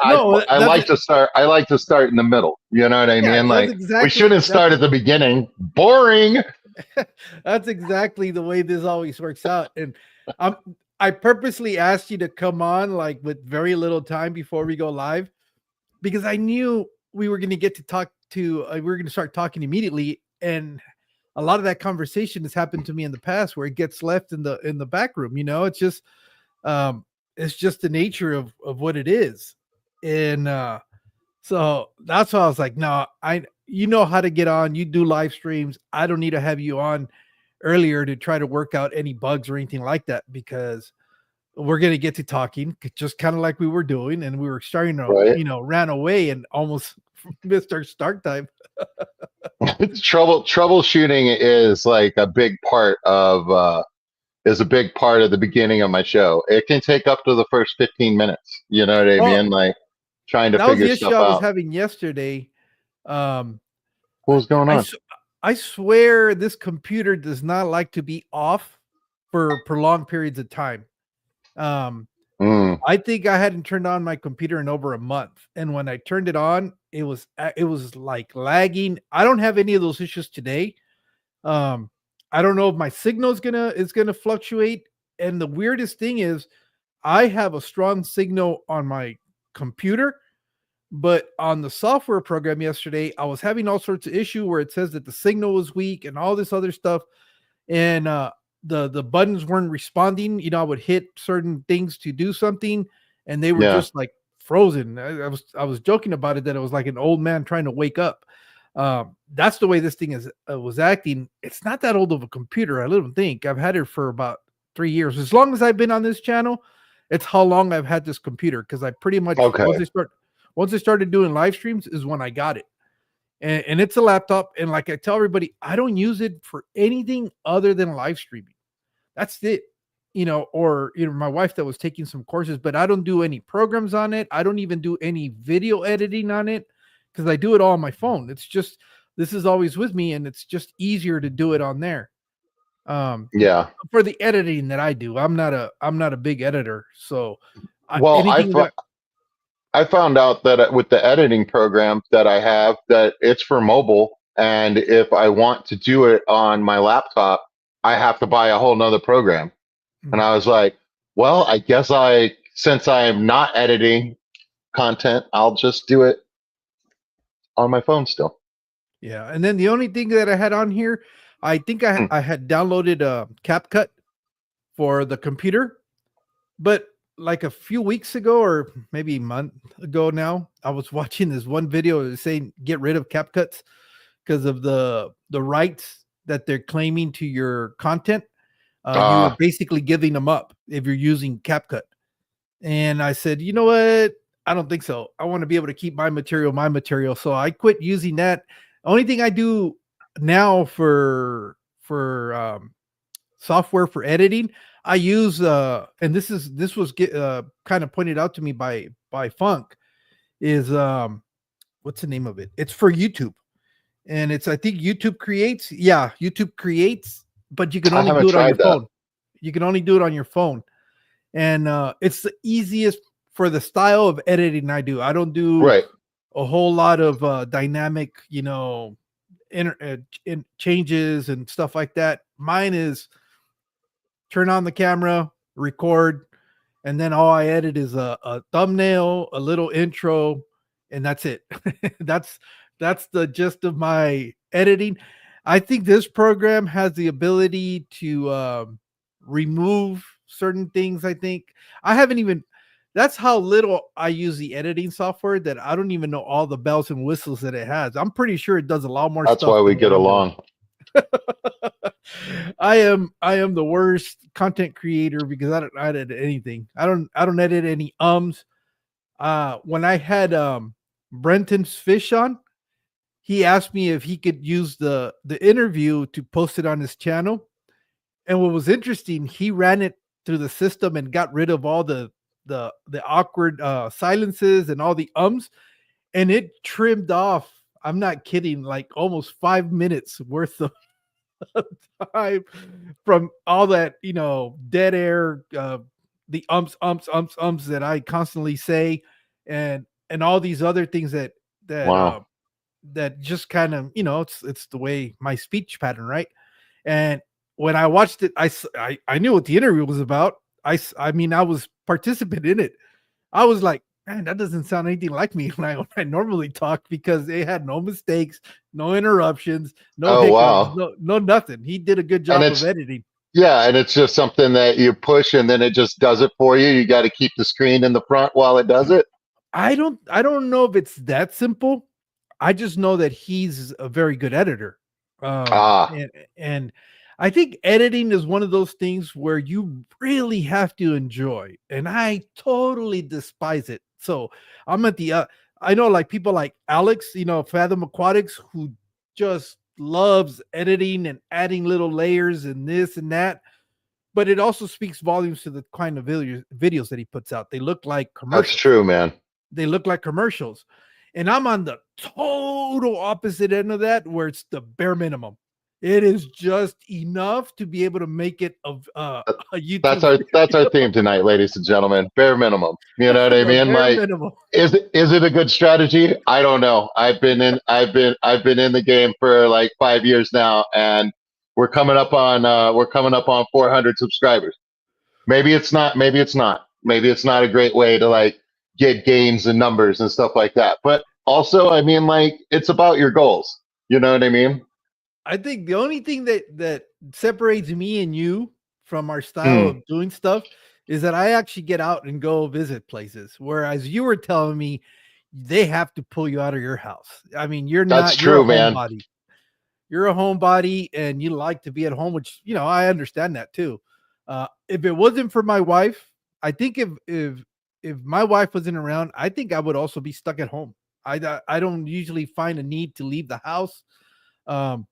No, I that's like to start. I like to start in the middle. You know what I yeah, mean? that's Like we exactly shouldn't start at the beginning. Boring. that's exactly the way this always works out. And I'm I purposely asked you to come on like with very little time before we go live because I knew we were going to get to talk to we were going to start talking immediately, and a lot of that conversation has happened to me in the past where it gets left in the back room. Um it's just the nature of what it is. And so that's why I was like, no, I you know how to get on. You do live streams. I don't need to have you on earlier to try to work out any bugs or anything like that because we're gonna get to talking just kind of like we were doing, and we were starting to, Right. ran away and almost missed our start time. Troubleshooting is like a big part of the beginning of my show. It can take up to the first 15 minutes. You know what I Well, mean? Like trying to that was figure the issue stuff I was out. having yesterday. Um, What I, was going I, on? s- I swear this computer does not like to be off for prolonged periods of time. Um, Mm, I think I hadn't turned on my computer in over a month, and when I turned it on, it was like lagging. I don't have any of those issues today. Um, I don't know if my signal is gonna fluctuate. And the weirdest thing is, I have a strong signal on my computer, but on the software program yesterday, I was having all sorts of issue where it says that the signal was weak and all this other stuff, and the buttons weren't responding. I would hit certain things to do something, and they were yeah. just like frozen. I was joking about it that it was like an old man trying to wake up. That's the way this thing is was acting. It's not that old of a computer. I don't think I've had it for about 3 years. As long as I've been on this channel, it's how long I've had this computer because I pretty much Okay. once I started doing live streams is when I got it. And it's a laptop. And like I tell everybody, I don't use it for anything other than live streaming. That's it. Or my wife that was taking some courses, but I don't do any programs on it. I don't even do any video editing on it because I do it all on my phone. It's just this is always with me, and it's just easier to do it on there. Um, Yeah. for the editing that I do, I'm not a big editor, so Well, anything that I found out that with the editing program that I have, that it's for mobile, and if I want to do it on my laptop, I have to buy a whole nother program. And Mhm. I was like, well, I guess since I'm not editing content, I'll just do it on my phone still. Yeah, and then the only thing that I had on here, I think I Hmm. I had downloaded a CapCut for the computer. But like a few weeks ago, or maybe a month ago now, I was watching this one video that was saying get rid of CapCuts because of the rights that they're claiming to your content. You are Uh, basically giving them up if you're using CapCut. And I said, you know what? I don't think so. I want to be able to keep my material. So I quit using that. Only thing I do now for software for editing, I use and this was kind of pointed out to me by Funk, is what's the name of it? It's for YouTube. And it's I think YouTube Creates. Yeah, YouTube Creates, but you can I only haven't do it on your tried that. phone. You can only do it on your phone. And it's the easiest for the style of editing I do. I don't do Right. a whole lot of dynamic, changes and stuff like that. Mine is turn on the camera, record, and then all I edit is a thumbnail, a little intro, and that's it. that's that's the gist of my editing. I think this program has the ability to remove certain things. I think I haven't even. That's how little I use the editing software that I don't even know all the bells and whistles that it has. I'm pretty sure it does a lot more That's stuff why we than what get I'm doing. along. I am the worst content creator because I don't edit anything. I don't edit any ums. When I had Brenton's fish on, he asked me if he could use the interview to post it on his channel. And what was interesting, he ran it through the system and got rid of all the awkward silences and all the ums, and it trimmed off. I'm not kidding, like almost 5 minutes worth of time from all that dead air, the ums that I constantly say. And and all these other things that Wow. that just kind of, it's the way my speech pattern, right? And when I watched it, I knew what the interview was about. I mean, I was participant in it. I was like, man, that doesn't sound anything like me when I normally talk, because they had no mistakes, no interruptions, no Oh hiccups, wow. no nothing. He did a good And job of it's editing. yeah, and it's just something that you push and then it just does it for you. You got to keep the screen in the front while it does it. I don't know if it's that simple. I just know that he's a very good editor. Ah, And I think editing is one of those things where you really have to enjoy. And I totally despise it. So I'm at the I know, like, people like Alex, Fathom Aquatics, who just loves editing and adding little layers and this and that. But it also speaks volumes to the kind of videos that he puts out. They look like that's commercials. true, man. They look like commercials. And I'm on the total opposite end of that, where it's the bare minimum. It is just enough to be able to make it a That's YouTube our video. theme tonight, ladies and gentlemen. Bare minimum. You know what I The mean? bare Like, minimum. is it a good strategy? I don't know. I've been in the game for like 5 years now, and we're coming up on 400 subscribers. Maybe it's not. Maybe it's not. Maybe it's not a great way to like get gains and numbers and stuff like that. But also, I mean, like, it's about your goals. You know what I mean? I think the only thing that separates me and you from our style Hmm, of doing stuff is that I actually get out and go visit places. Whereas you were telling me they have to pull you out of your house. I mean, that's you're a true, man. homebody. You're a homebody and you like to be at home, which, I understand that too. If it wasn't for my wife, I think if my wife wasn't around, I think I would also be stuck at home. I don't usually find a need to leave the house. Um,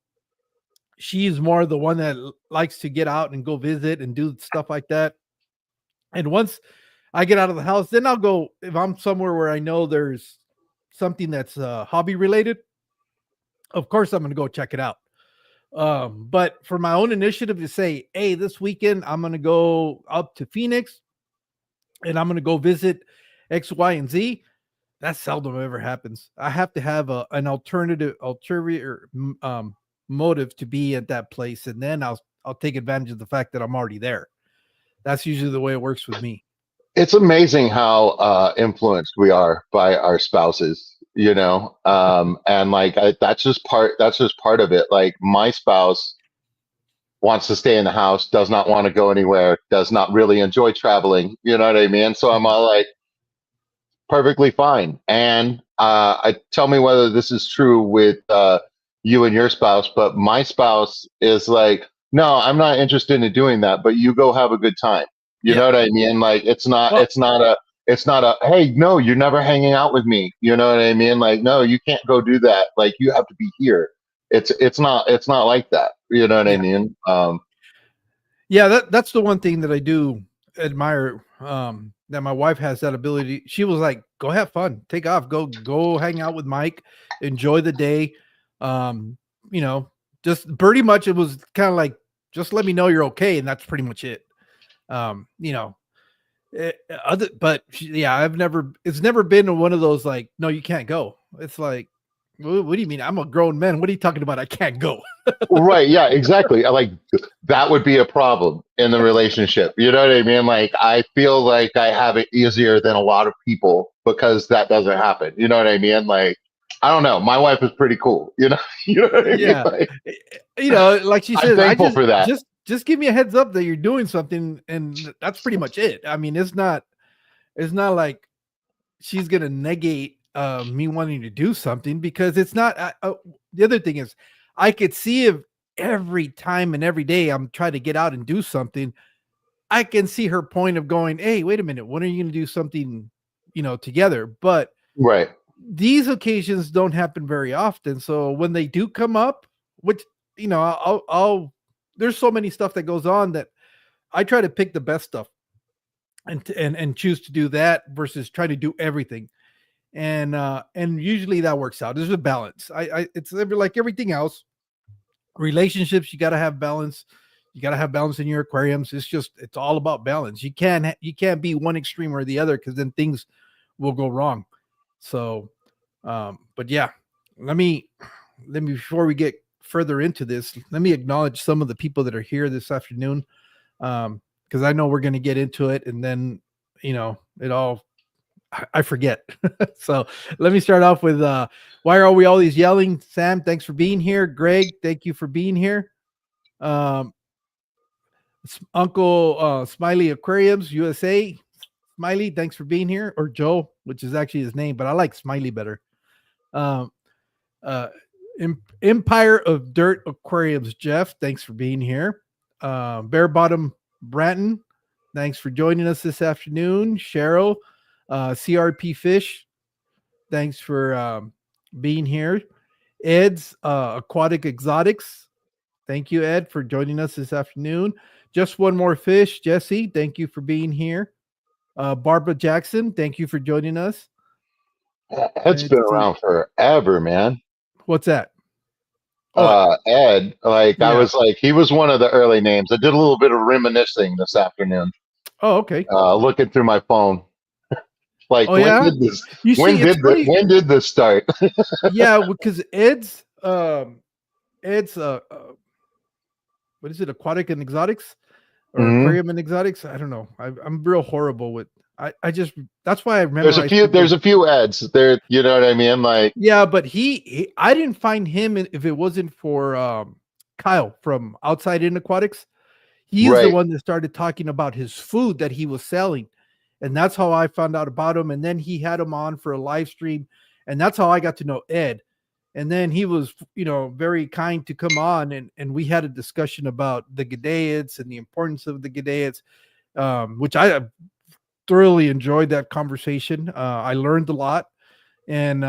she's more the one that likes to get out and go visit and do stuff like that. And once I get out of the house, then I'll go, if I'm somewhere where I know there's something that's hobby related. Of course, I'm going to go check it out. But for my own initiative to say, hey, this weekend I'm gonna go up to Phoenix and I'm gonna go visit X, Y, and Z, that seldom ever happens. I have to have an ulterior motive to be at that place, and then I'll take advantage of the fact that I'm already there. That's usually the way it works with me. It's amazing how influenced we are by our spouses. And like that's just part of it. Like, my spouse wants to stay in the house, does not want to go anywhere, does not really enjoy traveling. You know what I mean? So I'm Mhm. all like, perfectly fine. And I tell me whether this is true with you and your spouse, but my spouse is like, no, I'm not interested in doing that, but you go have a good time. You know Yeah. what I mean? Like, it's not, Well, it's not a, it's not a, hey, no, you're never hanging out with me. You know what I mean? Like, no, you can't go do that. Like, you have to be here. It's not like that. You know what I yeah. mean? Yeah, that's the one thing that I do admire, that my wife has that ability. She was like, "Go have fun, take off, go hang out with Mike, enjoy the day." Um, you know, just pretty much it was kind of like, just let me know you're okay, and that's pretty much it. Um, you know, yeah, it's never been one of those like, no, you can't go. It's like, what do you mean? I'm a grown man. What are you talking about? I can't go. Right. Yeah, exactly. Like, that would be a problem in the relationship. You know what I mean? Like, I feel like I have it easier than a lot of people because that doesn't happen. You know what I mean? Like, I don't know. My wife is pretty cool. You know what I mean? Yeah. Like, Like she I'm says, I thankful just for that. just give me a heads up that you're doing something, and that's pretty much it. I mean, it's not like she's gonna negate me wanting to do something, because it's not. The other thing is, I could see if every time and every day I'm trying to get out and do something, I can see her point of going, hey, wait a minute, when are you gonna do something, together? But Right. these occasions don't happen very often. So when they do come up, which, I'll there's so many stuff that goes on that I try to pick the best stuff and choose to do that versus try to do everything. And usually that works out. There's a balance. It's like everything else. Relationships, you got to have balance. You got to have balance in your aquariums. It's all about balance. You can't be one extreme or the other, because then things will go wrong. So, but yeah, let me before we get further into this, let me acknowledge some of the people that are here this afternoon, because I know we're going to get into it, and then it all I forget. So let me start off with why are we always yelling? Sam, thanks for being here. Greg, thank you for being here. Um, Uncle Smiley Aquariums USA. Smiley, thanks for being here. Or Joe, which is actually his name, but I like Smiley better. Um, uh, Empire of Dirt Aquariums, Jeff, thanks for being here. Bare Bottom Branton, thanks for joining us this afternoon. Cheryl, CRP Fish, thanks for being here. Ed's Aquatic Exotics, thank you, Ed, for joining us this afternoon. Just One More Fish, Jesse, thank you for being here. Barbara Jackson, thank you for joining us. Ed's been See. around forever, man. What's that? Oh, Ed, like I yeah. was like, he was one of the early names. I did a little bit of reminiscing this afternoon, Oh, okay. looking through my phone. Like, Oh, yeah. You see, it's funny. when did this start? Yeah, because Ed's what is it? Aquatic and Exotics or Mhm. Aquarium and Exotics? I don't know. I'm real horrible with. I just that's why I There's a memorize few. people. There's a few Eds there. You know what I mean? Like, Yeah, but he I didn't find him if it wasn't for Kyle from Outside In Aquatics. He is the right. one that started talking about his food that he was selling. And that's how I found out about him. And then he had him on for a live stream. And that's how I got to know Ed. And then he was, very kind to come on and we had a discussion about the Gideids and the importance of the Gideids, which I thoroughly enjoyed that conversation. I learned a lot. And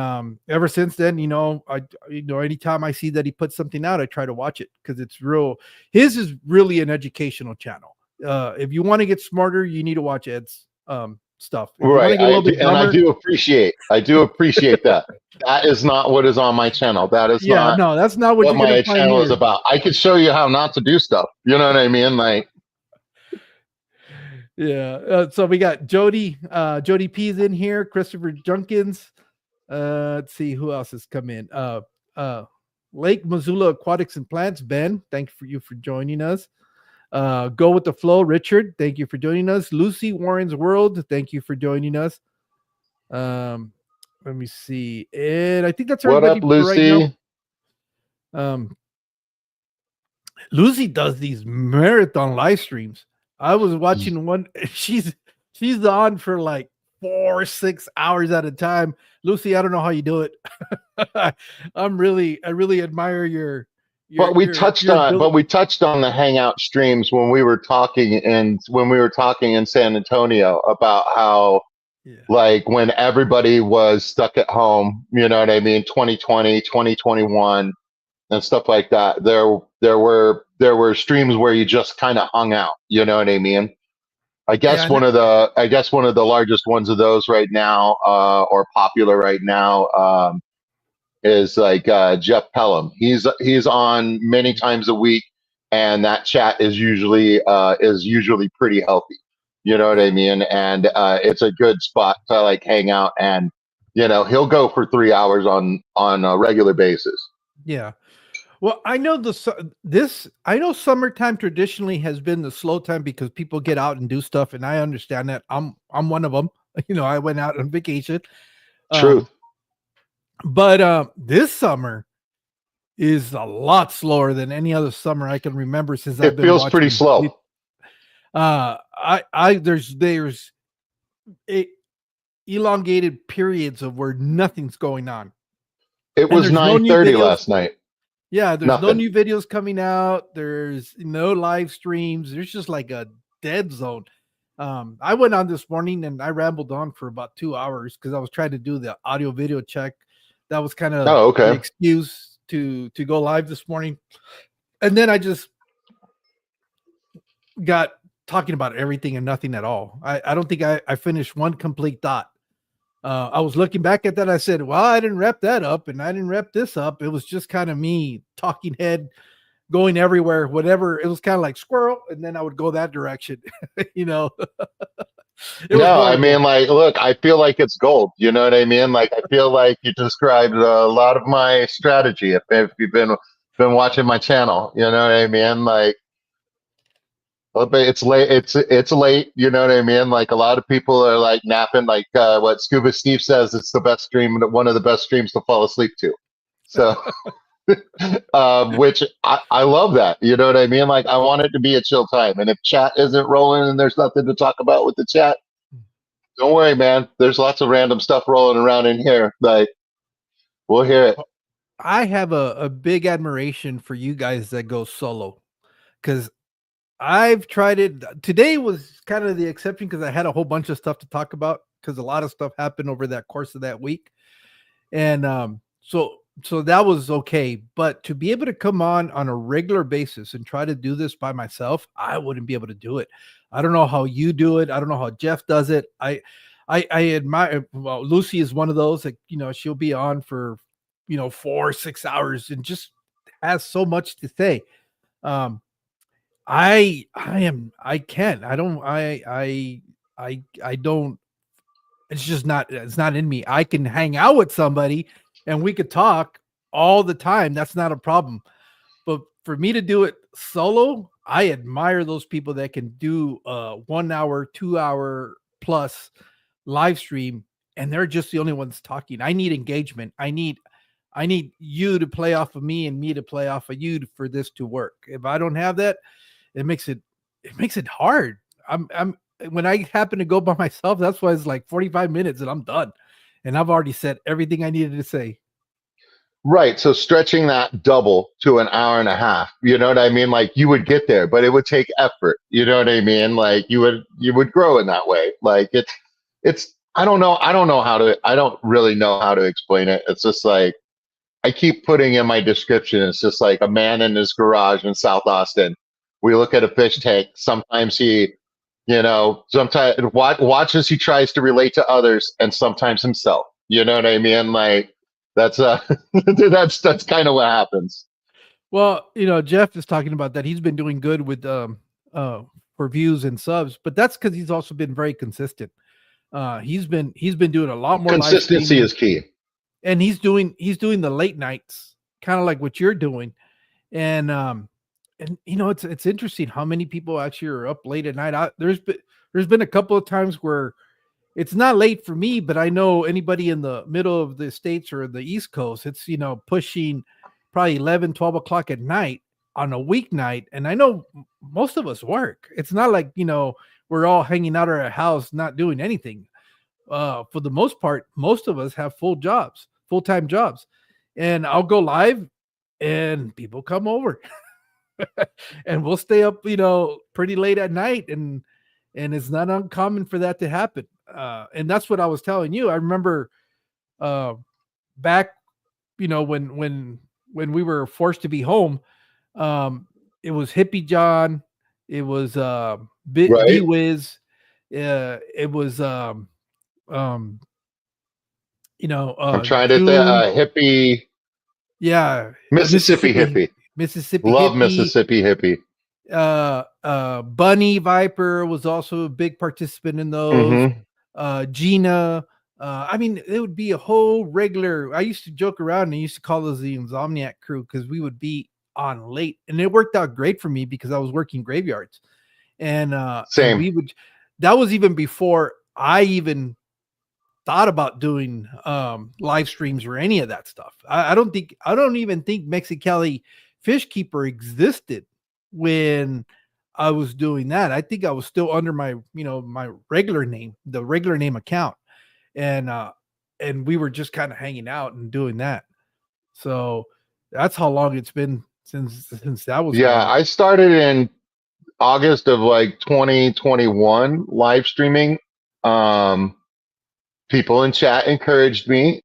ever since then, anytime I see that he puts something out, I try to watch it because it's real. His is really an educational channel. If you want to get smarter, you need to watch Ed's stuff. If you want Right. to get a little bit I dumber, do appreciate that. That is not what is on my channel. That is yeah, not no, that's not what what you're gonna my find channel is here. about. I could show you how not to do stuff. You know what I mean? Like, Yeah. So we got Jody P's in here, Christopher Junkins. Let's see who else has come in. Lake Missoula Aquatics and Plants, Ben. Thank you for joining us. Go with the Flow, Richard. Thank you for joining us. Lucy Warren's World. Thank you for joining us. Let me see, and I think that's what everybody up, for right now. Lucy? Lucy does these marathon live streams. I was watching one. She's on for like 4-6 hours at a time. Lucy, I don't know how you do it. I really admire your But ability. we touched on the hangout streams when we were talking in San Antonio about how, Yeah. like, when everybody was stuck at home, you know what I mean, 2020, 2021, and stuff like that. There were streams where you just kind of hung out, you know what I mean? Yeah. I guess one of the largest ones of those right now, or popular right now, is like Jeff Pelham. He's on many times a week, and that chat is usually pretty healthy. You know what I mean? And it's a good spot to like hang out, and he'll go for 3 hours on a regular basis. Yeah. Well, I know I know summertime traditionally has been the slow time because people get out and do stuff, and I understand that. I'm one of them. I went out on vacation. Truth. But this summer is a lot slower than any other summer I can remember since I've It been feels pretty watching. slow. There's elongated periods of where nothing's going on. It And was there's no new 9:30 videos. last night. Yeah, there's no Nothing. new videos coming out. There's no live streams. There's just like a dead zone. I went on this morning and I rambled on for about 2 hours because I was trying to do the audio video check. That was kind of Oh, the okay. excuse to go live this morning. And then I just got talking about everything and nothing at all. I don't think I finished one complete thought. I was looking back at that. I said, well, I didn't wrap that up and I didn't wrap this up. It was just kind of me talking head, going everywhere, whatever. It was kind of like squirrel. And then I would go that direction, you know? It was No, I mean, horrible. like, look, I feel like it's gold. You know what I mean? Like, I feel like you described a lot of my strategy. If you've been watching my channel, you know what I mean? Like, but it's late. It's late. You know what I mean? Like, a lot of people are like napping. Like, what Scuba Steve says, it's the best stream, one of the best streams to fall asleep to. So, which I love that. You know what I mean? Like, I want it to be a chill time. And if chat isn't rolling and there's nothing to talk about with the chat, don't worry, man. There's lots of random stuff rolling around in here. Like, we'll hear it. I have a big admiration for you guys that go solo because I've tried it. Today was kind of the exception because I had a whole bunch of stuff to talk about because a lot of stuff happened over that course of that week. And so that was okay. But to be able to come on a regular basis and try to do this by myself, I wouldn't be able to do it. I don't know how you do it. I don't know how Jeff does it. I admire. Well, Lucy is one of those that she'll be on for 4 or 6 hours and just has so much to say. Um, I can't. I don't. It's just not. It's not in me. I can hang out with somebody and we could talk all the time. That's not a problem. But for me to do it solo, I admire those people that can do a 1 hour, 2 hour plus live stream, and they're just the only ones talking. I need engagement. I need you to play off of me and me to play off of you for this to work. If I don't have that, it makes it hard. I'm when I happen to go by myself, that's why it's like 45 minutes and I'm done. And I've already said everything I needed to say. Right. So stretching that double to an hour and a half, you know what I mean? Like, you would get there, but it would take effort. You know what I mean? Like, you would grow in that way. Like, it's, I don't know. I don't really know how to explain it. It's just like, I keep putting in my description. It's just like a man in his garage in South Austin. We look at a fish tank. Sometimes sometimes watch as he tries to relate to others, and sometimes himself. You know what I mean? Like, that's that's kind of what happens. Well, Jeff is talking about that. He's been doing good with uh for views and subs, but that's because he's also been very consistent. He's been doing a lot more live Consistency streaming, is key. and he's doing the late nights, kind of like what you're doing. And it's interesting how many people actually are up late at night. There's been a couple of times where it's not late for me, but I know anybody in the middle of the states or the East Coast, it's pushing probably 11, 12 o'clock at night on a weeknight. And I know most of us work. It's not like we're all hanging out at our house not doing anything. For the most part, most of us have full-time jobs. And I'll go live and people come over and we'll stay up, pretty late at night, and it's not uncommon for that to happen. And that's what I was telling you. I remember uh, back, when we were forced to be home. Um, it was Hippie John, it was B Right. Wiz, it was um, I'm trying to think. June, Hippie, yeah, Mississippi Mississippi, hippie. Mississippi Love Hippie. Mississippi hippie. Bunny Viper was also a big participant in those. Hmm. Gina. I mean, it would be a whole regular. I used to joke around and I used to call those the Insomniac crew because we would be on late, and it worked out great for me because I was working graveyards, and Same. we would. That was even before I even thought about doing live streams or any of that stuff. I don't even think Mexicali Fish Keeper existed when I was doing that. I think I was still under my regular name, the regular name account. And we were just kind of hanging out and doing that. So that's how long it's been since that was Yeah, going. I started in August of like 2021 live streaming. Um, People in chat encouraged me,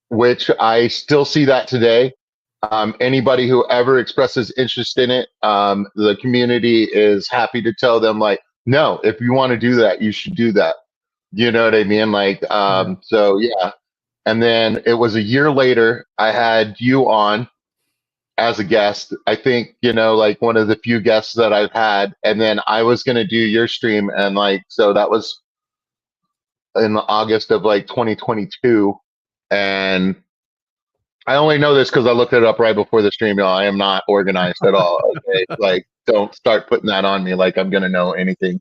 which I still see that today. Anybody who ever expresses interest in it, the community is happy to tell them, like, no, if you want to do that, you should do that. You know what I mean? Like, Yeah. so yeah. And then it was a year later, I had you on, as a guest. I think, like one of the few guests that I've had. And then I was going to do your stream. And like, so that was in August of like 2022. And I only know this because I looked it up right before the stream. I am not organized at all. Okay. Like, don't start putting that on me like I'm going to know anything.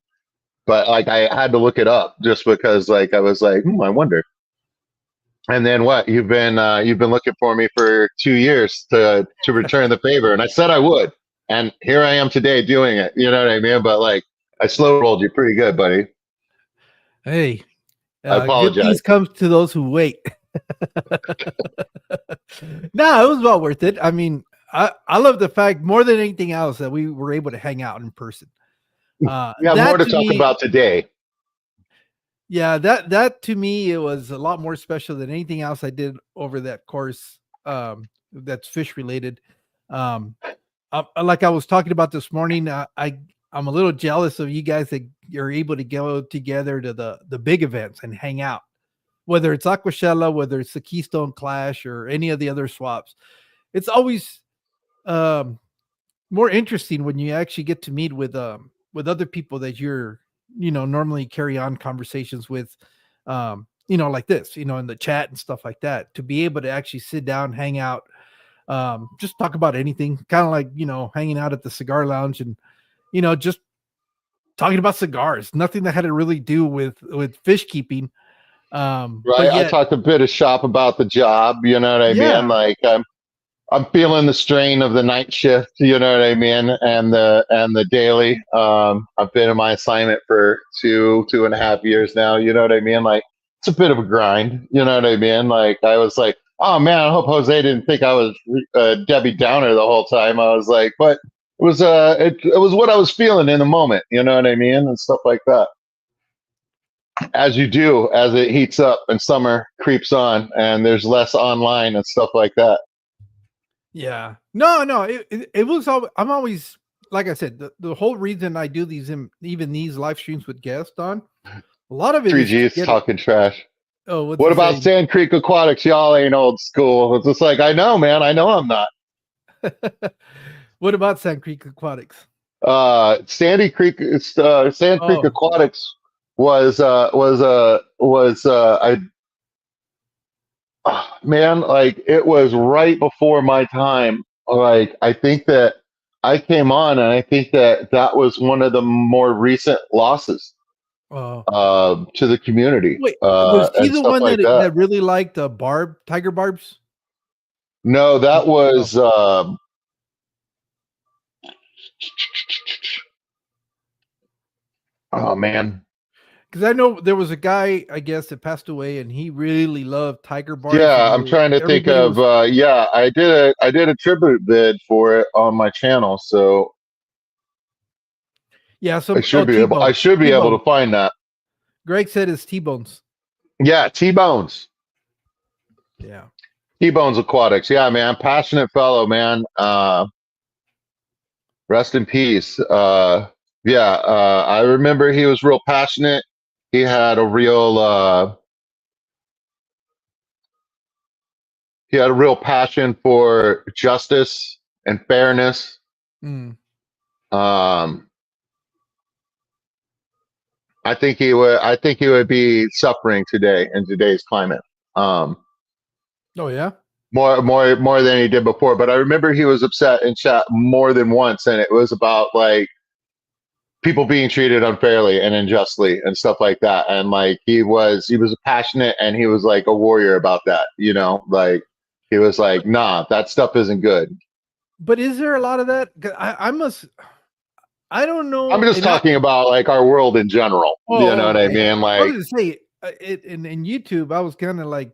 But like, I had to look it up just because like, I was like, I wonder. And then what? You've been looking for me for 2 years to return the favor, and I said I would, and here I am today doing it. You know what I mean? But like, I slow rolled you pretty good, buddy. Hey, I good apologize. things comes to those who wait. No, it was well worth it. I mean, I love the fact more than anything else that we were able to hang out in person. We have more That to to talk me, about today. yeah, that to me, it was a lot more special than anything else I did over that course. That's fish related. Um, like I was talking about this morning, I'm a little jealous of you guys that you're able to go together to the big events and hang out, whether it's Aquashella, whether it's the Keystone Clash, or any of the other swaps. It's always um, more interesting when you actually get to meet with other people that you're normally carry on conversations with, like this, in the chat and stuff like that. To be able to actually sit down, hang out, just talk about anything, kind of like hanging out at the cigar lounge and just talking about cigars, nothing that had to really do with fish keeping. But Right? I yet, talked a bit of shop about the job. You know what I mean? yeah, Like, I'm feeling the strain of the night shift, you know what I mean, and the daily. I've been in my assignment for 2.5 years now, you know what I mean? Like, it's a bit of a grind, you know what I mean? Like, I was like, oh man, I hope Jose didn't think I was Debbie Downer the whole time. I was like, but it was what I was feeling in the moment, you know what I mean, and stuff like that. As you do, as it heats up and summer creeps on, and there's less online and stuff like that. yeah, no, it was all. I'm always, like I said, the whole reason I do these even these live streams with guests on, a lot of it Three is to G's get it. talking trash. Oh, what's What he about saying? Sand Creek Aquatics? Y'all ain't old school. It's just like, I know, man. I know I'm not. What about Sand Creek Aquatics? Sand Creek Oh, Aquatics was man, like it was right before my time. Like I think that I came on, and I think that that was one of the more recent losses oh, to the community wait, was he and the stuff one like that that. that really liked tiger barbs? No, that No, was oh man. because I know there was a guy, I guess, that passed away, and he really loved tiger barbs, Yeah, and I'm trying to think everybody of was. yeah, I did a tribute vid for it on my channel, so Yeah, I some should be able I T-bone, should be able T-bone. to find that. Greg said it's T-bones. Yeah, T-Bones. Yeah. T-Bones Aquatics. Yeah, man, passionate fellow, man. Rest in peace. Yeah, I remember he was real passionate. He had a real he had a real passion for justice and fairness. Mm. Um I think he would be suffering today in today's climate. Um, Oh yeah. more than he did before. But I remember he was upset in chat more than once, and it was about like people being treated unfairly and unjustly and stuff like that. And like he was passionate, and he was like a warrior about that. Like he was like, nah, that stuff isn't good. But is there a lot of that? 'Cause I must. I don't I'm know, just and I. talking about like our world in general. You know Oh, what I okay. mean? I was Like, gonna say in YouTube. I was kind of like,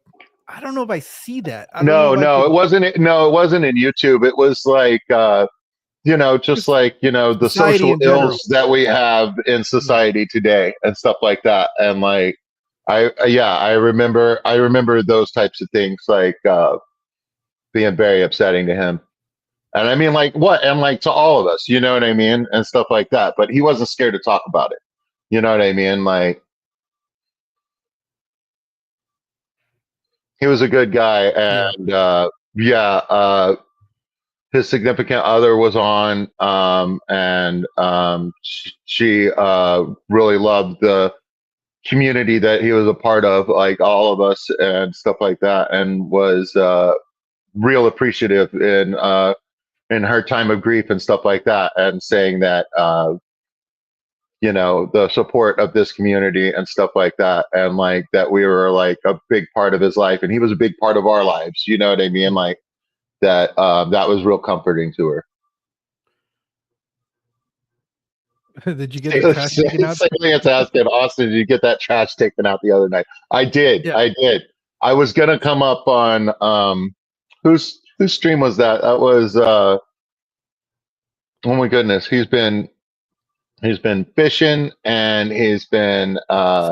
I don't know if I see that. I don't know no, if I no, it could wasn't. No, it wasn't in YouTube. It was like just just like, the society social in general. ills that we have in Yeah. society today and stuff like that. And like, yeah, I remember those types of things, like, being very upsetting to him. And I mean, like, what? And like to all of us, you know what I mean? And stuff like that. But he wasn't scared to talk about it. You know what I mean? Like, he was a good guy. Yeah. And, yeah, his significant other was on, and she really loved the community that he was a part of, like all of us and stuff like that, and was real appreciative in her time of grief and stuff like that, and saying that the support of this community and stuff like that, and like that we were like a big part of his life, and he was a big part of our lives. You know what I mean? Like that. That was real comforting to her. Did you get the trash taken out? It's asking Austin, did you get that trash taken out the other night? I did. Yeah. I did. I was gonna come up on whose stream was that? That was oh my goodness. He's been fishing, and he's been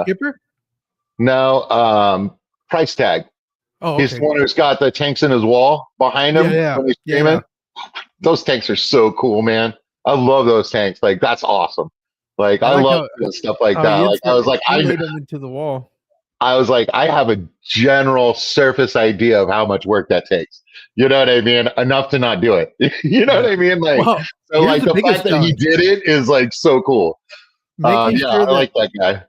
Skipper? no price tag. Oh, He's the okay. one who's got the tanks in his wall behind him Yeah. when he's Yeah. streaming. Those tanks are so cool, man. I love those tanks. Like that's awesome. Like I I like love doing stuff like that. Like I was like, he laid them into the wall. I have a general surface idea of how much work that takes. You know what I mean? Enough to not do it. You know what I mean? Like, Well, so here's like the the biggest fact that he challenge. did it is like so cool. Making Yeah, sure I that like that guy.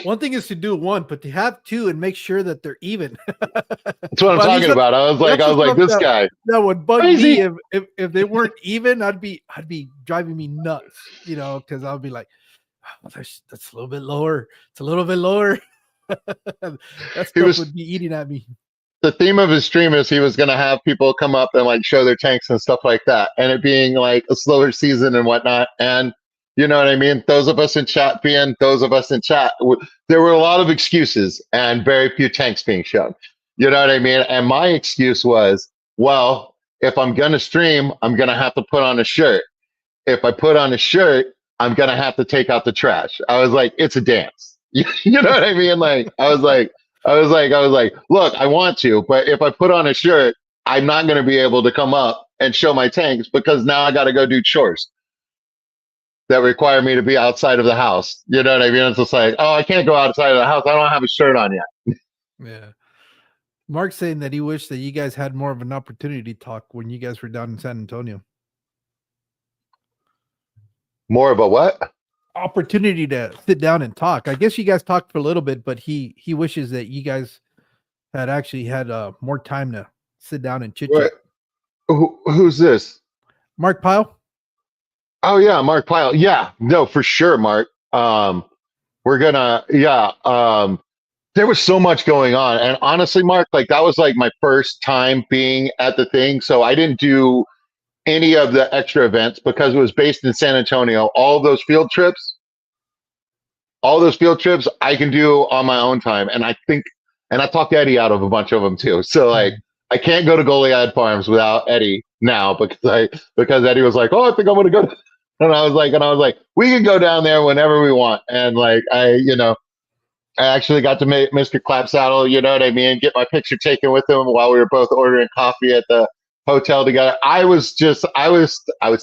one thing is to do one, but to have two and make sure that they're even. That's what I'm Well, I mean, talking about. I was that's the like, stuff this that guy. that would bug Crazy. me if they weren't even. I'd be driving me nuts, because I'll be like, "Oh, that's a little bit lower. It's a little bit lower." That stuff would be eating at me. The theme of his stream is he was going to have people come up and like show their tanks and stuff like that, and it being like a slower season and whatnot. And you know what I mean? Those of us in chat, there were a lot of excuses and very few tanks being shown. You know what I mean? And my excuse was, well, if I'm going to stream, I'm going to have to put on a shirt. If I put on a shirt, I'm going to have to take out the trash. I was like, it's a dance. You know what I mean? Like, I was like, look, I want to, but if I put on a shirt, I'm not going to be able to come up and show my tanks because now I got to go do chores that require me to be outside of the house. You know what I mean? It's just like, oh, I can't go outside of the house. I don't have a shirt on yet. Yeah. Mark's saying that he wished that you guys had more of an opportunity to talk when you guys were down in San Antonio. More of a what? Opportunity to sit down and talk. I guess you guys talked for a little bit, but he wishes that you guys had actually had more time to sit down and chit chat. Who's this? Mark Pyle. Oh yeah, Mark Pyle. Yeah, no, for sure, Mark. We're gonna, there was so much going on, and honestly, Mark, like that was like my first time being at the thing, so I didn't do any of the extra events because it was based in San Antonio. All those field trips I can do on my own time, and I talked Eddie out of a bunch of them too. So like, I can't go to Goliad Farms without Eddie now because Eddie was like, oh, I think I'm gonna go. And I was like, we can go down there whenever we want. And like, I actually got to meet Mr. Clapsaddle, you know what I mean? Get my picture taken with him while we were both ordering coffee at the hotel together. I was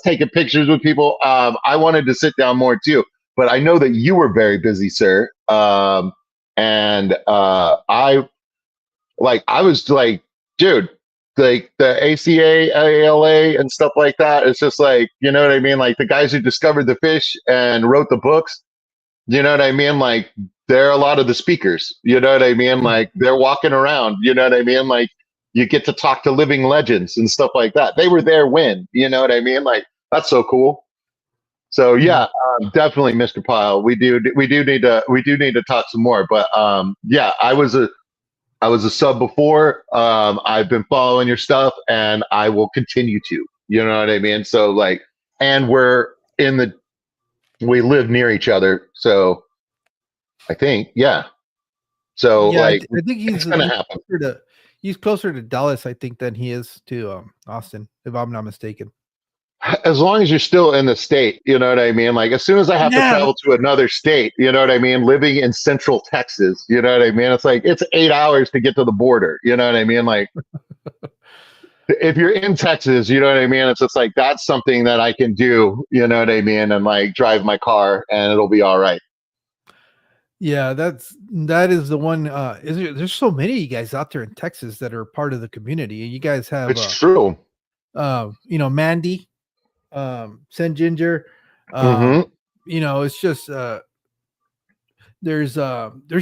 taking pictures with people. I wanted to sit down more too, but I know that you were very busy, sir. And I was like, dude, like the ACA, ALA, and stuff like that. It's just like, you know what I mean? Like the guys who discovered the fish and wrote the books, you know what I mean? Like they're a lot of the speakers, you know what I mean? Like they're walking around, you know what I mean? Like you get to talk to living legends and stuff like that. They were there when, you know what I mean? Like that's so cool. So yeah, definitely, Mr. Pyle. We do need to talk some more. But yeah, I was a sub before. I've been following your stuff, and I will continue to. You know what I mean? So like, and we live near each other, so I think So yeah, like, I think it's gonna happen. He's closer to Dallas, I think, than he is to Austin, if I'm not mistaken. As long as you're still in the state, you know what I mean? Like as soon as I have to travel to another state, you know what I mean? Living in central Texas, you know what I mean? It's like it's 8 hours to get to the border, you know what I mean? Like if you're in Texas, you know what I mean? It's just like that's something that I can do, you know what I mean? And like drive my car and it'll be all right. Yeah, that is the one. There's so many of you guys out there in Texas that are part of the community. You guys have It's true. Mandy, Send Ginger. Um, Mm-hmm. it's just there's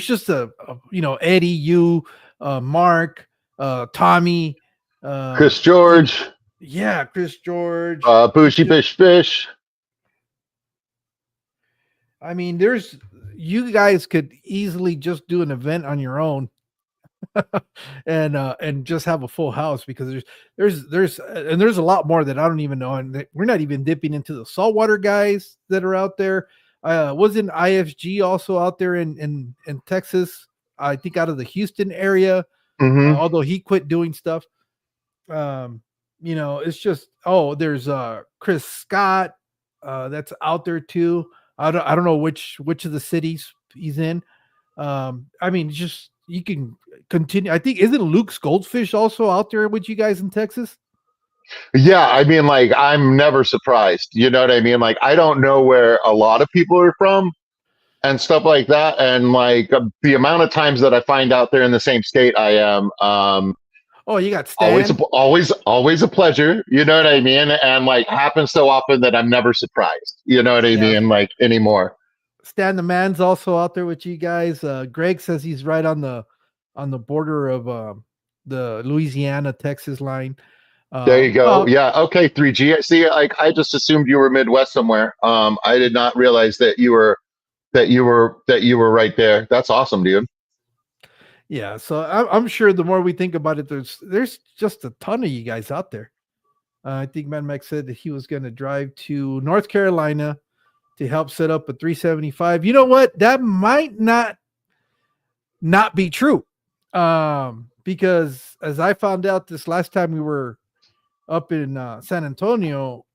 just Eddie, you, Mark, Tommy, Chris you George, yeah, Chris George. It's Bushy just, Bish Fish. I mean, there's you guys could easily just do an event on your own and just have a full house because there's a lot more that I don't even know, and we're not even dipping into the saltwater guys that are out there. Wasn't IFG also out there in Texas? I think out of the Houston area, Mm-hmm. although he quit doing stuff. Um, it's just there's Chris Scott that's out there too. I don't know which of the cities he's in. I mean, just you can continue. I think isn't Luke's Goldfish also out there with you guys in Texas? Yeah, I mean, like, I'm never surprised. You know what I mean? Like, I don't know where a lot of people are from and stuff like that. And like the amount of times that I find out they're in the same state I am, Oh, you got Stan. always a pleasure. You know what I mean? And like happens so often that I'm never surprised. You know what I Yeah, mean? Like anymore. Stan the man's also out there with you guys. Greg says he's right on the border of the Louisiana Texas line. There you go. Well, Yeah. Okay. 3G. I see. Like I just assumed you were Midwest somewhere. I did not realize that you were right there. That's awesome, dude. yeah. So I'm sure the more we think about it, there's just a ton of you guys out there. I think Mad Max said that he was going to drive to North Carolina to help set up a 375. You know what? That might not be true. Because as I found out this last time we were up in San Antonio,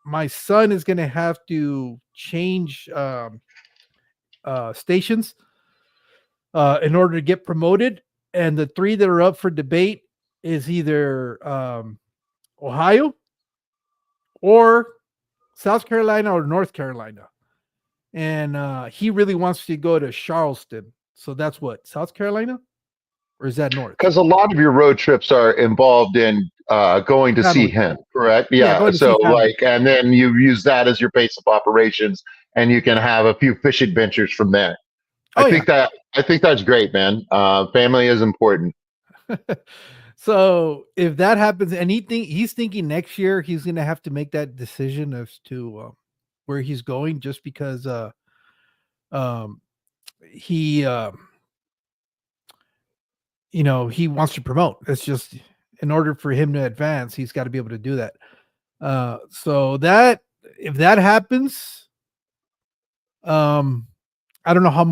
my son is going to have to change stations in order to get promoted. And the three that are up for debate is either Ohio or South Carolina or North Carolina. And he really wants to go to Charleston. So that's what, South Carolina? Or is that North? Because a lot of your road trips are involved in going to see Family. him, correct? Yeah, Yeah. going to see So family. like, and then you use that as your base of operations, and you can have a few fish adventures from there. I Oh, yeah. think that I think that's great, man. Family is important. So if that happens, and he's thinking next year he's going to have to make that decision as to where he's going, just because um, he he wants to promote. It's just in order for him to advance, he's got to be able to do that. So that if that happens, um, I don't know how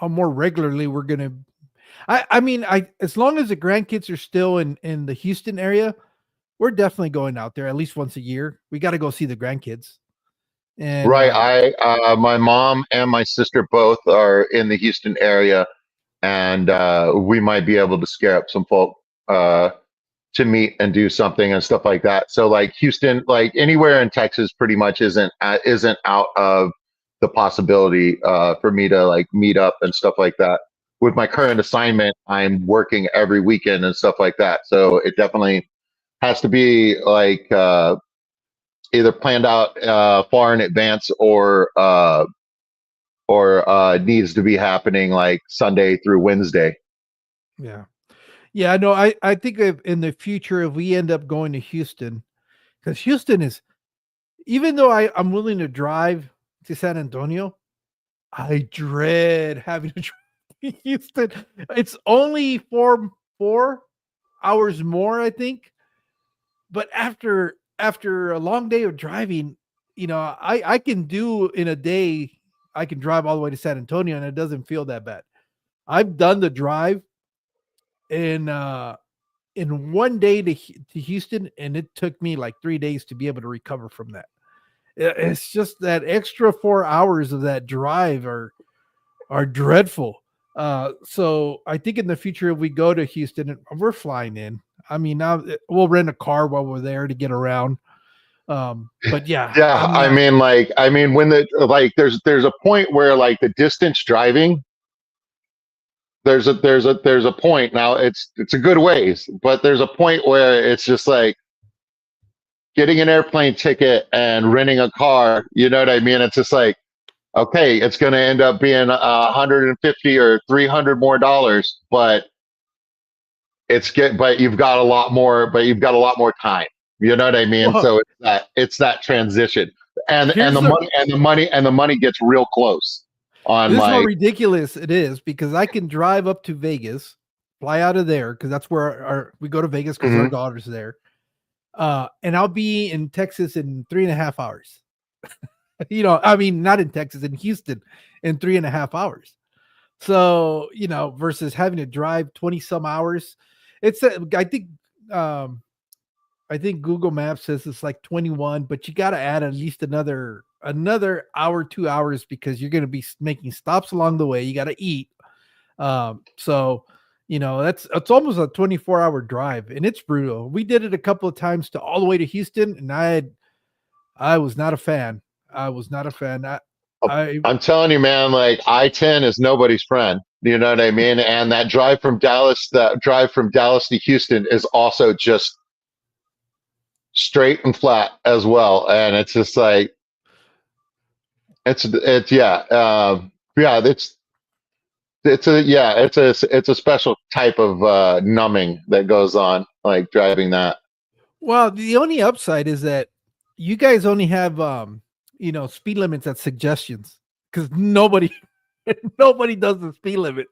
more regularly we're gonna. I mean, as long as the grandkids are still in the Houston area, we're definitely going out there at least once a year. We got to go see the grandkids. And Right. My mom and my sister both are in the Houston area, and we might be able to scare up some folk uh, to meet and do something and stuff like that. So like Houston, like anywhere in Texas, pretty much isn't out of the possibility for me to like meet up and stuff like that. With my current assignment, I'm working every weekend and stuff like that. So it definitely has to be like either planned out far in advance or needs to be happening like Sunday through Wednesday. yeah, yeah, no, I think if in the future if we end up going to Houston, because Houston is, even though I'm willing to drive to San Antonio, I dread having to drive to Houston. It's only four hours more, I think. But after a long day of driving, I can do in a day. I can drive all the way to San Antonio, and it doesn't feel that bad. I've done the drive in in one day to Houston, and it took me like 3 days to be able to recover from that. It's just that extra 4 hours of that drive are dreadful. So I think in the future, if we go to Houston, we're flying in. I mean, now we'll rent a car while we're there to get around. But yeah, I Yeah, mean, I mean when the like there's a point where like the distance driving there's a point now. It's a good ways, but there's a point where it's just like getting an airplane ticket and renting a car. You know what I mean? It's just like, okay, it's going to end up being 150 or 300 more dollars, but but you've got a lot more, but you've got a lot more time. You know what I mean? Well, So it's that transition, and here's the the money gets real close on this is how like. ridiculous it is because I can drive up to Vegas, fly out of there because that's where we go to Vegas because our Mhm. daughter's there. And I'll be in Texas in 3.5 hours. I mean, not in Texas, in Houston in 3.5 hours. So, versus having to drive 20 some hours, it's, um, I think Google Maps says it's like 21, but you got to add at least another hour, 2 hours because you're going to be making stops along the way. You got to eat. So, it's almost a 24-hour drive and it's brutal. We did it a couple of times to all the way to Houston, and I was not a fan. I was not a fan. I I'm telling you, man, like I-10 is nobody's friend. You know what I mean? And that drive from Dallas to Houston is also just straight and flat as well. And it's just like it's yeah, yeah. It's a special type of numbing that goes on, like driving that. Well, the only upside is that you guys only have speed limits at suggestions because nobody nobody does the speed limit.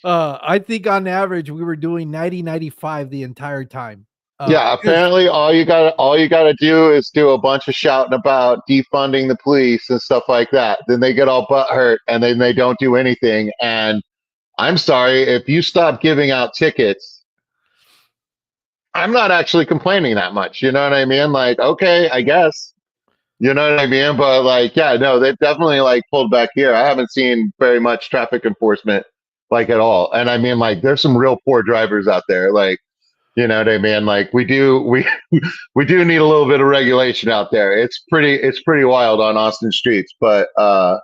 I think on average we were doing 90, 95 the entire time. Yeah, Because apparently all you gotta do is do a bunch of shouting about defunding the police and stuff like that. Then they get all butt hurt and then they don't do anything. And I'm sorry, if you stop giving out tickets, I'm not actually complaining that much. You know what I mean? Like, okay, I guess. You know what I mean? But like, yeah, no, they've definitely like pulled back here. I haven't seen very much traffic enforcement like at all. And I mean, like, there's some real poor drivers out there. Like, you know what I mean? Like, we do need a little bit of regulation out there. It's pretty wild on Austin streets. But I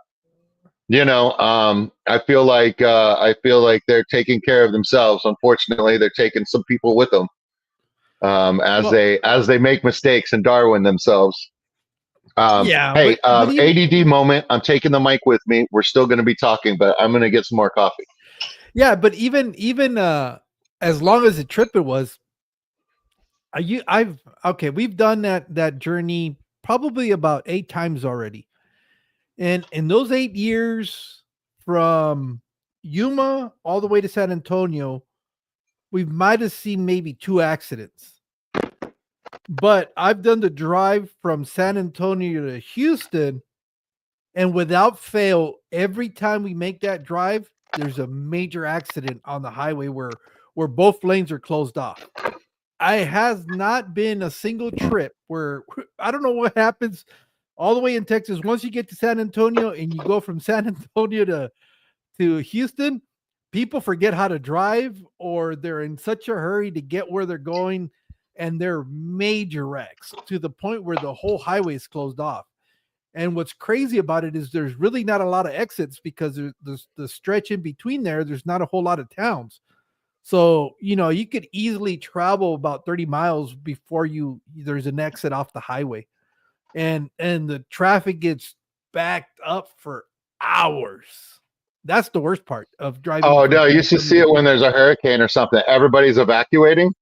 feel like they're taking care of themselves. Unfortunately, they're taking some people with them as well, they make mistakes and Darwin themselves. yeah, Hey, but even ADD moment. I'm taking the mic with me. We're still going to be talking, but I'm going to get some more coffee. yeah, but even as long as the trip it was, I've okay, we've done that journey probably about 8 times already. And in those 8 years from Yuma all the way to San Antonio, we might have seen maybe 2 accidents. But I've done the drive from San Antonio to Houston, and without fail, every time we make that drive, there's a major accident on the highway where both lanes are closed off. I has not been a single trip where I don't know what happens all the way in Texas. Once you get to San Antonio and you go from San Antonio to Houston, people forget how to drive or they're in such a hurry to get where they're going, and they're major wrecks to the point where the whole highway is closed off. And what's crazy about it is there's really not a lot of exits because there's the stretch in between there's not a whole lot of towns. So, you could easily travel about 30 miles before there's an exit off the highway. And the traffic gets backed up for hours. That's the worst part of driving Oh from no, you San used to Antonio see to it when Houston. there's a hurricane or something. Everybody's evacuating.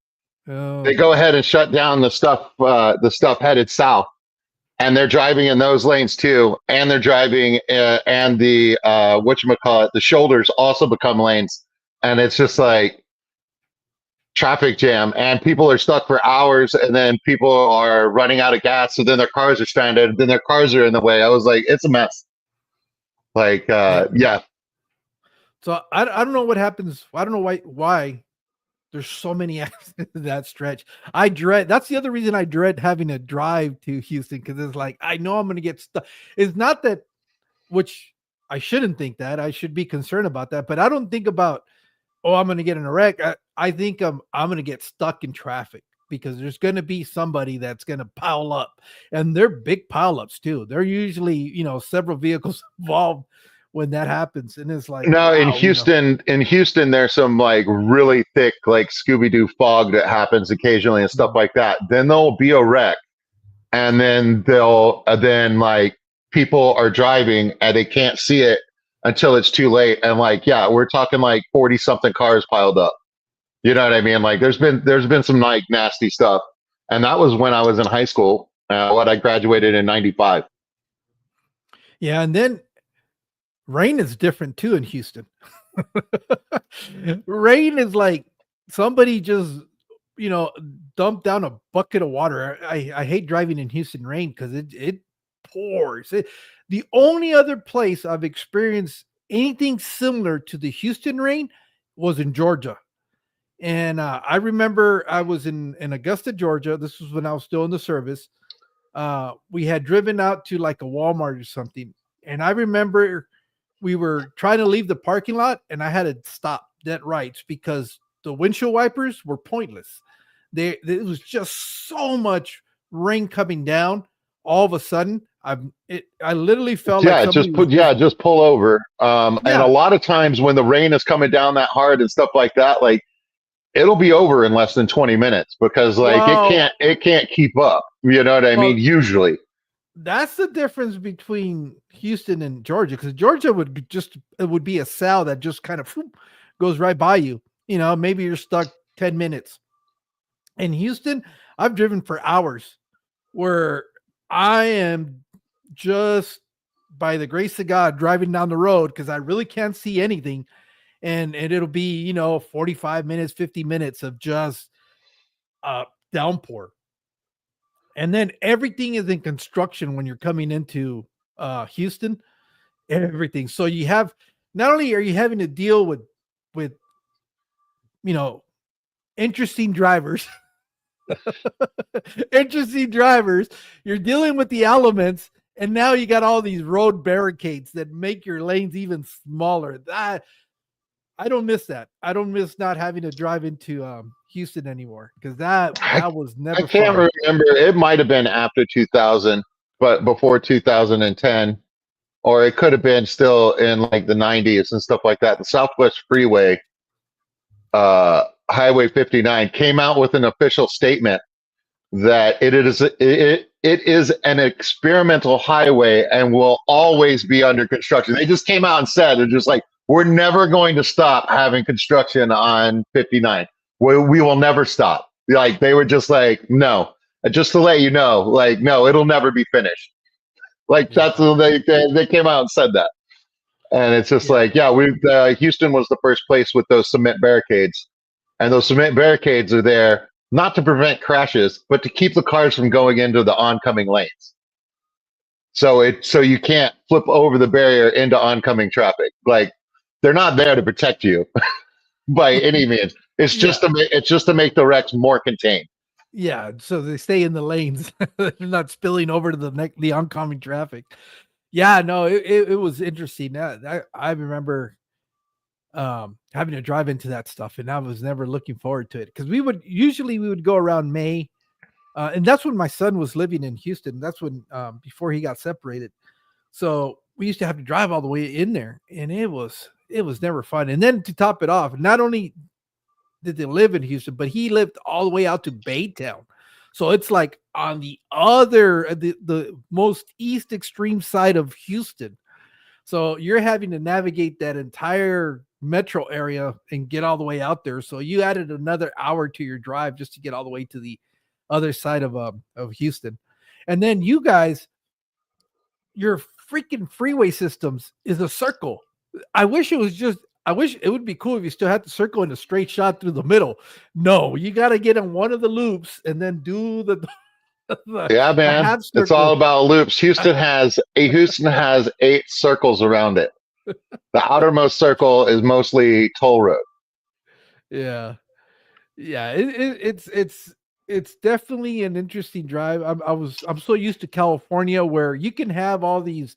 They Oh, go ahead and shut down the stuff headed south, and they're driving in those lanes too. And they're driving, and the the shoulders also become lanes, and it's just like traffic jam, and people are stuck for hours, and then people are running out of gas, so then their cars are stranded, then their cars are in the way. I was like, it's a mess. Like, yeah. yeah. So I don't know what happens. I don't know why there's so many accidents in that stretch. That's the other reason I dread having to drive to Houston because it's like I know I'm gonna get stuck. It's not that, which I shouldn't think that. I should be concerned about that, but I don't think about, oh, I'm gonna get in a wreck. I think I'm gonna get stuck in traffic because there's gonna be somebody that's gonna pile up. And they're big pileups too. They're usually, several vehicles involved when that happens, and it's like, No, wow, you know. In Houston, there's some like really thick, like Scooby Doo fog that happens occasionally and stuff Mm. like that. Then there'll be a wreck, and then then like people are driving and they can't see it until it's too late. And like, yeah, we're talking like 40 something cars piled up. You know what I mean? Like, there's been some like nasty stuff, and that was when I was in high school. When I graduated in '95. Yeah, and then rain is different too in Houston. Rain is like somebody just, you know, dumped down a bucket of water. I hate driving in Houston rain because it pours. The only other place I've experienced anything similar to the Houston rain was in Georgia. And I remember I was in Augusta, Georgia. This was when I was still in the service. We had driven out to like a Walmart or something. And I remember we were trying to leave the parking lot and I had to stop dead rights because the windshield wipers were pointless. It was just so much rain coming down. All of a sudden, I literally felt like Yeah, somebody was just just pull over. And a yeah. lot of times when the rain is coming down that hard and stuff like that, like it'll be over in less than 20 minutes because like Well, it can't keep up. You know what I mean? well, Usually. that's the difference between Houston and Georgia because Georgia would just it would be a cell that just kind of goes right by you. You know, maybe you're stuck 10 minutes. In Houston, I've driven for hours where I am just by the grace of God driving down the road because I really can't see anything. And it'll be, you know, 45 minutes, 50 minutes of just uh downpour. And then everything is in construction when you're coming into Houston, everything. So you have not only are you having to deal with you know interesting drivers, interesting drivers, you're dealing with the elements, and now you got all these road barricades that make your lanes even smaller. That I don't miss that. I don't miss not having to drive into Houston anymore because I that was I never can't fun. remember. It might have been after 2000, but before 2010, or it could have been still in like the '90s and stuff like that. The Southwest Freeway, Highway 59, came out with an official statement that it is an experimental highway and will always be under construction. They just came out and said they're just like we're never going to stop having construction on 59. We will never stop. Like they were just like no, just to let you know, like no, it'll never be finished. Like that's Yeah, what they came out and said that, and it's just yeah, like yeah, we Houston was the first place with those cement barricades, and those cement barricades are there not to prevent crashes, but to keep the cars from going into the oncoming lanes. So you can't flip over the barrier into oncoming traffic. Like they're not there to protect you by any means. yeah, It's just to make the wrecks more contained. yeah. So they stay in the lanes, they're not spilling over to the oncoming traffic. Yeah, no, it was interesting. I remember having to drive into that stuff, and I was never looking forward to it because we would go around May, and that's when my son was living in Houston. That's when before he got separated. So we used to have to drive all the way in there, and it was never fun. And then to top it off, not only did they live in Houston, but he lived all the way out to Baytown. So it's like on the most east extreme side of Houston. So you're having to navigate that entire metro area and get all the way out there. So you added another hour to your drive just to get all the way to the other side of Houston. And then you guys, your freaking freeway systems is a circle. I wish it was just I wish it would be cool if you still had the circle in a straight shot through the middle. No, you got to get on one of the loops and then do the, Yeah, the man. half It's all circle. about loops. Houston has 8 circles around it. The outermost circle is mostly toll road. Yeah. Yeah, it's definitely an interesting drive. I'm so used to California where you can have all these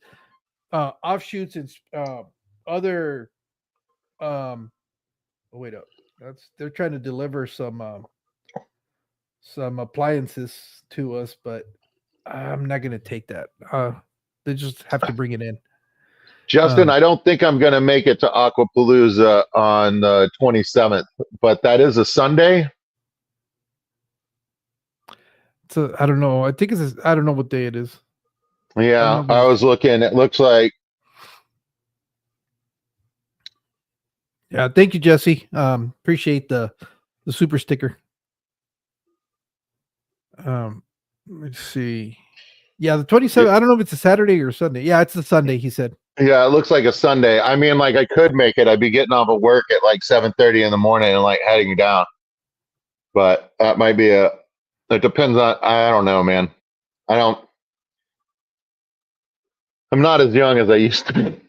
offshoots and other um oh, wait up. That's they're trying to deliver some appliances to us, but I'm not going to take that. They just have to bring it in. Justin, I don't think I'm going to make it to Aquapalooza on the 27th, but that is a Sunday. So I don't know. I think I don't know what day it is. Yeah, I was looking. It looks like. Yeah, thank you, Jesse. Appreciate the super sticker. Let's see. Yeah, the 27th. I don't know if it's a Saturday or Sunday. Yeah, it's the Sunday. He said. Yeah, it looks like a Sunday. I mean, like I could make it. I'd be getting off of work at like 7:30 in the morning and like heading down. But that might be a. It depends on. I don't know, man. I don't. I'm not as young as I used to be.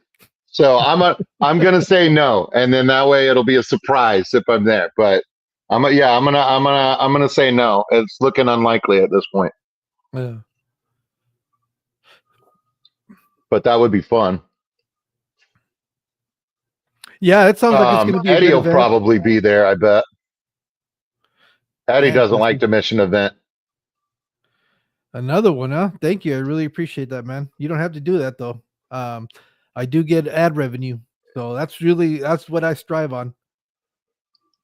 So I'm gonna say no, and then that way it'll be a surprise if I'm there. But I'm gonna say no. It's looking unlikely at this point. Yeah. But that would be fun. Yeah, it sounds like it's going to be Eddie a good will event. probably be there. I bet. Eddie Man, doesn't Jesse. like the mission event. Another one, huh? Thank you. I really appreciate that, man. You don't have to do that though. I do get ad revenue, so that's what I strive on.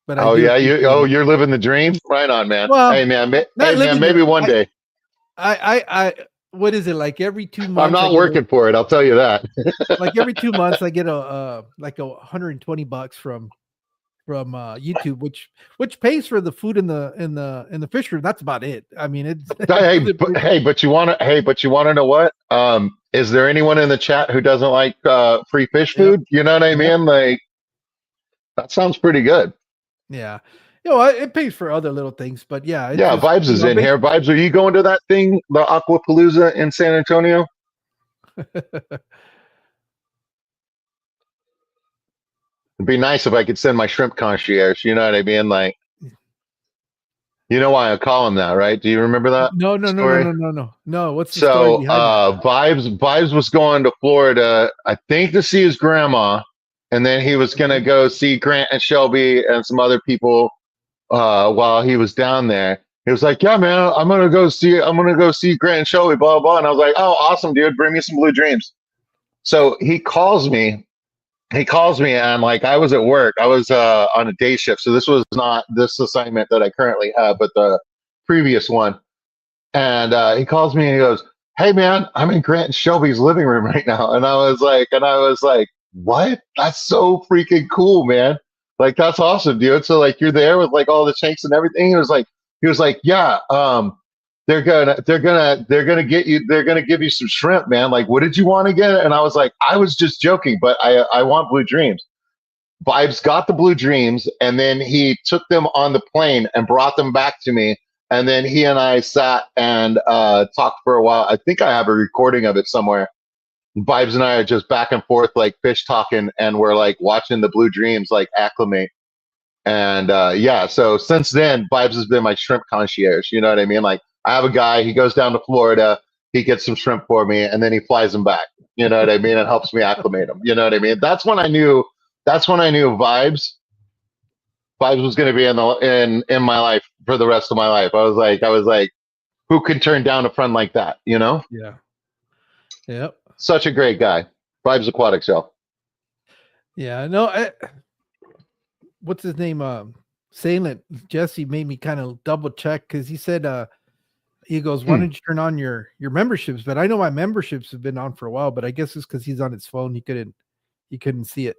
But I Oh do yeah, appreciate it. you're living the dream. Right on, man. Well, Hey man, not living maybe one day. I what is it like every 2 months? I'm not working for it. I'll tell you that. Like every 2 months, I get a like $120 from YouTube, which pays for the food in the fish room. That's about it. I mean, it's but you want to know what? Is there anyone in the chat who doesn't like free fish food? You know what I mean? Like that sounds pretty good. Yeah. It pays for other little things, but yeah. Yeah, just, Vibes is in here. Vibes, are you going to that thing, the Aquapalooza in San Antonio? It'd be nice if I could send my shrimp concierge. You know what I mean? Like, you know why I call him that, right? Do you remember that? No. What's the story behind that? Vibes was going to Florida, I think, to see his grandma, and then he was gonna go see Grant and Shelby and some other people while he was down there. He was like, "Yeah, man, I'm gonna go see Grant and Shelby, blah blah." And I was like, "Oh, awesome, dude! Bring me some blue dreams." So he calls me, and like I was at work. I was on a day shift, so this was not this assignment that I currently have, but the previous one. And he calls me and he goes, "Hey man, I'm in Grant and Shelby's living room right now." And I was like, "What? That's so freaking cool, man! Like that's awesome, dude." So like you're there with like all the tanks and everything. He was like, "Yeah, they're gonna give you some shrimp, man. Like, what did you want again?" And I was like, "I was just joking, but I want blue dreams." Vibes got the blue dreams, and then he took them on the plane and brought them back to me. And then he and I sat and talked for a while. I think I have a recording of it somewhere. Vibes and I are just back and forth like fish talking, and we're like watching the blue dreams like acclimate. And yeah, so since then, Vibes has been my shrimp concierge. You know what I mean? Like I have a guy, he goes down to Florida, he gets some shrimp for me, and then he flies them back. You know what I mean? And helps me acclimate them. You know what I mean? That's when I knew Vibes was going to be in my life for the rest of my life. I was like, who can turn down a friend like that? You know? Yeah. Yep. Such a great guy. Vibes Aquatic Show. Yeah. No. What's his name? Salient Jesse made me kind of double check because he said he goes, "Why don't you turn on your memberships?" But I know my memberships have been on for a while, but I guess it's because he's on his phone. He couldn't see it.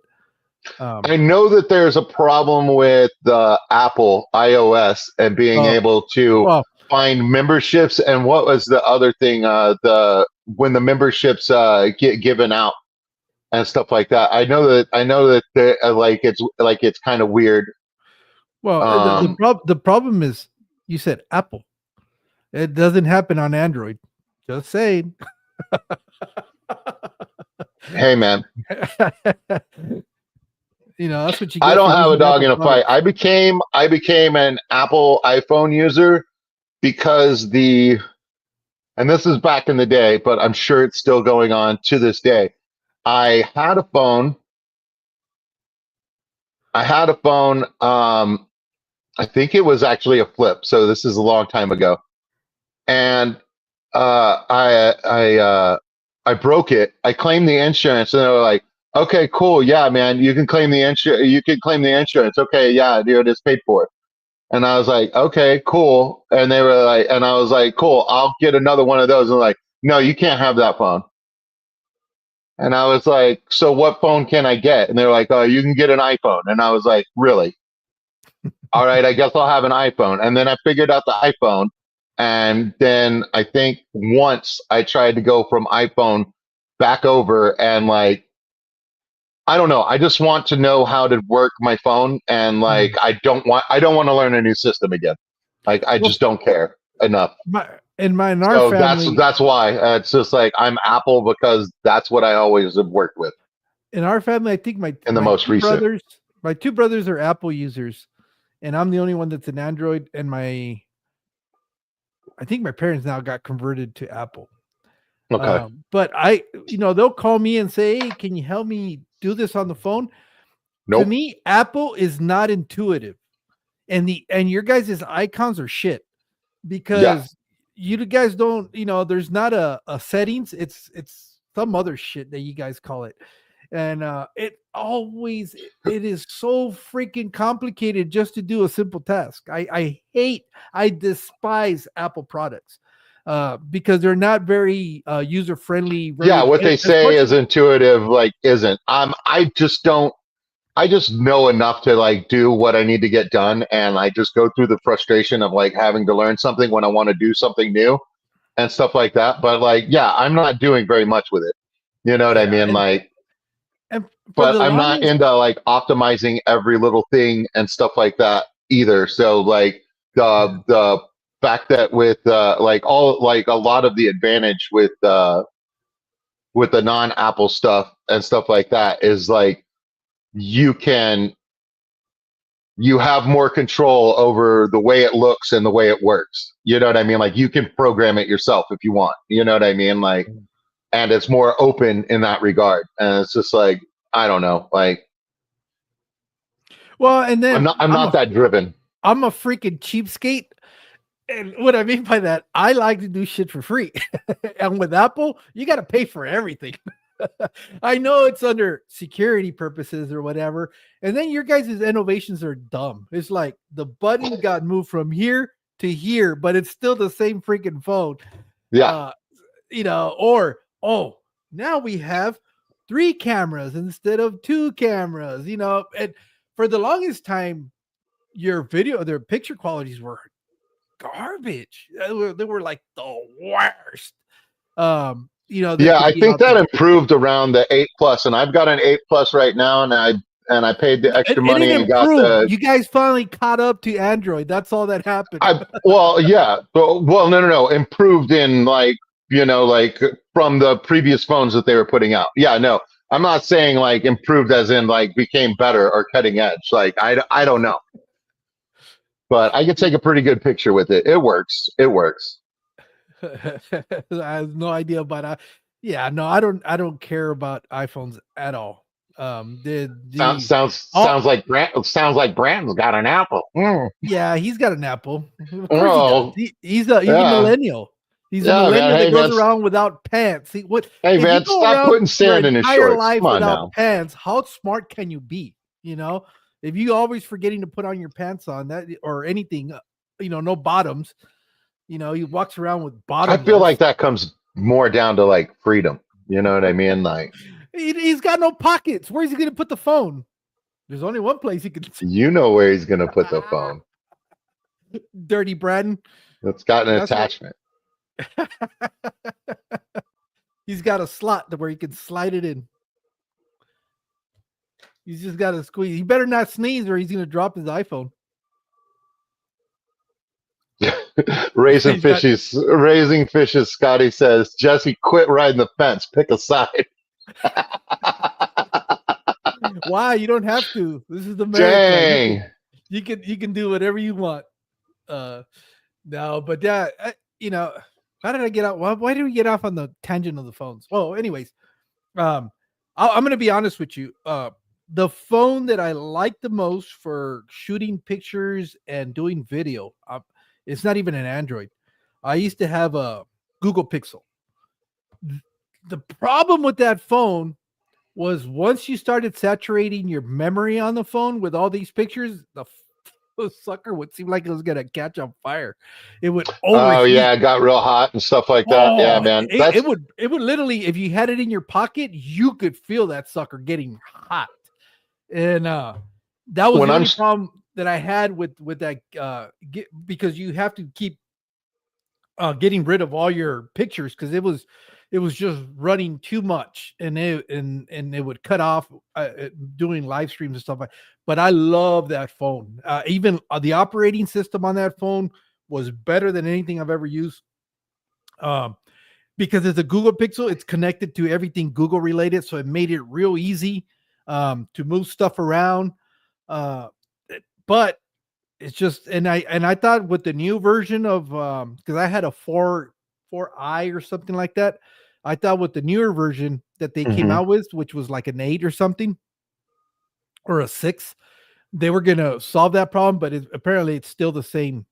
I know that there's a problem with the Apple iOS and being able to find memberships. And what was the other thing? When the memberships get given out and stuff like that. I know that it's kind of weird. Well, the problem is you said Apple. It doesn't happen on Android. Just saying. Hey man. That's what you get. I don't have a dog in a fight. I became an Apple iPhone user because and this is back in the day, but I'm sure it's still going on to this day. I had a phone. I think it was actually a flip. So this is a long time ago. And I broke it. I claimed the insurance, and they were like, "Okay, cool, yeah, man, you can claim the insurance. You can claim the insurance. Okay, yeah, dude, it's paid for." And I was like, "Okay, cool." And they were like, and I was like, "Cool, I'll get another one of those." And like, "No, you can't have that phone." And I was like, "So what phone can I get?" And they were like, "Oh, you can get an iPhone." And I was like, "Really? All right, I guess I'll have an iPhone." And then I figured out the iPhone. And then I think once I tried to go from iPhone back over and like, I don't know. I just want to know how to work my phone. And like, Mm. I don't want to learn a new system again. Like, I Well, just don't care enough. in our So family, that's why it's just like I'm Apple because that's what I always have worked with I think in the most recent. my two brothers are Apple users, and I'm the only one that's an Android. And I think my parents now got converted to Apple. Okay. But they'll call me and say, "Hey, can you help me do this on the phone?" To Nope. me, Apple is not intuitive, and your guys' icons are shit Yeah. because you guys don't. There's not a settings. It's some other shit that you guys call it, and it is so freaking complicated just to do a simple task. I despise Apple products because they're not very user friendly. Yeah. Very What they as say much is intuitive, like, isn't. I just don't. I just know enough to like do what I need to get done, and I just go through the frustration of like having to learn something when I want to do something new and stuff like that. But like, yeah, I'm not doing very much with it. You know what I yeah, mean? Like, and for but the I'm not longest. into like optimizing every little thing and stuff like that either. So like the fact that with like all like a lot of the advantage with the non-Apple stuff and stuff like that is like you can you have more control over the way it looks and the way it works. You know what I mean? Like you can program it yourself if you want. You know what I mean? Like, and it's more open in that regard. And it's just like, I don't know. Like, Well, and then I'm not that driven. I'm a freaking cheapskate. And what I mean by that, I like to do shit for free. And with Apple, you got to pay for everything. I know it's under security purposes or whatever. And then your guys' innovations are dumb. It's like the button got moved from here to here, but it's still the same freaking phone. Yeah. Uh, or now we have three cameras instead of two cameras, and for the longest time, their picture qualities were garbage. They were like the worst. They Yeah. could I be think out that there. improved around the 8 Plus, and I've got an 8 Plus right now, and I paid the No, extra it money didn't and got improve. the You guys finally caught up to Android. That's all that happened. I well, yeah, but well, no, improved in like like from the previous phones that they were putting out. Yeah, no, I'm not saying like improved as in like became better or cutting edge. Like I don't know, but I can take a pretty good picture with it. It works. It works. I have no idea about yeah, no, I don't care about iPhones at all. Sounds The all sounds like Brandon's got an Apple. Mm. Yeah, he's got an Apple. Of course he does. Oh He's a yeah, millennial. He's a yeah, man. millennial that goes around without pants. Hey If you man, go stop around putting your sand in his entire shorts. life Come on without now. pants, how smart can you be? You know, if you always forgetting to put on your pants on that or anything, no bottoms. He walks around with I feel like bottomless. that comes more down to like freedom. You know what I mean? Like. He's got no pockets. Where's he going to put the phone? There's only one place he can. You know where he's gonna put the phone. Dirty Brandon. It's got an That's where attachment. he's got a slot to where he can slide it in. He's just got to squeeze. He better not sneeze or he's going to drop his iPhone. Raising fishes. Scotty says, Jesse, quit riding the fence. Pick a side. Why? You don't have to. This is America. Dang. You can do whatever you want. No, but yeah, how did I get out? Why did we get off on the tangent of the phones? Well, anyways, I'm going to be honest with you. The phone that I like the most for shooting pictures and doing video, it's not even an Android. I used to have a Google Pixel. The problem with that phone was once you started saturating your memory on the phone with all these pictures, the sucker would seem like it was gonna catch on fire. It would Oh yeah, overheat. it got real hot and stuff like that. Yeah, Oh, man. it would literally, if you had it in your pocket, you could feel that sucker getting hot. And that was when the I'm only problem that I had with that because you have to keep getting rid of all your pictures because it was just running too much and it would cut off doing live streams and stuff like. But I love that phone. Even the operating system on that phone was better than anything I've ever used. Um, because it's a Google Pixel, it's connected to everything Google related, so it made it real easy to move stuff around. Uh, but it's just, and I thought with the new version of because I had a four I or something like that. I thought with the newer version that they came Mhm. out with, which was like an 8 or something or a 6, they were gonna solve that problem, but apparently it's still the same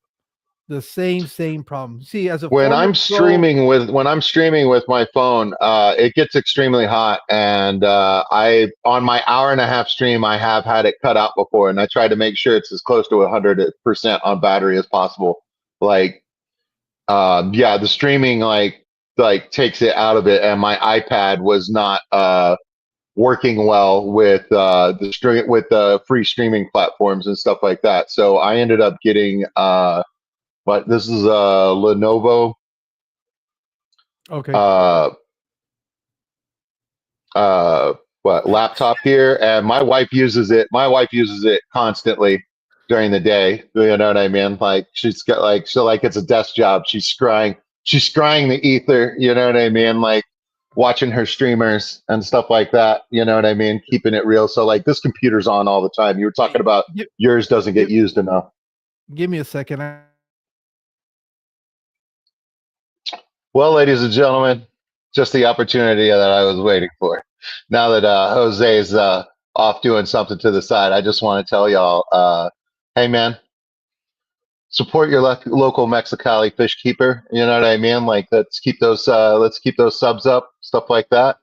problem. See, as a when former I'm pro, streaming with when I'm streaming with my phone, it gets extremely hot, and I on my hour and a half stream, I have had it cut out before, and I try to make sure it's as close to 100% on battery as possible. Like, yeah, the streaming like takes it out of it, and my iPad was not working well with with the free streaming platforms and stuff like that. So I ended up getting but this is a Lenovo okay, uh uh what laptop here, and my wife uses it constantly during the day, you know what I mean, like she's got like so like it's a desk job, she's scrying the ether, you know what I mean, like watching her streamers and stuff like that, you know what I mean, keeping it real. So like this computer's on all the time. You were talking about give, yours doesn't get give, used enough. give me a second. Well, ladies and gentlemen, just the opportunity that I was waiting for. Now that Jose's off doing something to the side, I just want to tell y'all, hey man, support your local Mexicali fish keeper. You know what I mean? Like let's keep those subs up, stuff like that.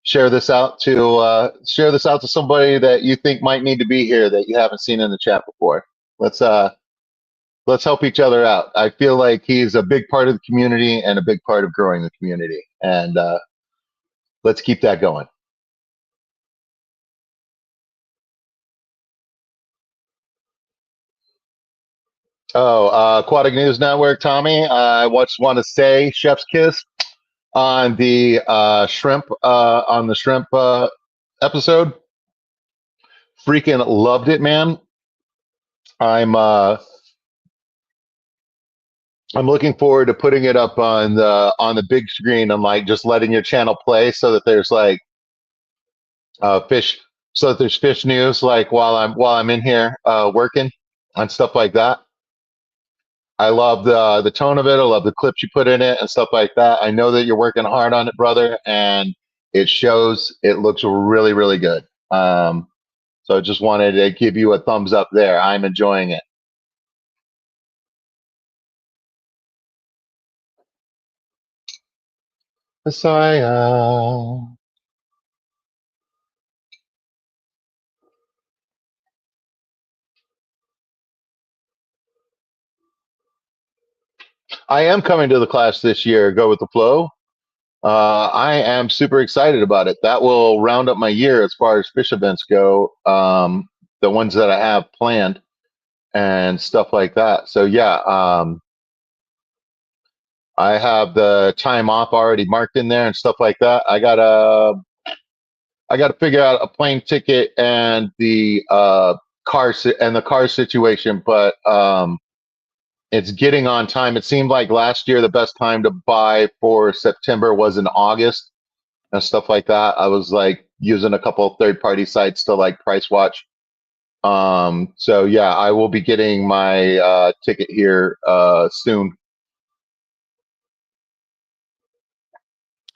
Share this out to somebody that you think might need to be here that you haven't seen in the chat before. Let's uh let's help each other out. I feel like he's a big part of the community and a big part of growing the community. And let's keep that going. Oh, Aquatic News Network, Tommy. I just want to say, Chef's Kiss on the shrimp episode. Freaking loved it, man. I'm uh, I'm looking forward to putting it up on the big screen and like just letting your channel play so that there's like fish so that there's fish news like while I'm in here working and stuff like that. I love the tone of it. I love the clips you put in it and stuff like that. I know that you're working hard on it, brother, and it shows. It looks really, really good. So I just wanted to give you a thumbs up there. I'm enjoying it. Messiah. I am coming to the class this year. Go with the flow. I am super excited about it. That will round up my year as far as fish events go. The ones that I have planned and stuff like that. So yeah, I have the time off already marked in there and stuff like that. I gotta figure out a plane ticket and the car situation, but it's getting on time. It seemed like last year the best time to buy for September was in August and stuff like that. I was like using a couple of third party sites to like price watch. So yeah, I will be getting my ticket here soon.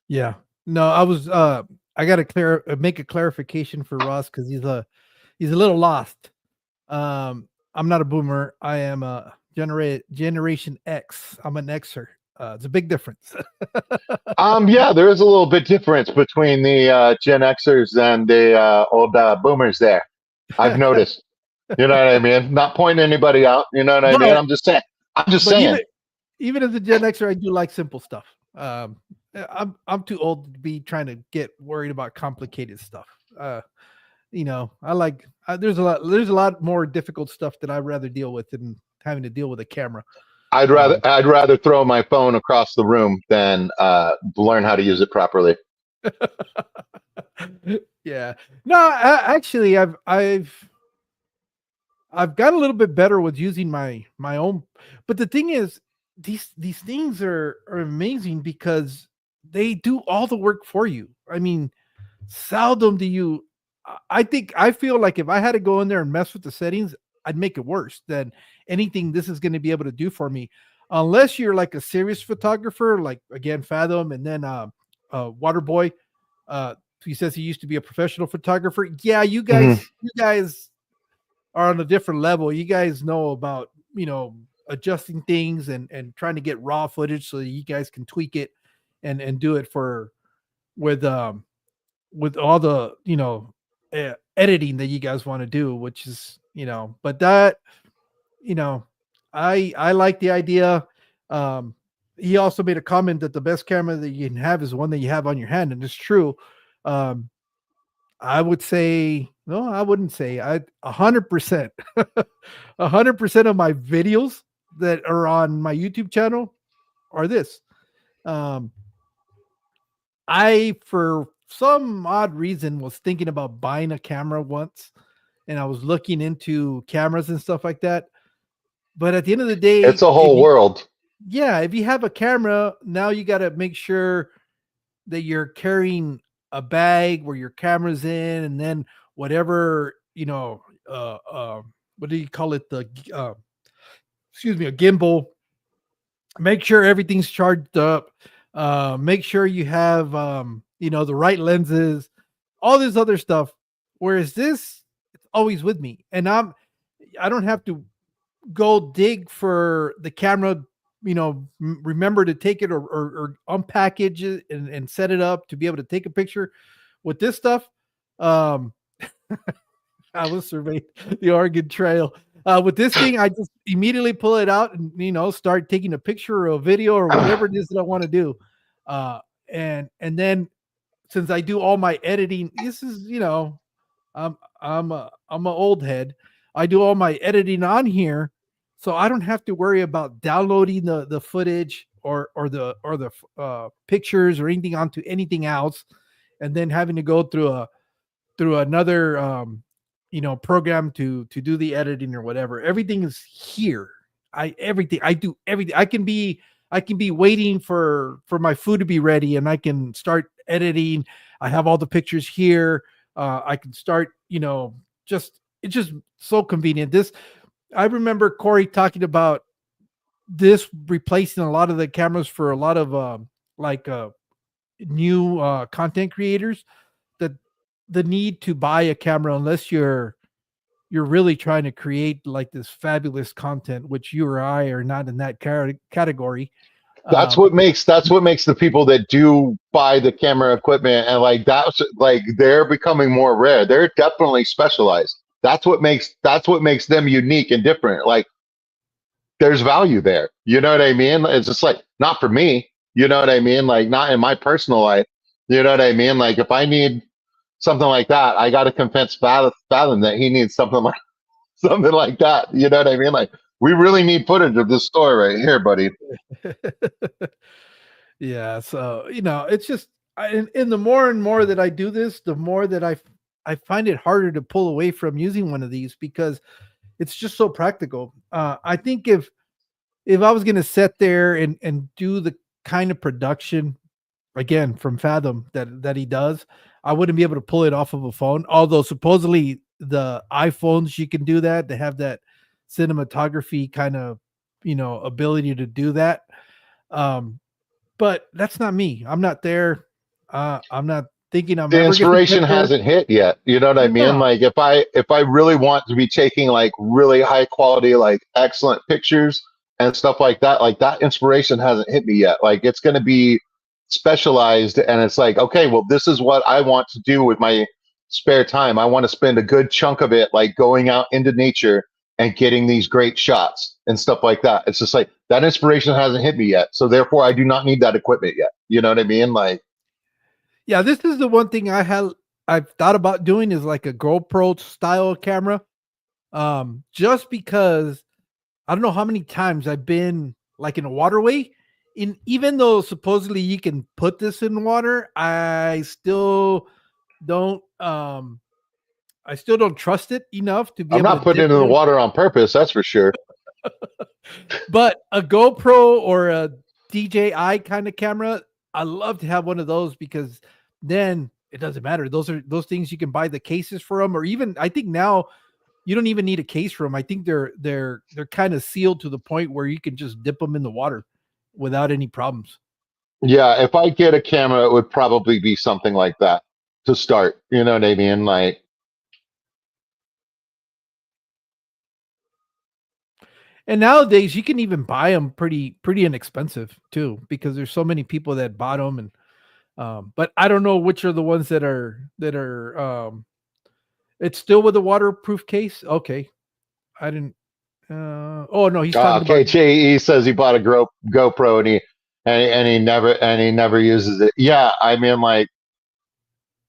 Yeah. No, I got to make a clarification for Ross because he's a little lost. I'm not a boomer. I am a generation X. I'm an Xer. It's a big difference. Yeah, there is a little bit difference between the Gen Xers and the old boomers there. I've noticed. You know what I mean? Not pointing anybody out. You know what I mean? but I'm just saying. I'm just but saying. even as a Gen Xer, I do like simple stuff. I'm too old to be trying to get worried about complicated stuff. I like there's a lot more difficult stuff that I'd rather deal with than having to deal with a camera. Um, I'd rather throw my phone across the room than learn how to use it properly. yeah, no, actually, I've got a little bit better with using my own. But the thing is, these things are amazing because they do all the work for you. I mean, seldom do you. I feel like if I had to go in there and mess with the settings, I'd make it worse than anything this is going to be able to do for me. Unless you're like a serious photographer, like again Fathom, and then Waterboy. He says he used to be a professional photographer. Yeah, Mhm. you guys are on a different level. You guys know about, adjusting things and trying to get raw footage so that you guys can tweak it and do it for with with all the, editing that you guys want to do, which is, but that, you know, I like the idea. Um he also made a comment that the best camera that you can have is one that you have on your hand, and it's true. Um I would say no, I wouldn't say. I 100%, 100% of my videos that are on my YouTube channel are this. Um, I, for some odd reason, was thinking about buying a camera once, and I was looking into cameras and stuff like that. But at the end of the It's day, a whole world. if you have a camera, now you got to make sure that you're carrying a bag where your camera's in, and then whatever, what do you call it, the excuse me, a gimbal. Make sure everything's charged up. Make sure you have the right lenses, all this other stuff. Whereas this, it's always with me, and I don't have to go dig for the camera, remember to take it, or unpackage it and set it up to be able to take a picture with this stuff. um I was surveying the Oregon Trail. With this thing, I just immediately pull it out and start taking a picture or a video or whatever it is that I want to do. And then, since I do all my editing, this is, I'm a old head. I do all my editing on here, so I don't have to worry about downloading the footage or the pictures or anything onto anything else, and then having to go through another program to do the editing or whatever. Everything is here. I do everything. I can be waiting for my food to be ready, and I can start editing. I have all the pictures here. I can start, just it's just so convenient. This I remember Corey talking about this replacing a lot of the cameras for a lot of like new content creators, that the need to buy a camera, unless you're really trying to create like this fabulous content, which you or I are not in that category. Um, That's what makes the people that do buy the camera equipment and like that's like they're becoming more rare. They're definitely specialized. That's what makes them unique and different. Like there's value there. You know what I mean? It's just like not for me. You know what I mean? Like not in my personal life. You know what I mean? Like if I need something like that, I got to convince Fathom that he needs something like something like that. You know what I mean? Like we really need footage of this story right here, buddy. yeah, so it's just and the more and more that I do this, the more that I find it harder to pull away from using one of these, because it's just so practical. I think if I was going to sit there and do the kind of production again from Fathom that he does, I wouldn't be able to pull it off of a phone. Although supposedly the iPhones, you can do that. They have that cinematography kind of ability to do that. Um, but that's not me. I'm not there. I'm not thinking I'm The ever going to get inspiration there. hasn't hit yet. You know what I mean? No. Like if I really want to be taking like really high quality, like excellent pictures, and stuff like that inspiration hasn't hit me yet. Like it's going to be specialized, and it's like, okay, well, this is what I want to do with my spare time. I want to spend a good chunk of it like going out into nature and getting these great shots and stuff like that. It's just like that inspiration hasn't hit me yet, so therefore I do not need that equipment yet. You know what I mean? Like, Yeah, this is the one thing I've thought about doing is like a GoPro style camera. Just because I don't know how many times I've been like in a waterway. In even though supposedly you can put this in water, don't I still don't trust it enough to be I'm able to not putting it dip in the in. water on purpose, that's for sure. But a GoPro or a DJI kind of camera, I love to have one of those because then it doesn't matter. Those things you can buy the cases for them, or even I think now you don't even need a case for them. I think they're kind of sealed to the point where you can just dip them in the water without any problems. Yeah, if I get a camera, it would probably be something like that to start. You know what I mean? Like, And nowadays you can even buy them pretty inexpensive too, because there's so many people that bought them. And but I don't know which are the ones that are. It's still with a waterproof case. Okay, I didn't. Oh no, he's talking about. KJE says he bought a GoPro and he never uses it. Yeah, I mean, like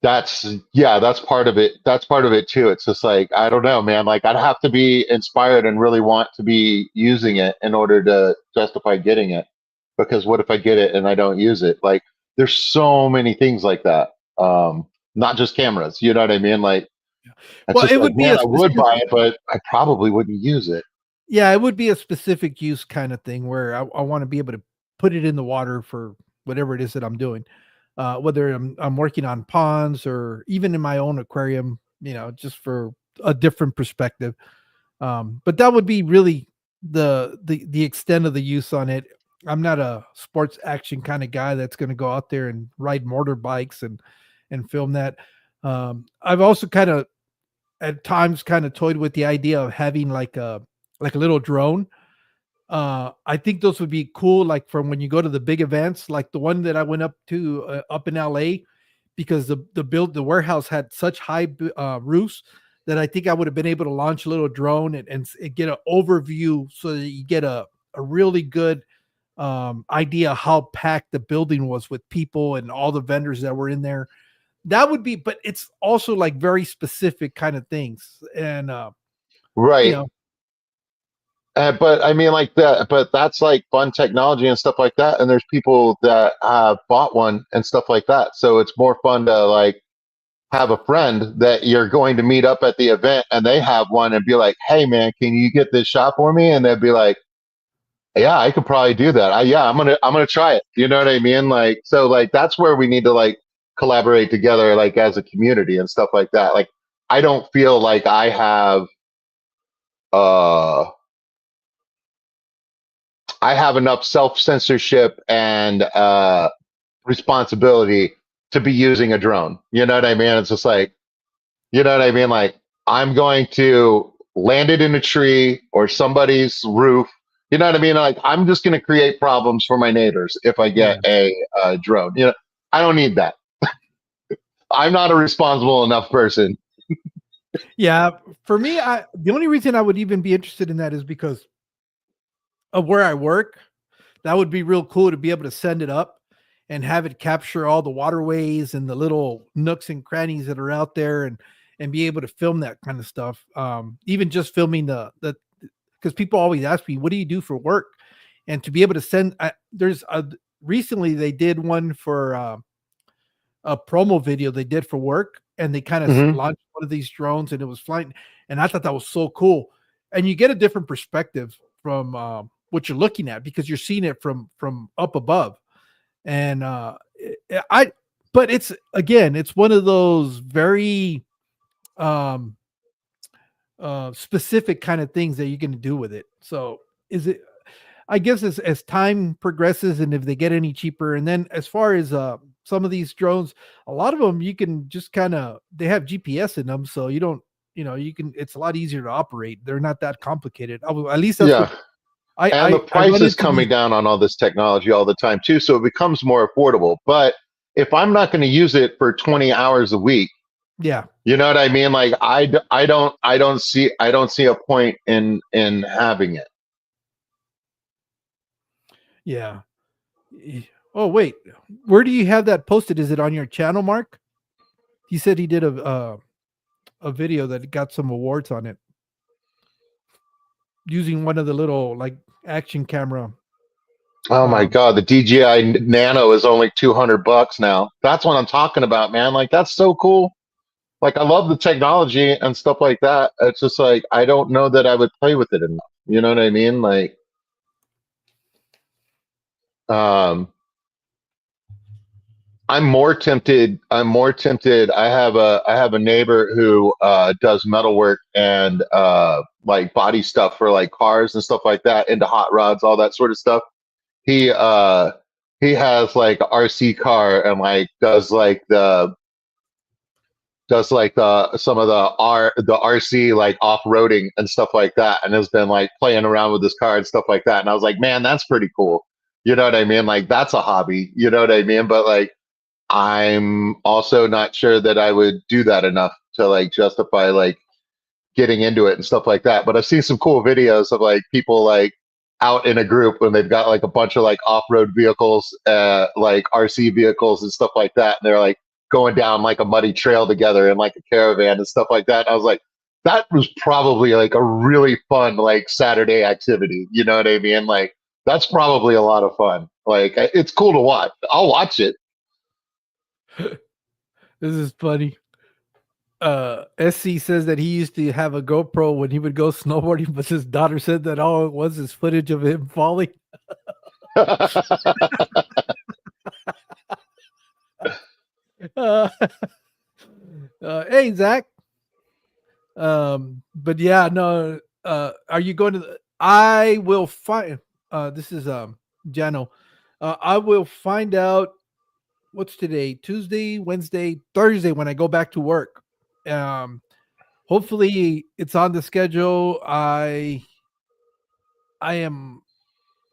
that's yeah, that's part of it. That's part of it too. It's just like I don't know, man. Like I'd have to be inspired and really want to be using it in order to justify getting it. Because what if I get it and I don't use it? Like there's so many things like that. Not just cameras. You know what I mean? Like it's Well, just it like, would be man, a I would buy specific. it, but I probably wouldn't use it. Yeah, it would be a specific use kind of thing where I want to be able to put it in the water for whatever it is that I'm doing. Whether I'm working on ponds or even in my own aquarium, just for a different perspective. But that would be really the extent of the use on it. I'm not a sports action kind of guy that's going to go out there and ride motorbikes and film that. I've also kind of at times kind of toyed with the idea of having like a little drone. I think those would be cool, like from when you go to the big events, like the one that I went up to up in LA, because the warehouse had such high roofs that I think I would have been able to launch a little drone and get an overview so that you get a really good idea how packed the building was with people and all the vendors that were in there. That would be, but it's also like very specific kind of things, and you Right. know, But I mean, like that, but that's like fun technology and stuff like that. And there's people that have bought one and stuff like that. So it's more fun to like have a friend that you're going to meet up at the event and they have one and be like, hey, man, can you get this shot for me? And they'd be like, yeah, I could probably do that. Yeah, I'm going to try it. You know what I mean? Like, so like that's where we need to like collaborate together, like as a community and stuff like that. Like, I don't feel like uh, I have enough self censorship and responsibility to be using a drone. You know what I mean? It's just like, you know what I mean? Like, I'm going to land it in a tree or somebody's roof. You know what I mean? Like, I'm just going to create problems for my neighbors if I get yeah. a drone. You know, I don't need that. I'm not a responsible enough person. Yeah, for me, the only reason I would even be interested in that is because of where I work. That would be real cool to be able to send it up and have it capture all the waterways and the little nooks and crannies that are out there and be able to film that kind of stuff. Even just filming the because people always ask me, "What do you do for work?" And to be able to send, there's a recently they did one for a promo video they did for work, and they kind of Mm-hmm. launched one of these drones, and it was flying, and I thought that was so cool. And you get a different perspective from what you're looking at because you're seeing it from up above, and I. But it's again, it's one of those very um, specific kind of things that you're going to do with it. So is it? I guess as time progresses and if they get any cheaper, and then as far as some of these drones, a lot of them you can just kind of they have GPS in them, so you don't you can it's a lot easier to operate. They're not that complicated. At least that's what Yeah. And the I price run is into coming these. down on all this technology all the time too, so it becomes more affordable. But if I'm not going to use it for 20 hours a week, Yeah, you know what I mean? Like I don't see a point in having it. yeah. Oh wait, where do you have that posted? Is it on your channel, Mark? He said he did a video that got some awards on it using one of the little like action camera. Oh my Um, god, the DJI Nano is only $200 now. That's what I'm talking about, man. Like that's so cool. Like I love the technology and stuff like that. It's just like I don't know that I would play with it enough. You know what I mean? Like um I'm more tempted. I'm more tempted. I have a neighbor who does metal work and like body stuff for like cars and stuff like that, into hot rods, all that sort of stuff. He uh he has like a RC car and like does like the some of the RC like off roading and stuff like that, and has been like playing around with his car and stuff like that. And I was like, man, that's pretty cool. You know what I mean? Like that's a hobby. You know what I mean? But like I'm also not sure that I would do that enough to like justify like getting into it and stuff like that. But I've seen some cool videos of like people like out in a group when they've got like a bunch of like off-road vehicles, like RC vehicles and stuff like that, and they're like going down like a muddy trail together in like a caravan and stuff like that. And I was like, that was probably like a really fun like Saturday activity. You know what I mean? Like that's probably a lot of fun. Like it's cool to watch. I'll watch it. this is funny. SC says that he used to have a GoPro when he would go snowboarding, but his daughter said that all it was is footage of him falling. Uh, hey Zach. But yeah, no. Are you going to? I will find. This is Jano. I will find out what's today, Tuesday, Wednesday, Thursday when I go back to work. Um, hopefully it's on the schedule. I am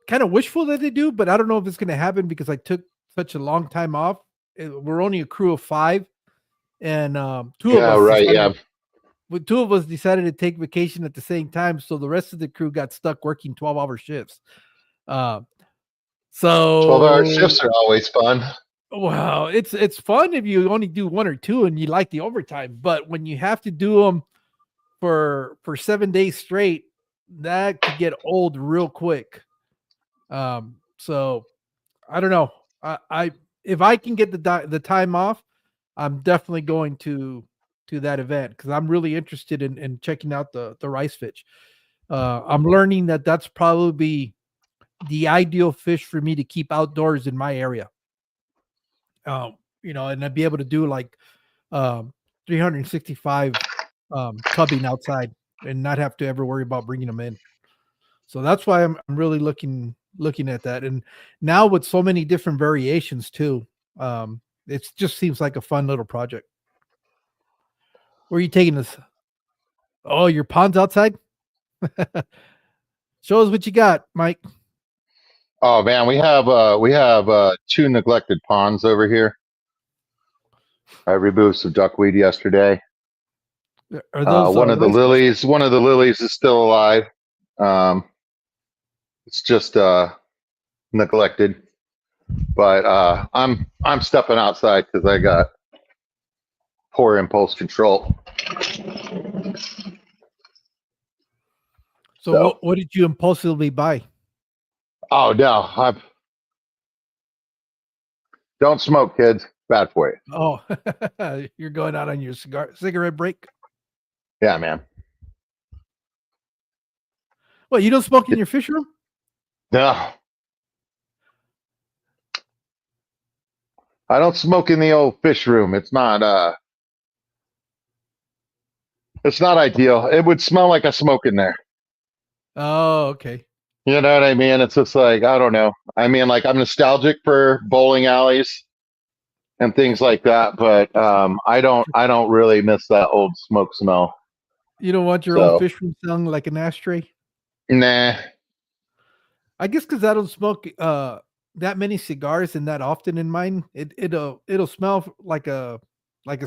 kind of wishful that they do, but I don't know if it's going to happen because I took such a long time off. We're only a crew of 5, and two of Yeah, us right. decided Yeah. to, well, two of us decided to take vacation at the same time, so the rest of the crew got stuck working 12-hour shifts. Uh, 12-hour so shifts are always fun. well, it's fun if you only do 1 or 2 and you like the overtime, but when you have to do them for 7 days straight, that could get old real quick. So I don't know. I if I can get the time off, I'm definitely going to that event because I'm really interested in checking out the rice fish. I'm learning that that's probably the ideal fish for me to keep outdoors in my area. And I'd be able to do like 365 tubbing outside and not have to ever worry about bringing them in. So that's why I'm really looking at that. And now with so many different variations too, it just seems like a fun little project. Where are you taking this? Oh, your pond's outside? Show us what you got, Mike. Oh man, we have two neglected ponds over here. I removed some duckweed yesterday. Are those rice fish? One of the lilies is still alive. Um, it's just neglected. But I'm stepping outside because I got poor impulse control. So So, what did you impulsively buy? oh no, I don't smoke, kids. Bad for you. Oh, you're going out on your cigarette break. Yeah, man. Well, you don't smoke in your fish room? No, I don't smoke in the old fish room. It's not ideal. It would smell like I smoke in there. Oh, okay. You know what I mean? It's just like I don't know. I mean, like I'm nostalgic for bowling alleys and things like that, but I don't really miss that old smoke smell. You don't want your old So fish room smelling like an ashtray? nah, I guess because I don't smoke that many cigars and that often in mine, it'll smell like a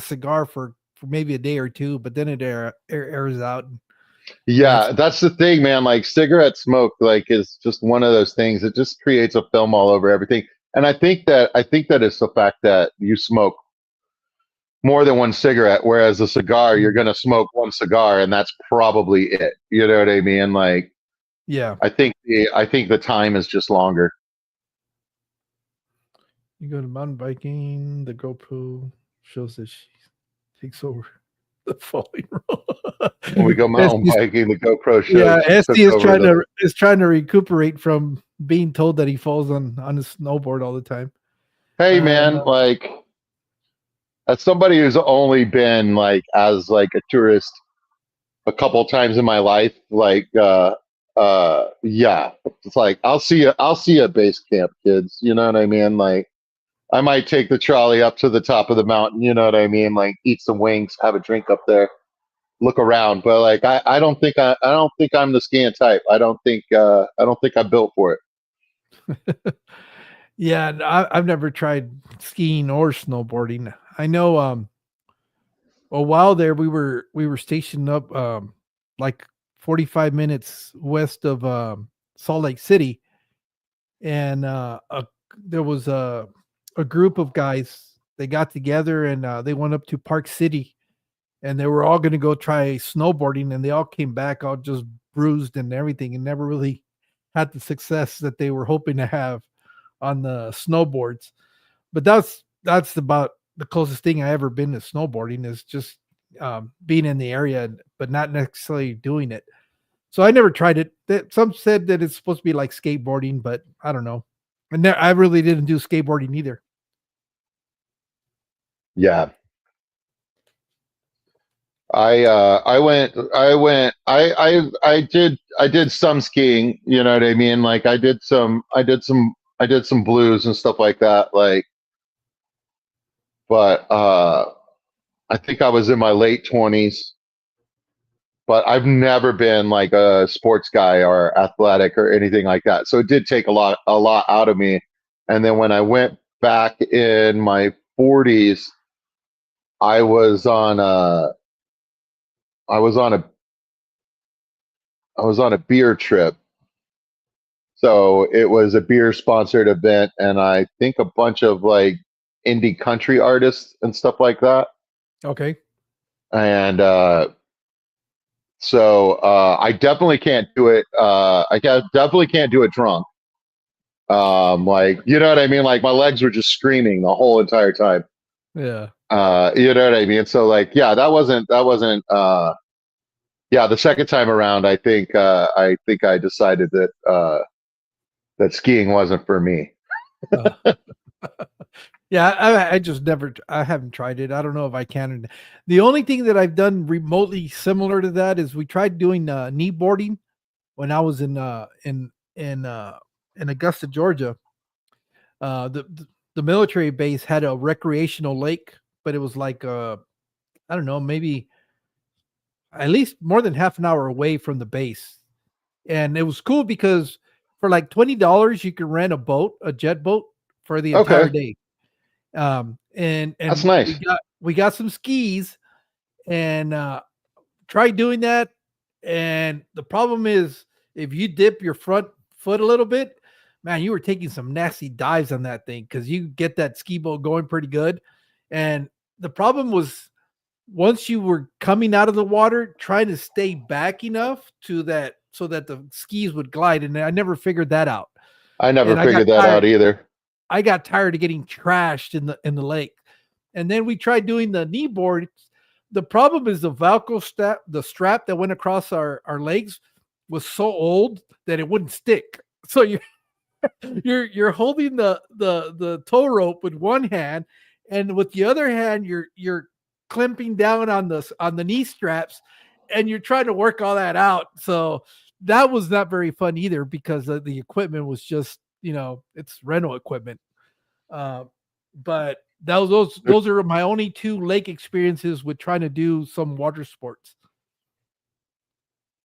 cigar for maybe a day or two, but then it airs out and it's Yeah, that's the thing, man. Like cigarette smoke, like is just one of those things. It just creates a film all over everything. And I think that it's the fact that you smoke more than one cigarette, whereas a cigar, you're Mm. gonna smoke one cigar, and that's probably it. You know what I mean? Like Yeah. I think the time is just longer. You go to mountain biking, the GoPro shows that she takes over the falling When we roll. go mountain Estes, biking, the GoPro yeah, shows took Esty is over trying the. to recuperate from being told that he falls on his snowboard all the time. Hey, Uh, man, like as somebody who's only been like as like a tourist a couple times in my life, like yeah, it's like I'll see you at base camp, kids. You know what I mean? Like I might take the trolley up to the top of the mountain. You know what I mean? Like eat some wings, have a drink up there, look around. But like I don't think I'm the skiing type. I don't think I'm built for it. yeah, I've never tried skiing or snowboarding. I know a while there we were stationed up like 45 minutes west of Salt Lake City, and there was a group of guys. They got together and they went up to Park City, and they were all going to go try snowboarding, and they all came back all just bruised and everything, and never really had the success that they were hoping to have on the snowboards. But that's about the closest thing I ever been to snowboarding is just being in the area, but not necessarily doing it. So I never tried it. Some said that it's supposed to be like skateboarding, but I don't know. And I really didn't do skateboarding either. Yeah, I went I did some skiing, you know what I mean? Like I did some blues and stuff like that. Like but I think I was in my late 20s, but I've never been like a sports guy or athletic or anything like that. So it did take a lot out of me. And then when I went back in my 40s, I was on a I was on a I was on a beer trip. So it was a beer sponsored event, and I think a bunch of like indie country artists and stuff like that. Okay. And I definitely can't do it. Definitely can't do it drunk. Like you know what I mean? Like my legs were just screaming the whole entire time. Yeah. You know what I mean? So like, yeah, that wasn't. Yeah, the second time around, I think I decided that skiing wasn't for me. Uh, yeah, I just never I haven't tried it. I don't know if I can. The only thing that I've done remotely similar to that is we tried doing knee boarding when I was in Augusta, Georgia. The military base had a recreational lake, but it was like I don't know, maybe at least more than half an hour away from the base. And it was cool because for like $20 you could rent a boat, a jet boat for the entire Okay, day. And that's we nice. got some skis and tried doing that. And the problem is if you dip your front foot a little bit, man, you were taking some nasty dives on that thing because you get that ski boat going pretty good. And the problem was once you were coming out of the water, trying to stay back enough to that so that the skis would glide. And I never figured that out. I never And I got figured that tired. out either. I got tired of getting trashed in the lake. And then we tried doing the knee board. The problem is the Velcro strap, the strap that went across our legs was so old that it wouldn't stick. So you're holding the tow rope with one hand, and with the other hand you're clamping down on the knee straps, and you're trying to work all that out. So that was not very fun either because the equipment was just it's rental equipment. Uh, but those are my only two lake experiences with trying to do some water sports.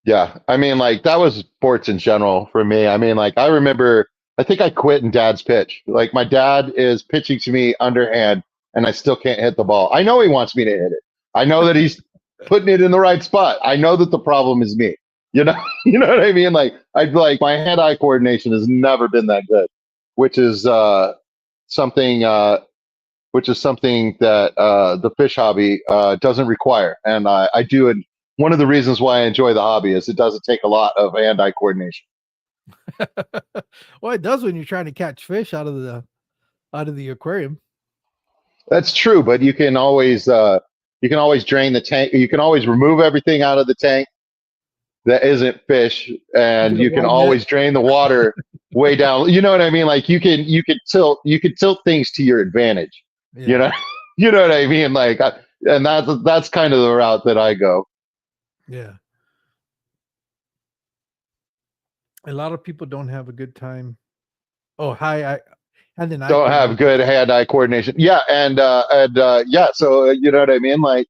Yeah, I mean, like that was sports in general for me. I mean, like I remember, I think I quit in dad's pitch. Like my dad is pitching to me underhand, and I still can't hit the ball. I know he wants me to hit it. I know that he's putting it in the right spot. I know that the problem is me. You know, you know what I mean? Like I like my hand-eye coordination has never been that good, which is something something that the fish hobby doesn't require. And I do it. One of the reasons why I enjoy the hobby is it doesn't take a lot of hand-eye coordination. Well, it does when you're trying to catch fish out of the aquarium. That's true, but you can always drain the tank. You can always remove everything out of the tank that isn't fish, You and get a you can wide net. always drain the water way down. You know what I mean? Like you can tilt things to your advantage. You Yeah, know, you know what I mean? Like, and that's kind of the route that I go. yeah. A lot of people don't have a good time. Oh, hi, I hand and eye Don't have coordination. good hand-eye coordination. Yeah, and yeah. So you know what I mean? Like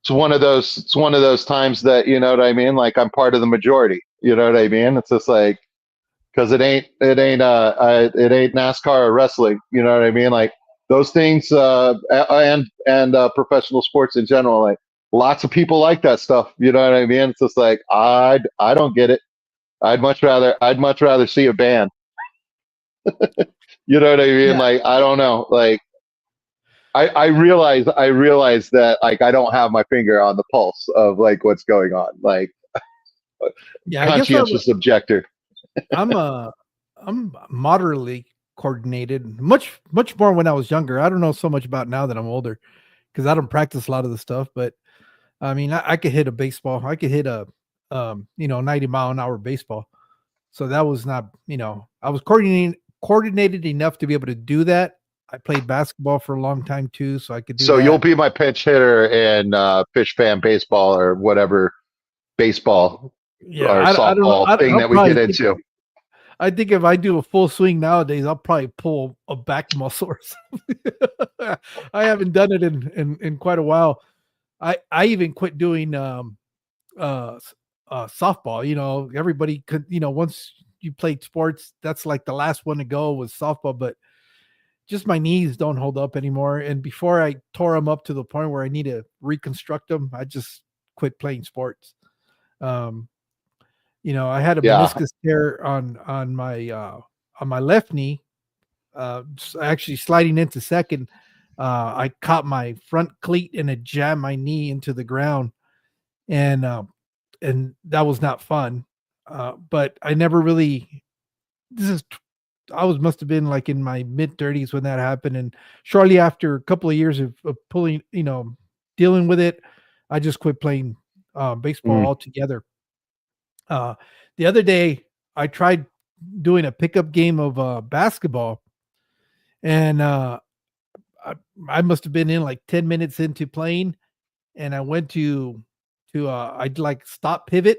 it's one of those times that you know what I mean. Like I'm part of the majority. You know what I mean? It's just like because it ain't NASCAR or wrestling. You know what I mean? Like those things and professional sports in general. Like lots of people like that stuff. You know what I mean? It's just like I don't get it. I'd much rather see a band. You know what I mean? Yeah, Like I don't know. Like I realize that like I don't have my finger on the pulse of like what's going on. Like yeah. I guess conscientious objector. I'm I'm moderately coordinated. Much more when I was younger. I don't know so much about now that I'm older because I don't practice a lot of the stuff. But I mean, I could hit a baseball. I could hit a 90-mile-an-hour baseball. So that was not, I was coordinated enough to be able to do that. I played basketball for a long time too, so I could do So you'll that. be my pinch hitter in fish fan baseball or whatever baseball Yeah, or I don't know. softball thing I'll that we get probably think. into. I think if I do a full swing nowadays, I'll probably pull a back muscle or something. I haven't done it in quite a while. I even quit doing softball. Everybody could. Once you played sports, that's like the last one to go was softball. But just my knees don't hold up anymore. And before I tore them up to the point where I need to reconstruct them, I just quit playing sports. Um, I had a Yeah. meniscus tear on my left knee. Actually, sliding into second, I caught my front cleat and it jammed my knee into the ground, and that was not fun. But I never really. This is I was must have been like in my mid-30s when that happened, and shortly after a couple of years of pulling, dealing with it, I just quit playing baseball Mm. altogether. Uh, the other day, I tried doing a pickup game of basketball, and I, I must have been in like 10 minutes into playing, and I went to I'd like stop pivot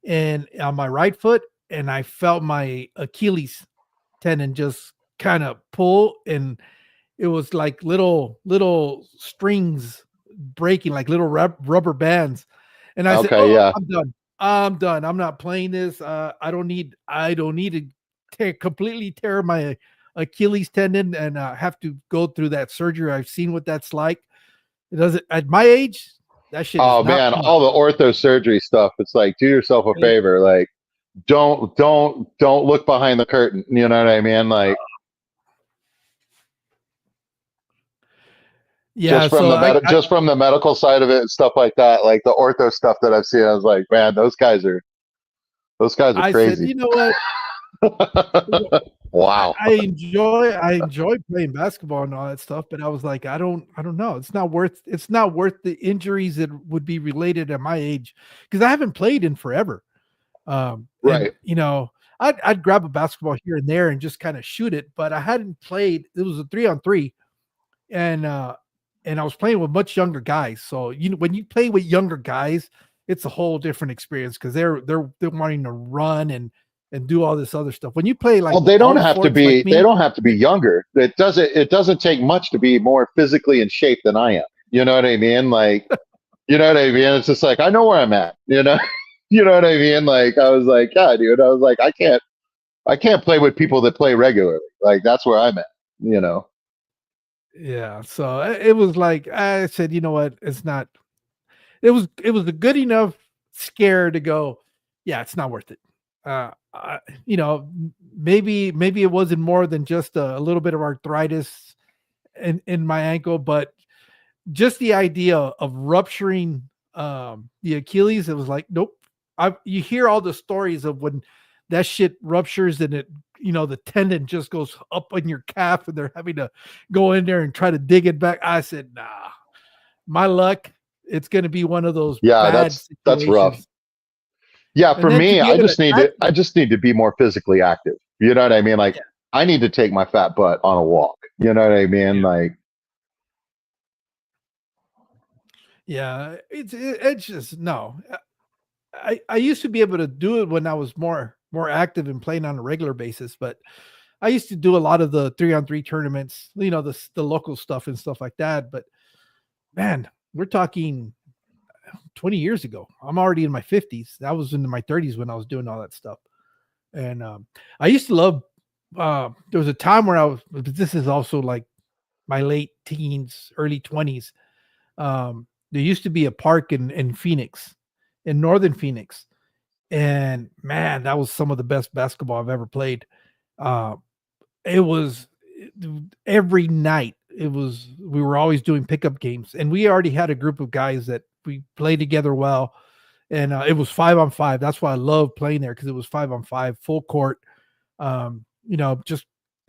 and on my right foot, and I felt my Achilles tendon just kind of pull, and it was like little strings breaking, like little rubber bands. And I said, Okay. "Oh, Yeah. I'm done. I'm done. I'm not playing this. I don't need to completely tear my Achilles tendon and have to go through that surgery. I've seen what that's like. It doesn't at my age. That shit is Oh not man, fun. all the ortho surgery stuff. It's like do yourself a It- favor. Like don't look behind the curtain. You know what I mean? Like yeah. So just from the medical side of it and stuff like that. Like the ortho stuff that I've seen, I was like, man, those guys are I said, crazy. you know what? I, Wow. I enjoy I enjoy playing basketball and all that stuff, but I was like, I don't know. It's not worth the injuries that would be related at my age because I haven't played in forever. And Right. I'd grab a basketball here and there and just kind of shoot it, but I hadn't played. It was a 3-on-3, and I was playing with much younger guys. So when you play with younger guys, it's a whole different experience because they're wanting to run and do all this other stuff. When you play like Well, they don't all have to sports like be. They me, don't have to be younger. It doesn't take much to be more physically in shape than I am. You know what I mean? Like, you know what I mean? It's just like I know where I'm at. You know? You know what I mean? Like I was like, yeah, dude. I was like, I can't play with people that play regularly. Like that's where I'm at. You know. Yeah, so it was like I said, you know what? It's not. It was a good enough scare to go. Yeah, it's not worth it. Maybe it wasn't more than just a little bit of arthritis in my ankle, but just the idea of rupturing the Achilles, it was like, nope. You hear all the stories of when that shit ruptures and the tendon just goes up on your calf and they're having to go in there and try to dig it back. I said, nah, my luck, it's going to be one of those Yeah, bad that's rough. situations. Yeah, And for then to me, be I able to just need attach to I it, just need to be more physically active. You know what I mean? Like yeah, I need to take my fat butt on a walk. You know what I mean? yeah, Like yeah. It's just no. I used to be able to do it when I was more active and playing on a regular basis, but I used to do a lot of the 3-on-3 tournaments, the local stuff and stuff like that. But man, we're talking 20 years ago. I'm already in my 50s. I was in my 30s when I was doing all that stuff. And I used to love there was a time where I was this is also like my late teens, early 20s. There used to be a park in Phoenix, in northern Phoenix. And man, that was some of the best basketball I've ever played. Uh, it was every night. We were always doing pickup games, and we already had a group of guys that we played together well. And it was 5-on-5. That's why I love playing there because it was 5-on-5, full court. Just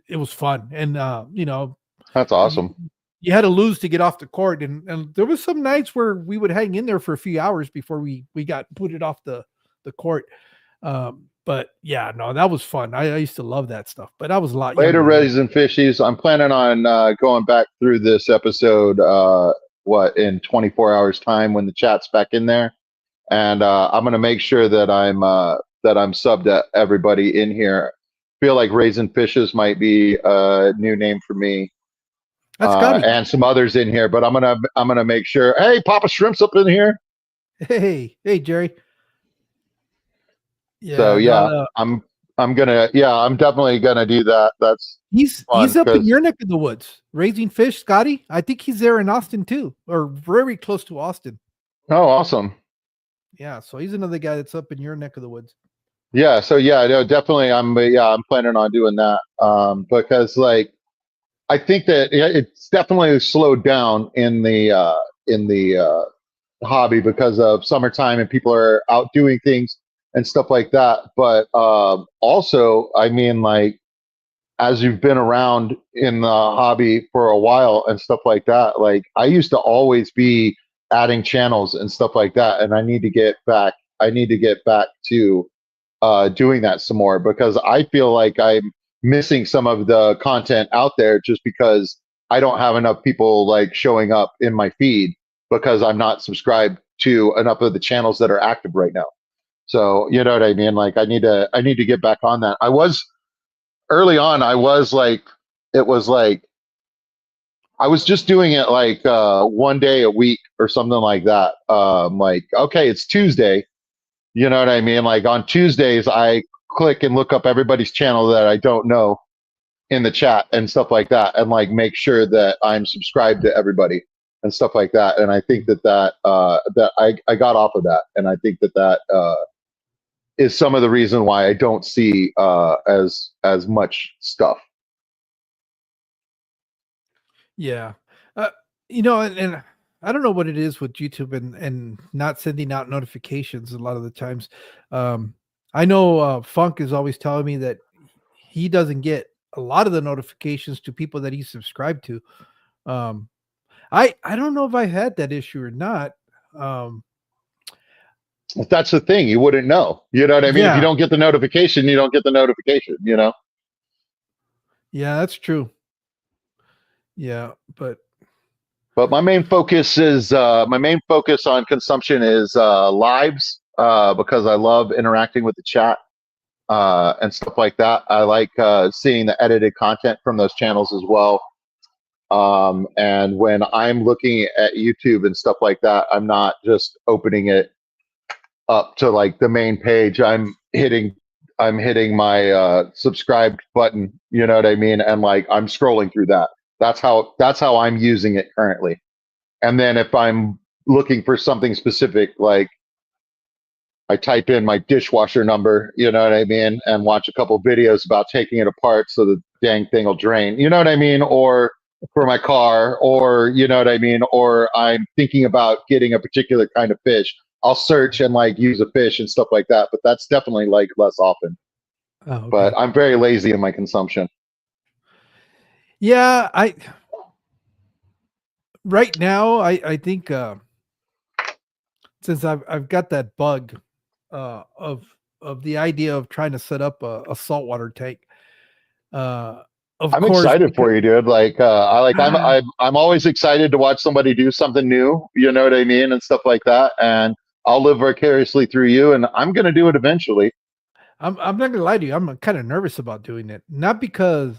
it was fun, and that's you, awesome. you had to lose to get off the court, and there was some nights where we would hang in there for a few hours before we got put it off the court. But yeah, no, that was fun. I used to love that stuff, but I was a lot Later, younger then. Raisins and Fishies. I'm planning on going back through this episode. What in 24 hours time when the chat's back in there, and I'm gonna make sure that I'm subbed to everybody in here. Feel like Raisin Fishes might be a new name for me, That's Scotty. and some others in here. But I'm gonna make sure. Hey, Papa Shrimp's up in here. Hey, Jerry. So Yeah, no, yeah, no. I'm definitely gonna do that. That's He's fun up in because your neck of the woods, raising fish, Scotty. I think he's there in Austin too, or very close to Austin. oh awesome. Yeah, so he's another guy that's up in your neck of the woods. Yeah, so yeah, no, definitely I'm planning on doing that. Because like I think that it's definitely slowed down in the hobby because of summertime and people are out doing things and stuff like that. But also, I mean, like as you've been around in the hobby for a while and stuff like that, like I used to always be adding channels and stuff like that, and I need to get back. I need to get back to doing that some more because I feel like I'm missing some of the content out there just because I don't have enough people like showing up in my feed because I'm not subscribed to enough of the channels that are active right now. So you know what I mean? Like I need to get back on that. I was early on. I was like, it was like I was just doing it like one day a week or something like that. Like okay, it's Tuesday. You know what I mean? Like on Tuesdays, I click and look up everybody's channel that I don't know in the chat and stuff like that, and like make sure that I'm subscribed to everybody and stuff like that. And I think that I got off of that, and I think that is some of the reason why I don't see as much stuff. Yeah. Uh, and I don't know what it is with YouTube and not sending out notifications a lot of the times. Um, I know Funk is always telling me that he doesn't get a lot of the notifications to people that he's subscribed to. Um, I don't know if I had that issue or not. Um, That's the thing. You wouldn't know. You know what I mean? If you yeah, don't get the notification, you don't get the notification. You know. yeah, that's true. Yeah, but But my main focus on consumption is lives because I love interacting with the chat and stuff like that. I like seeing the edited content from those channels as well. And when I'm looking at YouTube and stuff like that, I'm not just opening it up to like the main page, I'm hitting my subscribe button, you know what I mean? And like I'm scrolling through that. That's how I'm using it currently. And then if I'm looking for something specific, like I type in my dishwasher number, you know what I mean, and watch a couple videos about taking it apart so the dang thing will drain, you know what I mean, or for my car, or you know what I mean, or I'm thinking about getting a particular kind of fish. I'll search and like use a fish and stuff like that, but that's definitely like less often. Oh, But okay. I'm very lazy in my consumption. Yeah, I right now I think since I've got that bug of the idea of trying to set up a saltwater tank. Uh, of I'm course, excited because for you, dude. Like, I'm always excited to watch somebody do something new. You know what I mean, and stuff like that. And I'll live vicariously through you, and I'm gonna do it eventually. I'm not gonna lie to you, I'm kind of nervous about doing it. Not because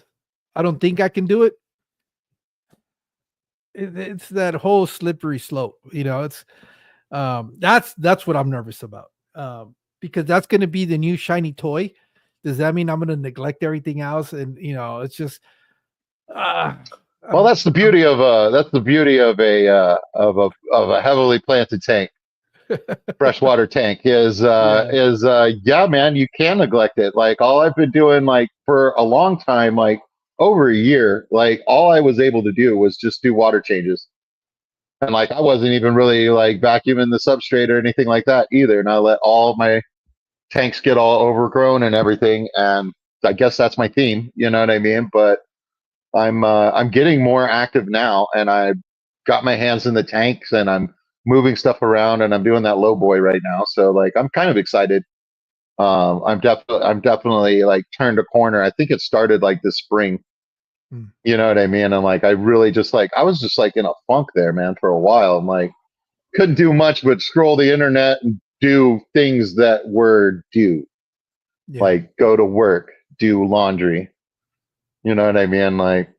I don't think I can do it. It's that whole slippery slope. It's that's what I'm nervous about. Because that's gonna be the new shiny toy. Does that mean I'm gonna neglect everything else? And it's just uh, Well, I'm, that's the beauty of a heavily planted tank, freshwater tank yeah. yeah, man, you can neglect it. Like all I've been doing, like for a long time, like over a year, like all I was able to do was just do water changes. And like I wasn't even really like vacuuming the substrate or anything like that either. And I let all my tanks get all overgrown and everything. And I guess that's my theme, you know what I mean? But I'm getting more active now, and I got my hands in the tanks, and I'm moving stuff around, and I'm doing that low boy right now. So like I'm kind of excited. I'm definitely like turned a corner. I think it started like this spring. Mm. You know what I mean? And like I really just like I was just like in a funk there, man, for a while. I'm like couldn't do much but scroll the internet and do things that were due, Yeah. like go to work, do laundry. You know what I mean? Like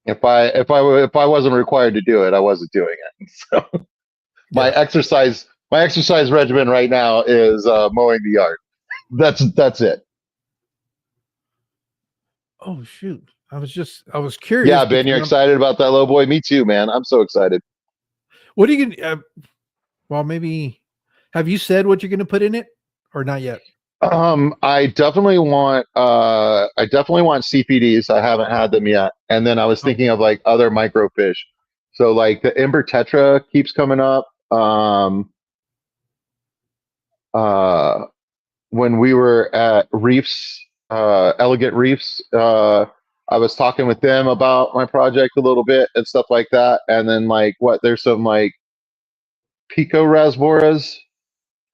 if I wasn't required to do it, I wasn't doing it. So my Yeah. exercise my exercise regimen right now is mowing the yard. That's it. Oh shoot. I was curious Yeah, Ben, because you're I'm excited about that low boy. Me too, man. I'm so excited. what are you gonna well, maybe have you said what you're gonna put in it or not yet? I definitely want CPDs. I haven't had them yet. And then I was thinking Okay. of like other microfish. So like the Ember Tetra keeps coming up. Uh when we were at Reefs, Elegant Reefs, I was talking with them about my project a little bit and stuff like that. And then like there's some like Pico Rasboras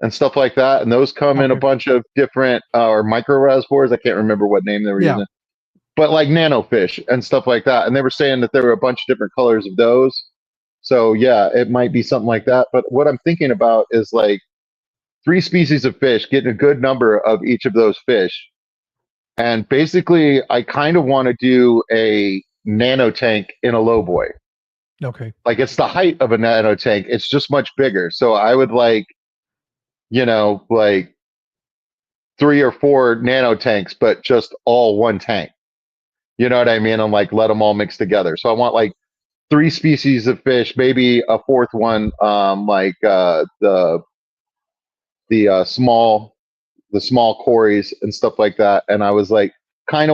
and stuff like that. And those come in a Okay. bunch of different or micro Rasboras. I can't remember what name they were Yeah. using, but like nano fish and stuff like that. And they were saying that there were a bunch of different colors of those. So yeah, it might be something like that. But what I'm thinking about is like three species of fish, getting a good number of each of those fish. And basically, I kind of want to do a nano tank in a low boy. Okay. Like it's the height of a nano tank, it's just much bigger. So I would like, like three or four nano tanks, but just all one tank. You know what I mean? And like let them all mix together. So I want like three species of fish, maybe a fourth one, like the small quarries and stuff like that. And I was like I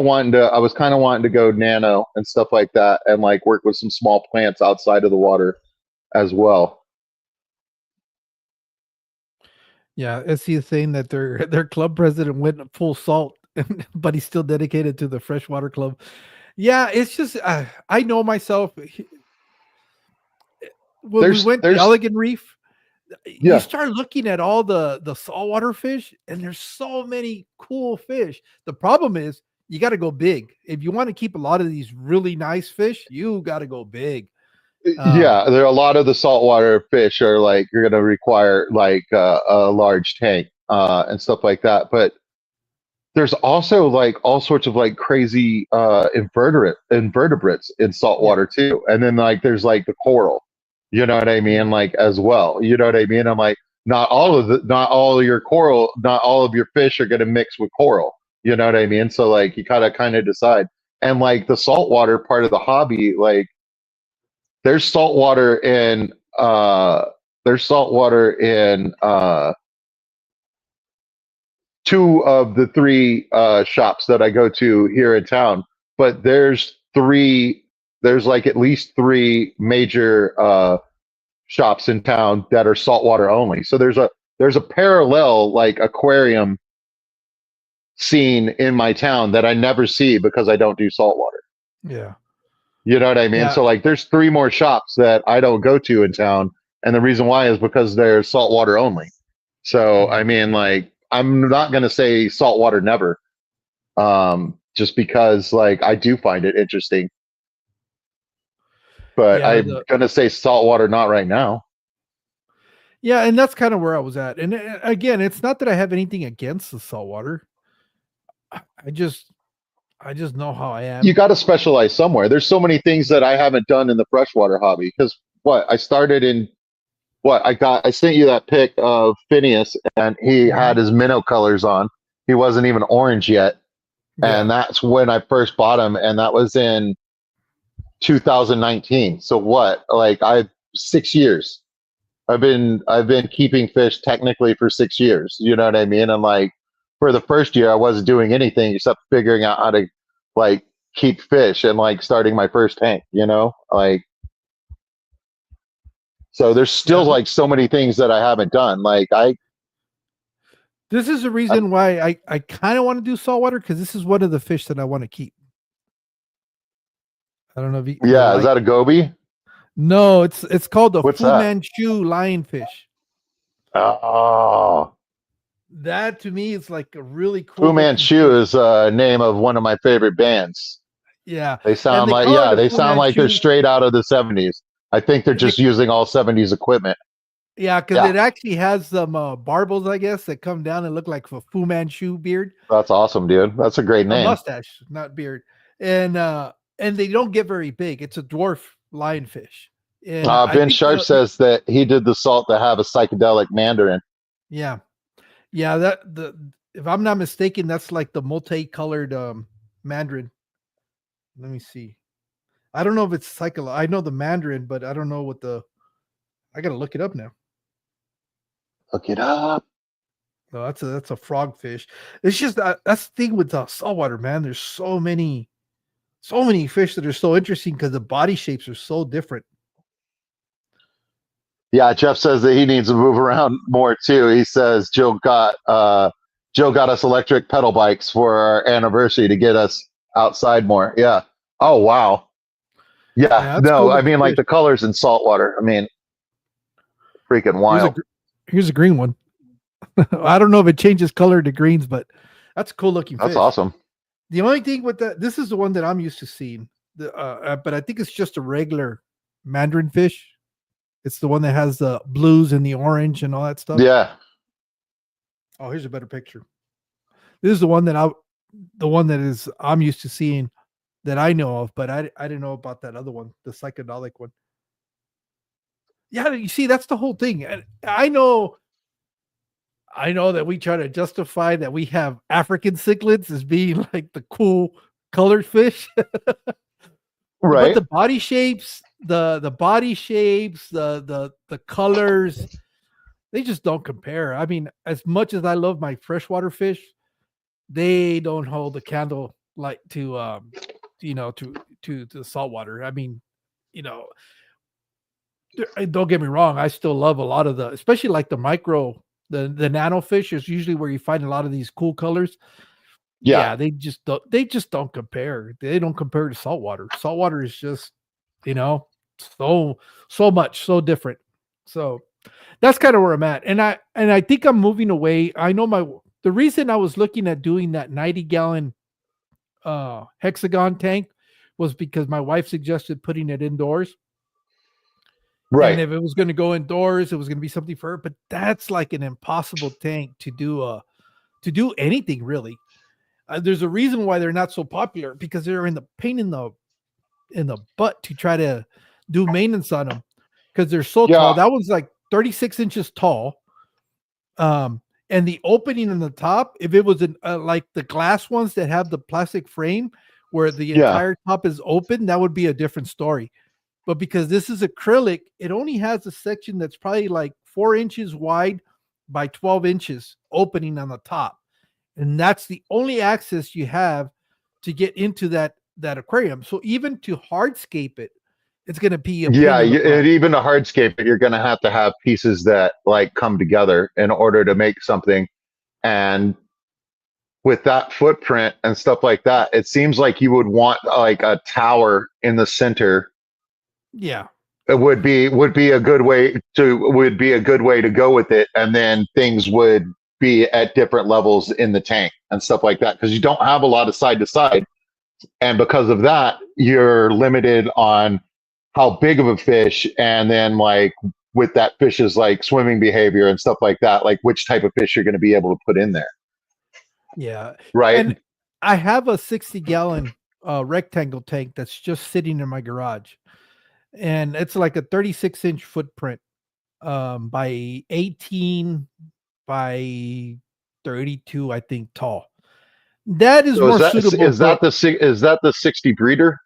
was kind of wanting to go nano and stuff like that, and like work with some small plants outside of the water as well. Yeah, it's the thing that their club president went full salt, but he's still dedicated to the freshwater club. Yeah, it's just I know myself. When we went to There's Elegant Reef, you Yeah. start looking at all the saltwater fish, and there's so many cool fish. The problem is you got to go big if you want to keep a lot of these really nice fish. You got to go big. Um, Yeah, there are a lot of the saltwater fish are like you're going to require like a large tank and stuff like that. But there's also like all sorts of like crazy invertebrates in yeah, saltwater too. And then like there's like the coral, you know what I mean? yeah, Like as well, you know what I mean? I'm like, not all of your coral, not all of your fish are going to mix with coral. You know what I mean? So like you gotta kind of decide. And like the saltwater part of the hobby, like there's saltwater in there's saltwater in two of the three shops that I go to here in town, but there's like at least three major shops in town that are saltwater only. So there's a parallel like aquarium scene in my town that I never see because I don't do saltwater. Yeah. You know what I mean? Yeah. So like there's three more shops that I don't go to in town, and the reason why is because they're saltwater only. So I Mhm. mean, like I'm not gonna say saltwater never, just because like I do find it interesting, but Yeah. I'm gonna say saltwater not right now. Yeah, and that's kind of where I was at. And again, it's not that I have anything against the saltwater. I just I just know how I You am. got to specialize somewhere. There's so many things that I haven't done in the freshwater hobby because what I started in I sent you that pic of Phineas and he Mhm. had his minnow colors on. He wasn't even orange yet. And Yeah. that's when I first bought him. And that was in 2019. So what? Like I 6 years. I've been keeping fish technically for 6 years. You know what I mean? And like for the first year I wasn't doing anything except figuring out how to like keep fish and like starting my first tank, you know? Like so there's Yeah. still like so many things that I haven't done. Like This is the I reason why I kind of want to do saltwater, because this is one of the fish that I want to keep. I don't know if you yeah, is like. that a goby? No, it's called the What's Fu that? Manchu lionfish. Oh, That to me is like a really Fu cool looking Manchu fish. is a name of one of my favorite bands. Yeah, They and sound they like call it yeah, a they Fu sound like they're Manchu. straight out of the '70s. I think they're They, just using all '70s equipment. yeah, because Yeah, it actually has some barbels, I guess, that come down and look like a Fu Manchu beard, that's awesome, dude. That's a great a name. mustache, not beard, and they don't get very big. It's a dwarf lionfish, and I Ben think Sharp says that he did the salt to have a psychedelic mandarin. yeah, yeah, that the if I'm not mistaken, that's like the multicolored mandarin. Let me see. I don't know if it's cycle. I know the mandarin, but I don't know what the. I gotta look it up now. Look it up. No, that's a frogfish. It's just that's the thing with saltwater, man. There's so many fish that are so interesting because the body shapes are so different. Yeah, Jeff says that he needs to move around more too. He says Joe got us electric pedal bikes for our anniversary to get us outside more. Yeah. Oh wow. Yeah. Yeah, that's No, cool I looking mean like fish. the colors in saltwater. I mean, freaking Here's a wild. gr- here's a green one. I don't know if it changes color to greens, but that's a cool looking That's fish. awesome. The only thing with this is the one that I'm used to seeing. But I think it's just a regular mandarin fish. It's the one that has the blues and the orange and all that stuff. Yeah. Oh, here's a better picture. This is the one that I'm used to seeing that I know of, but I didn't know about that other one, the psychedelic one. Yeah, you see, that's the whole thing. And I know that we try to justify that we have African cichlids as being like the cool colored fish, but Right. the colors, they just don't compare. I mean, as much as I love my freshwater fish, they don't hold a candle like to to the saltwater. I mean, you know, don't get me wrong, I still love a lot of especially like the micro, the nano fish is usually where you find a lot of these cool colors. Yeah. Yeah, they just don't compare. They don't compare to saltwater. Saltwater is just, you know, so much so different. So that's kind of where I'm at. And I think I'm moving away. I know the reason I was looking at doing that 90-gallon hexagon tank was because my wife suggested putting it indoors. And Right. if it was going to go indoors, it was going to be something for her. But that's like an impossible tank to do anything really. There's a reason why they're not so popular, because they're in the pain in the butt to try to do maintenance on them because they're so tall. Yeah. That one's like 36 inches tall, Um, and the opening on the top, if it was like the glass ones that have the plastic frame where the Yeah. entire top is open, that would be a different story. But because this is acrylic, it only has a section that's probably like 4 inches wide by 12 inches opening on the top. And that's the only access you have to get into that aquarium. So even to hardscape it, it's going to be a pain Yeah, in the butt. even a hardscape, you're going to have pieces that like come together in order to make something. And with that footprint and stuff like that, it seems like you would want like a tower in the center. Yeah. It would be a good way to go with it, and then things would be at different levels in the tank and stuff like that because you don't have a lot of side to side, and because of that, you're limited on how big of a fish, and then like with that fish's like swimming behavior and stuff like that, like which type of fish you're going to be able to put in there, Yeah. right? And I have a 60-gallon rectangle tank that's just sitting in my garage. And it's like a 36-inch footprint by 18 by 32, I think, tall. That is So more suitable for is that the 60 breeder?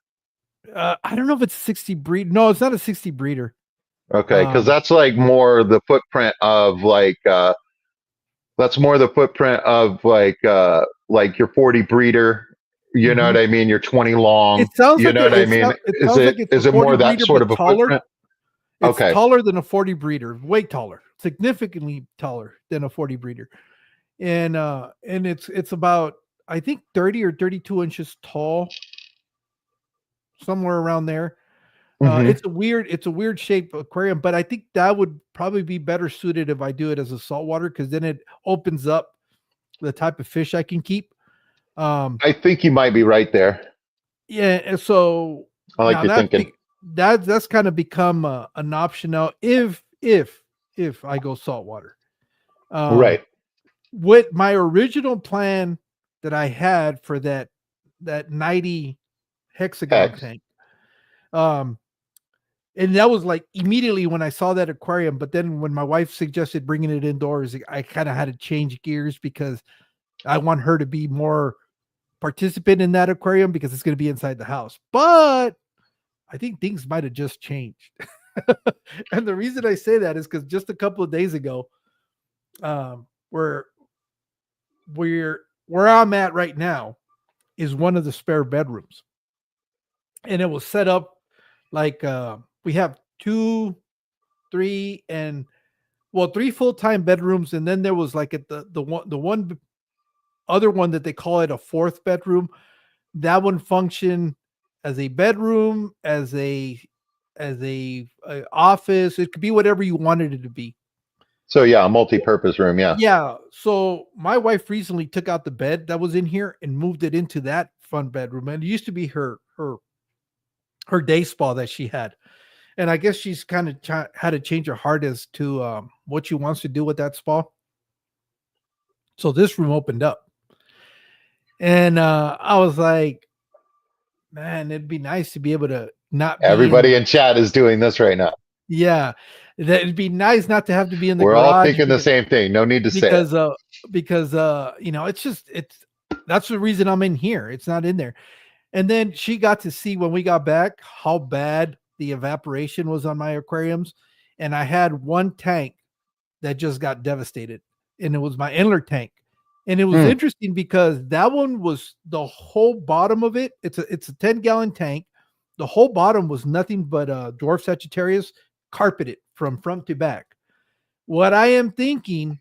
I don't know if it's 60 breed. No, it's not a 60 breeder. Okay, because Um, that's like more the footprint of that's more the footprint of like your 40 breeder. You know what mhm. I mean? Your 20 long. It sounds You like know what I mean? it sounds like it's a Is it 40 more that breeder, sort but of a taller. footprint? It's Okay. taller than a 40 breeder, way taller, significantly taller than a 40 breeder. And it's about, I think, 30 or 32 inches tall, somewhere around there. Hmm. It's a weird shaped aquarium, but I think that would probably be better suited if I do it as a saltwater because then it opens up the type of fish I can keep. Um, I think you might be right there. yeah, and so I like now your thinking. that's kind of become an option now if I go saltwater. Um, Right. what my original plan that I had for that 90 hexagon X. tank. Um, and that was like immediately when I saw that aquarium. But then when my wife suggested bringing it indoors, I kind of had to change gears because I want her to be more participant in that aquarium because it's going to be inside the house. But I think things might have just changed. And the reason I say that is because just a couple of days ago, where where I'm at right now is one of the spare bedrooms, and it was set up like we have two, three, and well, three full-time bedrooms, and then there was like at the one other one that they call it a fourth bedroom. That one functioned as a bedroom, as a office. It could be whatever you wanted it to be. So yeah, a multi-purpose room. Yeah. Yeah. So my wife recently took out the bed that was in here and moved it into that front bedroom. And it used to be her day spa that she had. And I guess she's kind of had to change her heart as to what she wants to do with that spa. So this room opened up. And I was like, man, it'd be nice to be able to not be in Everybody the in chat is doing this right now. yeah. That it'd be nice not to have to be in the We're all garage thinking the same thing. No need to say it. because it's that's the reason I'm in here. It's not in there. And then she got to see when we got back how bad the evaporation was on my aquariums. And I had one tank that just got devastated, and it was my inler tank. And it was Mm. interesting because that one was the whole bottom of it. It's a 10-gallon tank. The whole bottom was nothing but dwarf Sagittarius carpeted from front to back. What I am thinking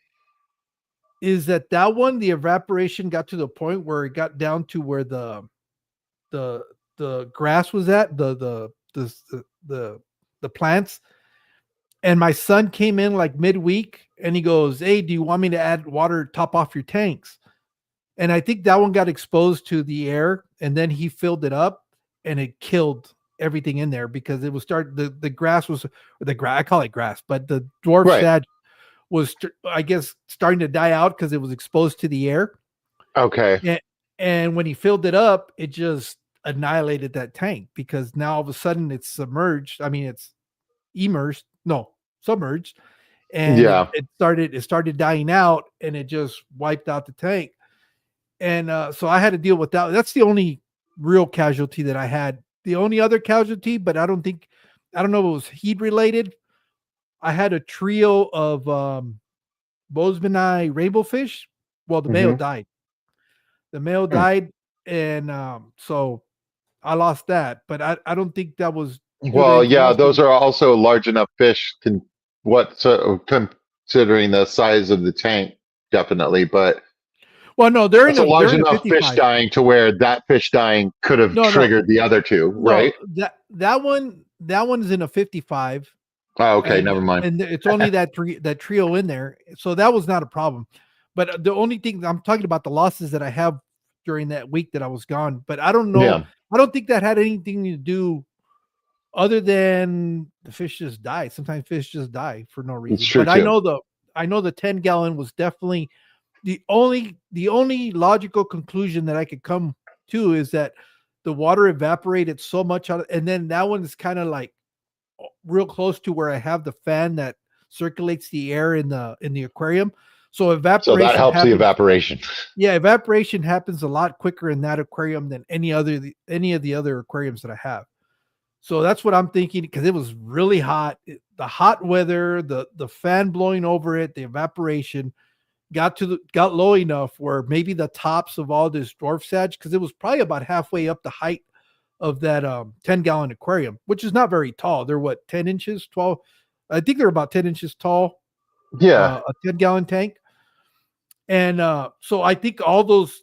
is that one, the evaporation got to the point where it got down to where the the grass was at the plants. And my son came in like midweek and he goes, "Hey, do you want me to add water, top off your tanks?" And I think that one got exposed to the air and then he filled it up and it killed everything in there because it was the grass was the grass, I call it grass, but the dwarf Right. sag was, I guess, starting to die out because it was exposed to the air. Okay. And when he filled it up, it just annihilated that tank because now all of a sudden it's submerged. I mean, it's immersed, no, submerged, and Yeah. it started dying out, and it just wiped out the tank. And so I had to deal with that. That's the only real casualty that I had. The only other casualty, but I don't know if it was heat related. I had a trio of Bozeman rainbow fish. Well, the male Hmm. died. The male died, and so I lost that. But I don't think that was due to Well, anything yeah, else. those are also large enough fish. Considering the size of the tank, definitely. But Well, no, that's a large they're in a enough fish 55. dying to where that fish dying could have No, no, triggered the other two, right? no. That one's in a 55, Oh, okay, and never mind. it's only that trio in there, so that was not a problem. But the only thing I'm talking about the losses that I have during that week that I was gone. But I don't know. Yeah, I don't think that had anything to do other than the fish just die. Sometimes fish just die for no it's reason. true But too. I know the 10-gallon was definitely the only logical conclusion that I could come to is that the water evaporated so much out of, and then that one is kind of like real close to where I have the fan that circulates the air in the aquarium. So So that evaporation helps the happens. evaporation. Yeah, evaporation happens a lot quicker in that aquarium than any of the other aquariums that I have. So that's what I'm thinking because it was really hot. The hot weather, the fan blowing over it, the evaporation got low enough where maybe the tops of all this dwarf sedge, because it was probably about halfway up the height of that 10-gallon aquarium, which is not very tall. They're what, 10 inches, 12? I think they're about 10 inches tall, Yeah, a 10-gallon tank. And so I think all those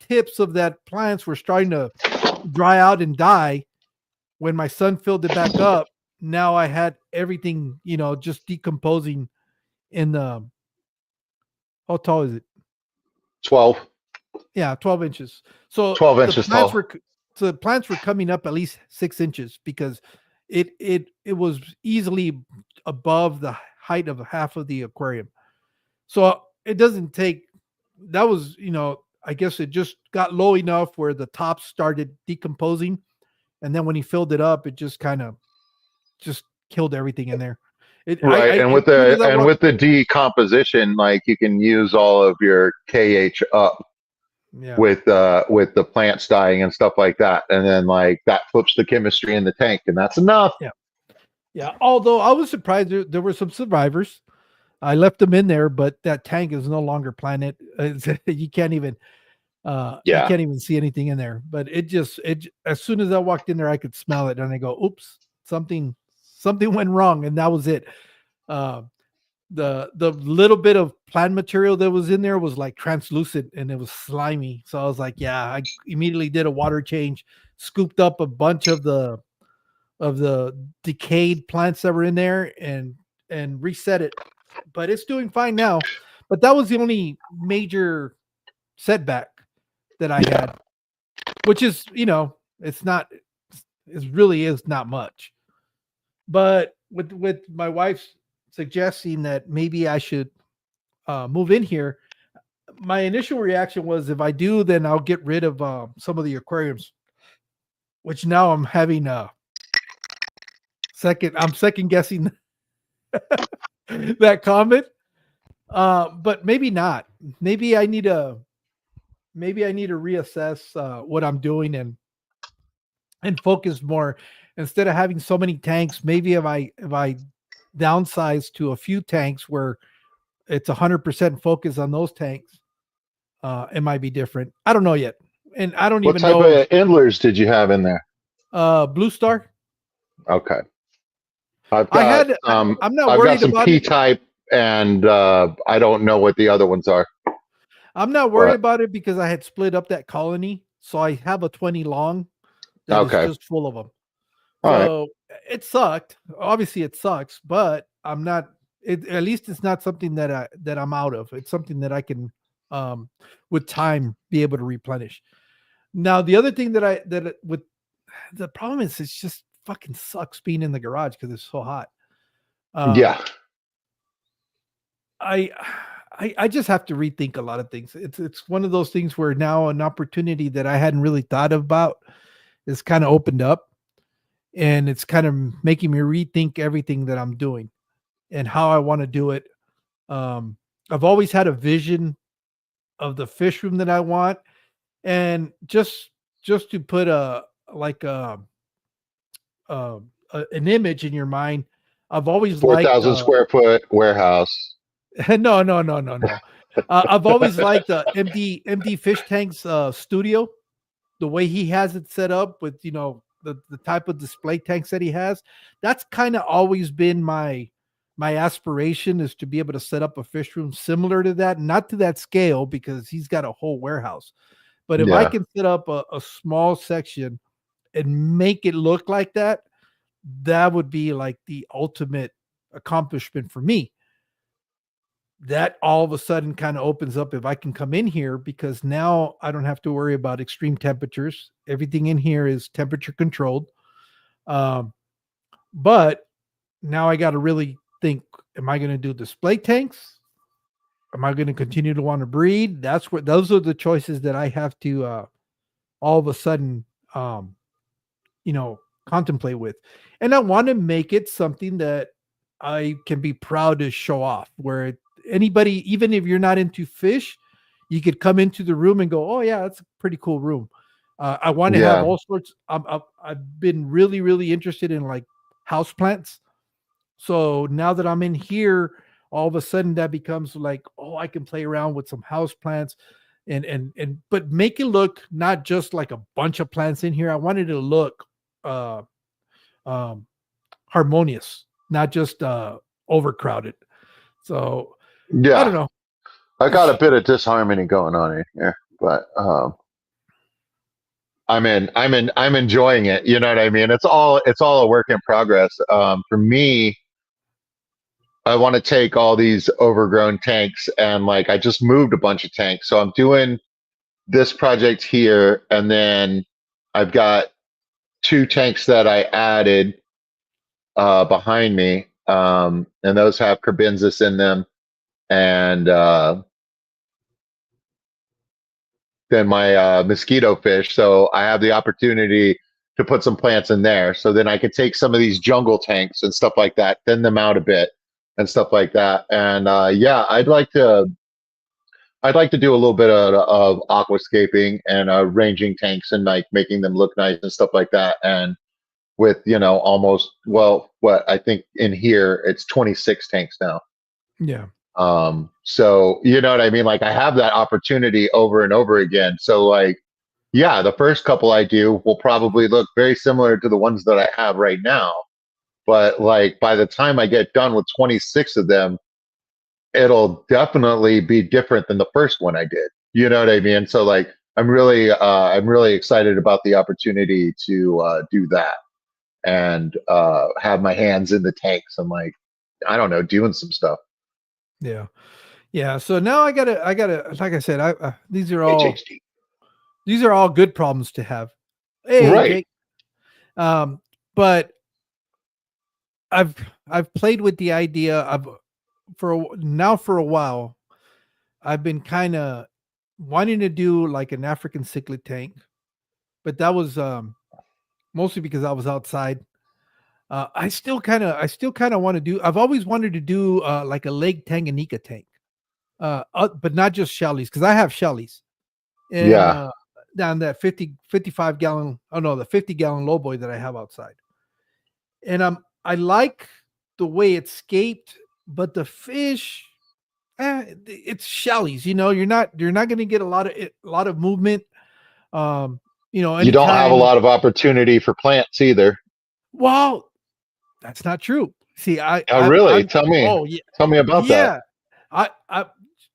tips of that plants were starting to dry out and die when my son filled it back up. Now I had everything, just decomposing in the, how tall is it? 12, Yeah, 12 inches. So 12 the inches plants tall. were so the plants were coming up at least 6 inches because it was easily above the height of half of the aquarium. So it doesn't take that was, I guess it just got low enough where the top started decomposing. And then when he filled it up, it just kind of just killed everything in there. Right, and As soon as I walked, with the decomposition, like you can use all of your KH up yeah, with the plants dying and stuff like that, and then like that flips the chemistry in the tank, and that's enough. yeah, yeah. Although I was surprised there were some survivors. I left them in there, but that tank is no longer planet. You Yeah. can't even see anything in there. But as soon as I walked in there, I could smell it, and I go, "Oops, something went wrong," and that was it. Uh, the little bit of plant material that was in there was like translucent and it was slimy. So I was like, yeah, I immediately did a water change, scooped up a bunch of the decayed plants that were in there and reset it. But it's doing fine now. But that was the only major setback that I Yeah. had, which is, it's not it really is not much. But with my wife's suggesting that maybe I should move in here, my initial reaction was if I do, then I'll get rid of some of the aquariums, which now I'm having a I'm second guessing that comment. But maybe not. Maybe I need to reassess what I'm doing and focus more instead of having so many tanks. Maybe if I downsize to a few tanks where it's 100% focus on those tanks, it might be different. I don't know yet, and I don't What even type know. of endlers did you have in there? Blue Star. Okay. I'm not I've got worried some about P it. type, and I don't know what the other ones are. I'm not worried But about it because I had split up that colony, so I have a 20 long that is okay. just full of them. All right. So it sucked. Obviously, it sucks, but I'm not. At least it's not something that I'm out of. It's something that I can, with time, be able to replenish. Now, the other thing with the problem is it's just fucking sucks being in the garage because it's so hot. Um, Yeah. I, I just have to rethink a lot of things. It's one of those things where now an opportunity that I hadn't really thought about is kind of opened up, and it's kind of making me rethink everything that I'm doing and how I want to do it. Um, I've always had a vision of the fish room that I want, and just to put like an image in your mind, I've always Four liked thousand square foot warehouse. no, no, no, no, no. I've always liked the MD Fish Tank's studio, the way he has it set up with the type of display tanks that he has. That's kind of always been my aspiration, is to be able to set up a fish room similar to that, not to that scale because he's got a whole warehouse. But if I Yeah. can set up a small section and make it look like that, that would be like the ultimate accomplishment for me. That all of a sudden kind of opens up if I can come in here, because now I don't have to worry about extreme temperatures. Everything in here is temperature controlled. Um, but now I got to really think, am I going to do display tanks? Am I going to continue to want to breed? That's what, those are the choices that I have to all of a sudden um, contemplate with. And I want to make it something that I can be proud to show off, where anybody, even if you're not into fish, you could come into the room and go, oh yeah, that's a pretty cool room. I want to have Yeah. all sorts. I've been really, really interested in like house plants. So now that I'm in here, all of a sudden that becomes like, oh, I can play around with some house plants, but make it look not just like a bunch of plants in here. I wanted it to look uh um harmonious, not just overcrowded. So I Yeah. don't know. I got a bit of disharmony going on in here, but I'm enjoying it. You know what I mean? It's all a work in progress. For me, I want to take all these overgrown tanks and like I just moved a bunch of tanks. So I'm doing this project here, and then I've got two tanks that I added behind me, and those have carbenzis in them, and then my mosquito fish. So I have the opportunity to put some plants in there. So then I can take some of these jungle tanks and stuff like that, thin them out a bit and stuff like that. And yeah, I'd like to do a little bit of aquascaping and arranging tanks and like making them look nice and stuff like that. And with almost, well, what I think in here it's 26 tanks now. Yeah. So you know what I mean? Like I have that opportunity over and over again. So like, yeah, the first couple I do will probably look very similar to the ones that I have right now. But like by the time I get done with 26 of them, it'll definitely be different than the first one I did. You know what I mean? So like I'm really excited about the opportunity to do that and have my hands in the tanks and like I don't know, doing some stuff. Yeah. Yeah. So now I gotta, like I said, HHD. these are all good problems to have. Hey, Right. Jake. Um, but I've I've played with the idea of, for a while. I've been kind of wanting to do like an African cichlid tank, but that was mostly because I was outside. I still kind of want to do. I've always wanted to do like a Lake Tanganyika tank, but not just shellies, because I have shellies and Yeah. down that 50 55 gallon. Oh no, the 50 gallon low boy that I have outside, and I like the way it scaped, but the fish, it's shellies. You're not going to get a lot of movement. Um, You don't have a anytime. lot of opportunity for plants either. Well, that's not true. See, Oh, really? I'm. Tell me. Oh yeah, Tell me about that. yeah. I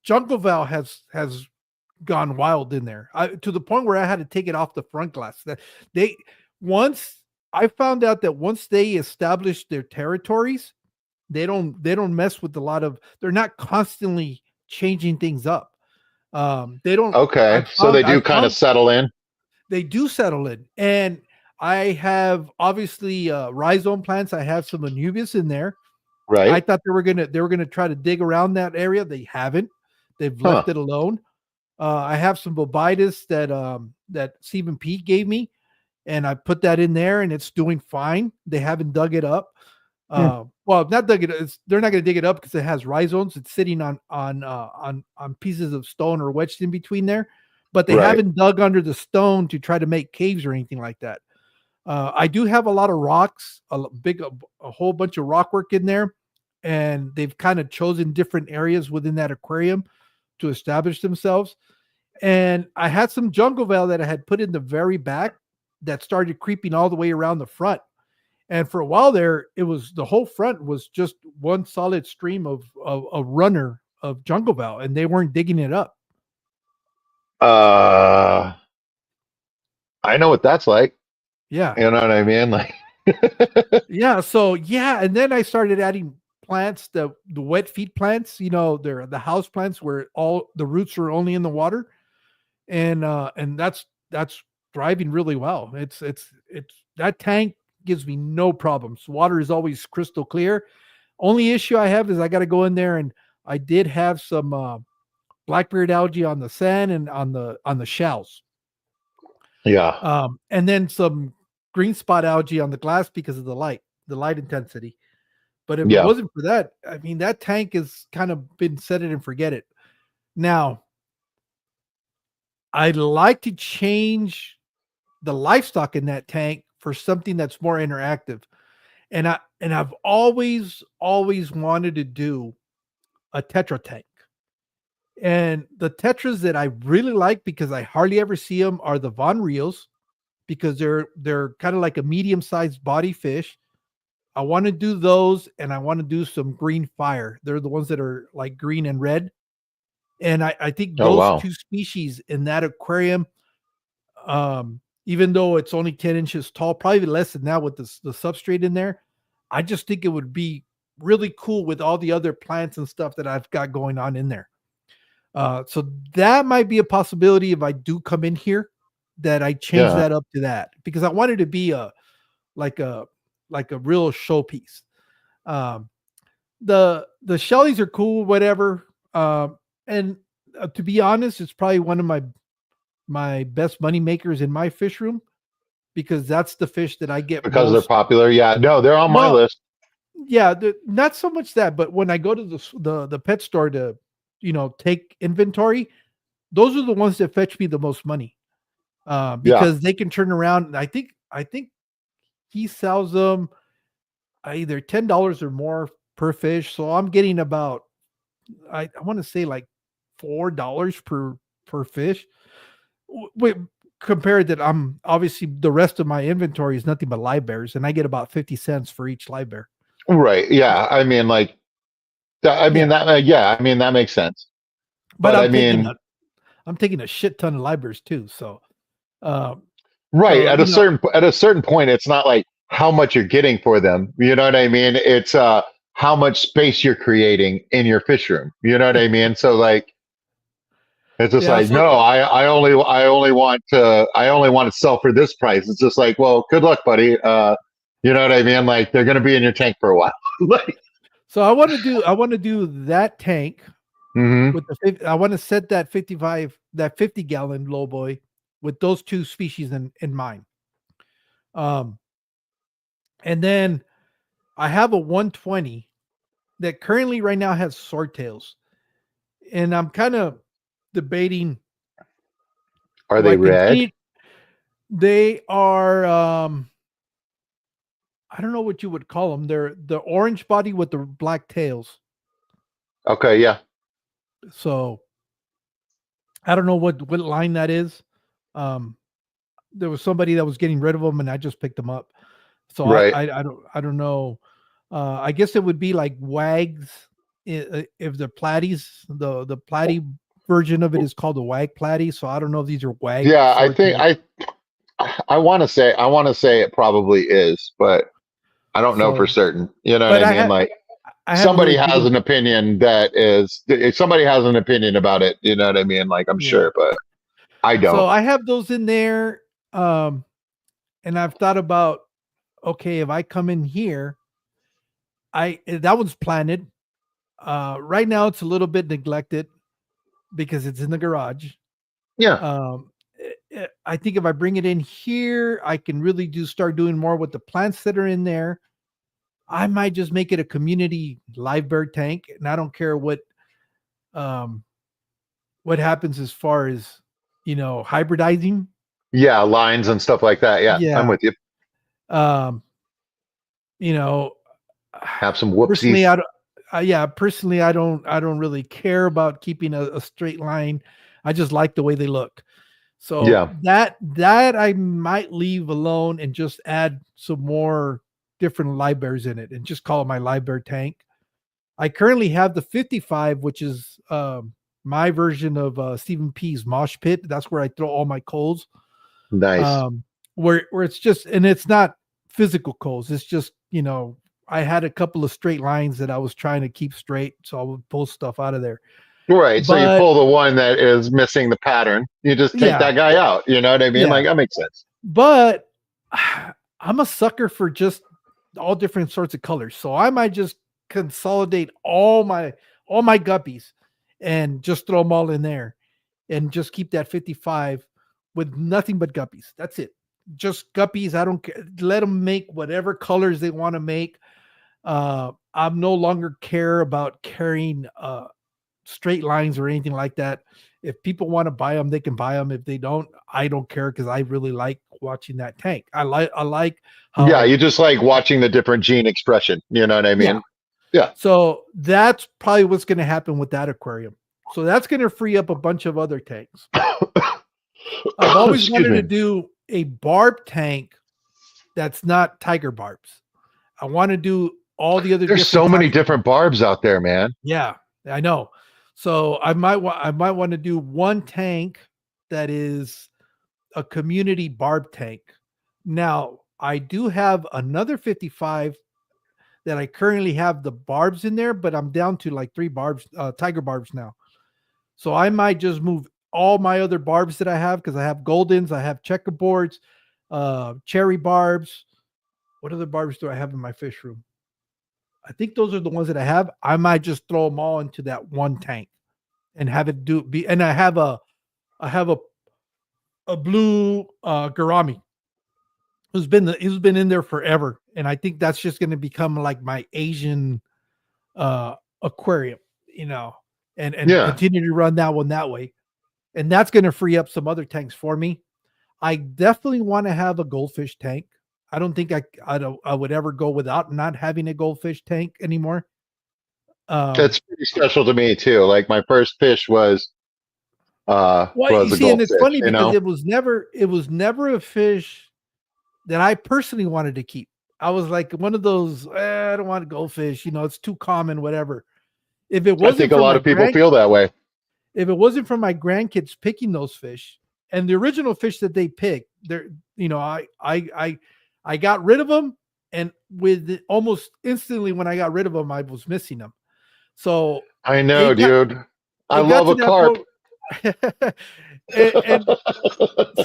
Jungle Val has gone wild in there, to the point where I had to take it off the front glass. That they once I found out that once they establish their territories, they don't mess with a lot of. They're not constantly changing things up. They don't. I Okay. So found they I do kind of found settle in, they do settle in, and I have obviously rhizome plants. I have some anubias in there. I right? thought they were gonna try to dig around that area. They haven't. They've left Huh. it alone. I have some bobitis that Stephen Pete gave me, and I put that in there, and it's doing fine. They haven't dug it up. Hmm. Well, not dug it. They're not going to dig it up because it has rhizomes. It's sitting on pieces of stone or wedged in between there, but they Right. haven't dug under the stone to try to make caves or anything like that. I do have a lot of rocks, a whole bunch of rock work in there, and they've kind of chosen different areas within that aquarium to establish themselves. And I had some jungle veil that I had put in the very back that started creeping all the way around the front. And for a while there, it was the whole front was just one solid stream of a runner of jungle veil, and they weren't digging it up. Uh, I know what that's like. Yeah, You know what I mean? Like, yeah. So yeah, and then I started adding plants, the wet feed plants. They're the house plants where all the roots are only in the water, and that's thriving really well. It's that tank gives me no problems. Water is always crystal clear. Only issue I have is I got to go in there, and I did have some blackbeard algae on the sand and on the shells, yeah, and then some green spot algae on the glass because of the light intensity. But if it yeah. wasn't for that, I mean, that tank has kind of been set it and forget it. Now, I'd like to change the livestock in that tank for something that's more interactive. And I've always wanted to do a tetra tank. And the tetras that I really like because I hardly ever see them are the Von Rios because they're kind of like a medium-sized body fish. I want to do those and I want to do some green fire. They're the ones that are like green and red. And I think Oh those wow. two species in that aquarium, even though it's only 10 inches tall, probably less than that with the substrate in there, I just think it would be really cool with all the other plants and stuff that I've got going on in there. So that might be a possibility if I do come in here that I change Yeah. that up to that because I wanted to be like a like a real showpiece. Um, the Shelleys are cool, whatever. And to be honest, it's probably one of my best money makers in my fish room because that's the fish that I get Because they're most. popular. Yeah. No, they're on my No, list. yeah, not so much that, but when I go to the pet store to take inventory, those are the ones that fetch me the most money Yeah. because they can turn around. And I think he sells them either $10 or more per fish, so I'm getting about I want to say like $4 per fish. Wait, compared that I'm obviously the rest of my inventory is nothing but live bears, and I get about 50 cents for each live bear. Right. Yeah. I mean, like, I mean Yeah, that. Yeah. I mean that makes sense. but But I I'm taking mean, a shit ton of live bears too. Um, right. so At a certain point, it's not like how much you're getting for them. You know what I mean? It's how much space you're creating in your fish room. You know what I mean? So like, it's just yeah, like, so no, I only want to sell for this price. It's just like, well, good luck, buddy. You know what I mean? Like they're gonna be in your tank for a while. Like, I want to do that tank hmm. with I want to set that 50-gallon low boy with those two species in mind. Um, and then I have a 120 that currently right now has swordtails, and I'm kind of debating. Are Do they I red? continue? They are. I don't know what you would call them. They're the orange body with the black tails. Okay, yeah, So I don't know what line that is. Um, there was somebody that was getting rid of them, and I just picked them up. So I right. I, I don't know. I guess it would be like wags if the platies. The platy version of it is called the wag platy. So I don't know if these are wag Yeah, I think swordtails. I want to say it probably is, but I don't know for So, certain. You know what but I mean? Like I haven't really somebody has digged. an opinion that is if somebody has an opinion about it, you know what I mean? Like I'm Yeah. sure, but I So don't. I have those in there. Um, and I've thought about, okay, if I come in here, that one's planted. Right now it's a little bit neglected because it's in the garage. Yeah. I think if I bring it in here, I can really start doing more with the plants that are in there. I might just make it a community live bird tank, and I don't care um what happens as far as hybridizing. Yeah, lines and stuff like that. Yeah, I'm Yeah. with you. Um, you know, Have some personally, whoopsies. I don't. Yeah, personally, I don't really care about keeping a straight line. I just like the way they look. So Yeah, that I might leave alone and just add some more different live bears in it and just call it my live bear tank. I currently have the 55, which is my version of Stephen P's mosh pit. That's where I throw all my coals. nice. Um, where it's just, and it's not physical coals. It's just I had a couple of straight lines that I was trying to keep straight, so I would pull stuff out of there. Right. So you But pull the one that is missing the pattern. You just take yeah, that guy out. You know what I mean? yeah. Like that makes sense. But I'm a sucker for just all different sorts of colors. So I might just consolidate all my guppies and just throw them all in there and just keep that 55 with nothing but guppies. That's it. Just guppies. I don't care. Let them make whatever colors they want to make. I'm no longer care about carrying straight lines or anything like that. If people want to buy them, they can buy them. If they don't, I don't care because I really like watching that tank. I like Yeah, how you just like watching the different gene expression. You know what I yeah. mean? Yeah. So that's probably what's going to happen with that aquarium. So that's going to free up a bunch of other tanks. I've always Excuse wanted to me. do a barb tank that's not tiger barbs. I want to do all the other There's different so many types of. different barbs out there, man. Yeah, I know. So I might want to do one tank that is a community barb tank. Now, I do have another 55 that I currently have the barbs in there, but I'm down to like 3 barbs, tiger barbs now. So I might just move all my other barbs that I have because I have goldens, I have checkerboards, cherry barbs. What other barbs do I have in my fish room? I think those are the ones that I have. I might just throw them all into that one tank and have it do be. And I have a blue Garami who's been in there forever, and I think that's just going to become like my Asian aquarium, you know, and Yeah. continue to run that one that way, and that's going to free up some other tanks for me. I definitely want to have a goldfish tank. I don't think I would ever go without not having a goldfish tank anymore. Um, It's pretty special to me too. Like my first fish well, you was a see, and it's goldfish, funny you because know? it was never a fish that I personally wanted to keep. I was like one of those, I don't want goldfish, it's too common, whatever. If it I think wasn't a for lot my of people grand feel that way. if it wasn't for my grandkids picking those fish and the original fish that they picked, they're, I got rid of them, and almost instantly when I got rid of them, I was missing them. So I know, it got dude. I it got love to a that carp. point. and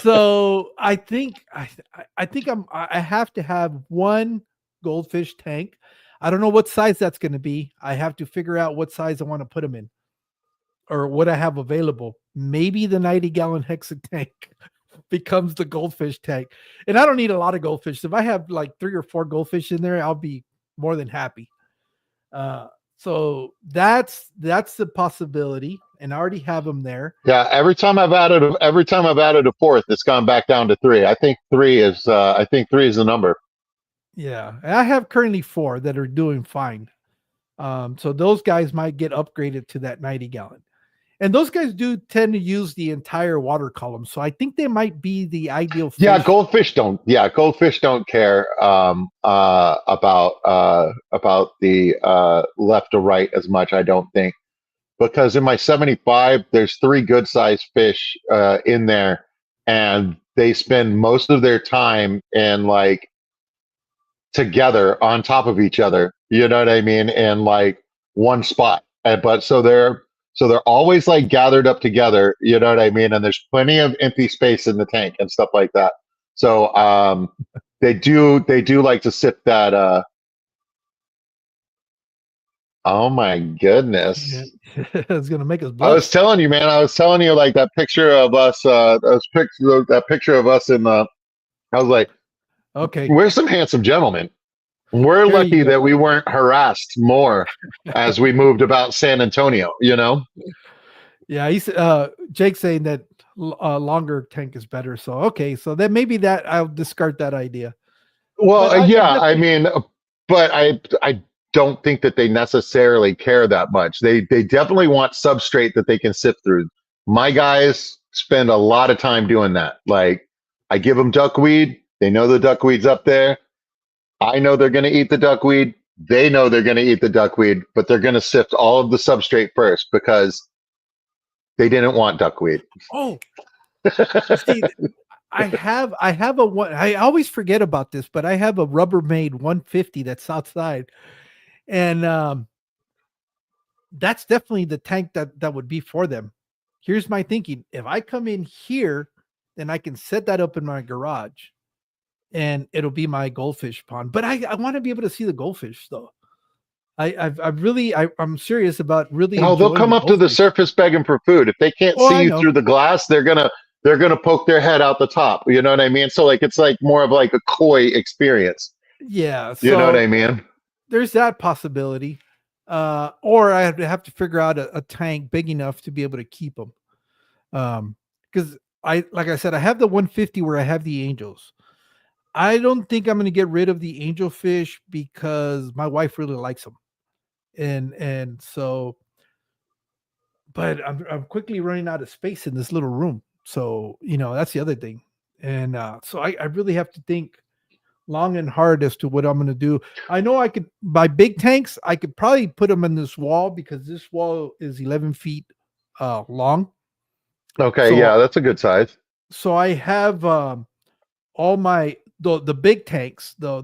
so I think I have to have one goldfish tank. I don't know what size that's going to be. I have to figure out what size I want to put them in or what I have available. Maybe the 90-gallon hexa tank becomes the goldfish tank. And I don't need a lot of goldfish. If I have like 3 or 4 goldfish in there, I'll be more than happy. Uh, so that's the possibility, and I already have them there. Yeah, every time I've added a fourth, it's gone back down to three. I think three is the number. Yeah, and I have currently 4 that are doing fine. So those guys might get upgraded to that 90-gallon. And those guys do tend to use the entire water column. So I think they might be the ideal Yeah, fish. goldfish don't care about the left or right as much. I don't think, because in my 75, there's three good sized fish in there, and they spend most of their time in like together on top of each other. You know what I mean? In like one spot. But so they're always like gathered up together. You know what I mean? And there's plenty of empty space in the tank and stuff like that. So they do like to sip that. Oh my Yeah. goodness! It's gonna make us I was blush. telling you, man. I was telling you like that picture of us. That picture of us in the. I was like, Okay. "Where's some handsome gentlemen?" We're Here you lucky go. that we weren't harassed more as we moved about San Antonio, you know? Yeah, Jake saying that longer tank is better. So okay, so then maybe that I'll discard that idea. But Well, I yeah, I definitely, mean, but I don't think that they necessarily care that much. They definitely want substrate that they can sift through. My guys spend a lot of time doing that. Like I give them duckweed, they know the duckweed's up there. I know they're going to eat the duckweed. They know they're going to eat the duckweed, but they're going to sift all of the substrate first because they didn't want duckweed. oh, see, I have a one. I always forget about this, but I have a Rubbermaid 150 that's outside, and that's definitely the tank that would be for them. Here's my thinking: if I come in here, then I can set that up in my garage, and it'll be my goldfish pond. But I want to be able to see the goldfish, though. I'm serious about really Oh, they'll enjoying come the up to the goldfish. surface begging for food. If they can't Oh, see I you know. through the glass, they're gonna poke their head out the top. You know what I mean? So like it's like more of like a koi experience. Yeah, You know what so I mean? there's that possibility. Or I have to figure out a tank big enough to be able to keep them. Because like I said, I have the 150 where I have the angels. I don't think I'm going to get rid of the angel fish because my wife really likes them, and so. But I'm quickly running out of space in this little room, so that's the other thing, and so I really have to think long and hard as to what I'm going to do. I know I could buy big tanks. I could probably put them in this wall because this wall is 11 feet long. Okay, So yeah, that's a good size. I have all my the big tanks, the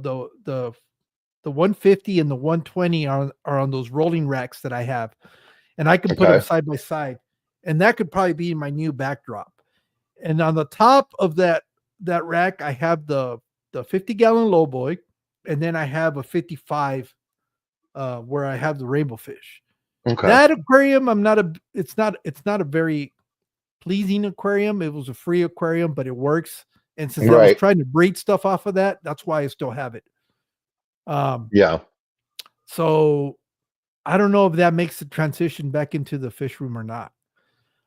150 and the 120 are on those rolling racks that I have, and I can put them Okay. side by side, and that could probably be my new backdrop. And on the top of that rack, I have the 50-gallon lowboy, and then I have a 55 where I have the rainbow fish. Okay. That aquarium, I'm not a it's not a very pleasing aquarium. It was a free aquarium, but it works. And since I was Right. trying to breed stuff off of that, that's why I still have it. Um, Yeah. so I don't know if that makes the transition back into the fish room or not.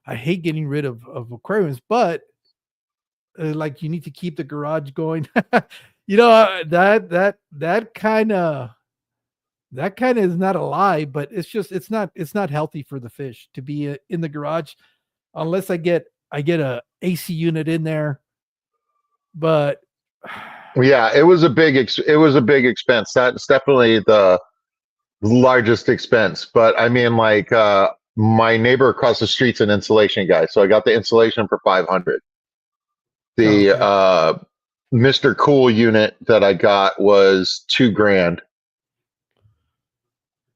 I hate getting rid of aquariums, but like you need to keep the garage going. That kind of is not a lie, but it's not healthy for the fish to be in the garage unless I get a AC unit in there. But Yeah, it was a big expense. That's definitely the largest expense. But I mean like my neighbor across the street's an insulation guy. So I got the insulation for 500. oh, The okay, Mr. Cool unit that I got was 2 grand.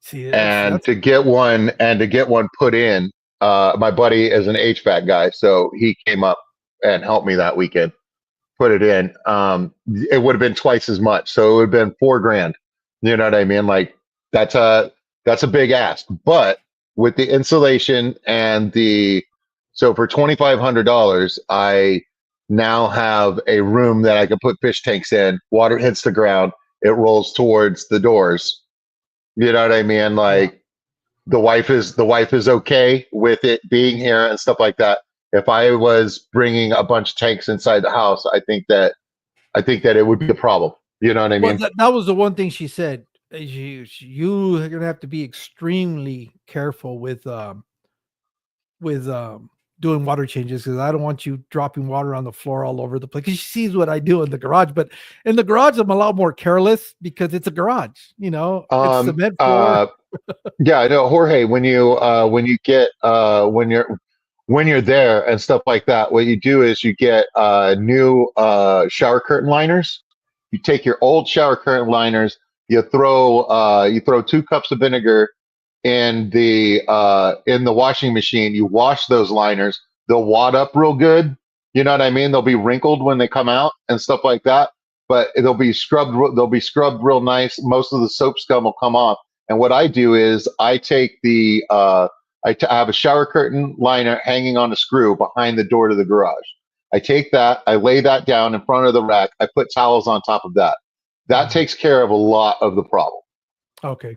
see And that's to get one put in, my buddy is an HVAC guy, so he came up and helped me that weekend put it in. It would have been twice as much, so it would have been 4 grand. You know what I mean? Like that's a that's a big ask. But with the insulation and the so for $2,500, I now have a room that I can put fish tanks in. Water hits the ground, it rolls towards the doors. You know what I mean? yeah. Like the wife is okay with it being here and stuff like that. If I was bringing a bunch of tanks inside the house, I think that it would be a problem. You know what I Well, mean? that was the one thing she said. You're gonna have to be extremely careful with doing water changes because I don't want you dropping water on the floor all over the place. Because she sees what I do in the garage, but in the garage I'm a lot more careless because it's a garage. It's Um, cement floor. uh, yeah, I know, Jorge. When you're there and stuff like that, what you do is you get new shower curtain liners. You take your old shower curtain liners, you throw 2 cups of vinegar in the washing machine. You wash those liners. They'll wad up real good. You know what I mean? They'll be wrinkled when they come out and stuff like that. But they'll be scrubbed. They'll be scrubbed real nice. Most of the soap scum will come off. And what I do is I take I have a shower curtain liner hanging on a screw behind the door to the garage. I take that, I lay that down in front of the rack. I put towels on top of that. That takes care of a lot of the problem Okay.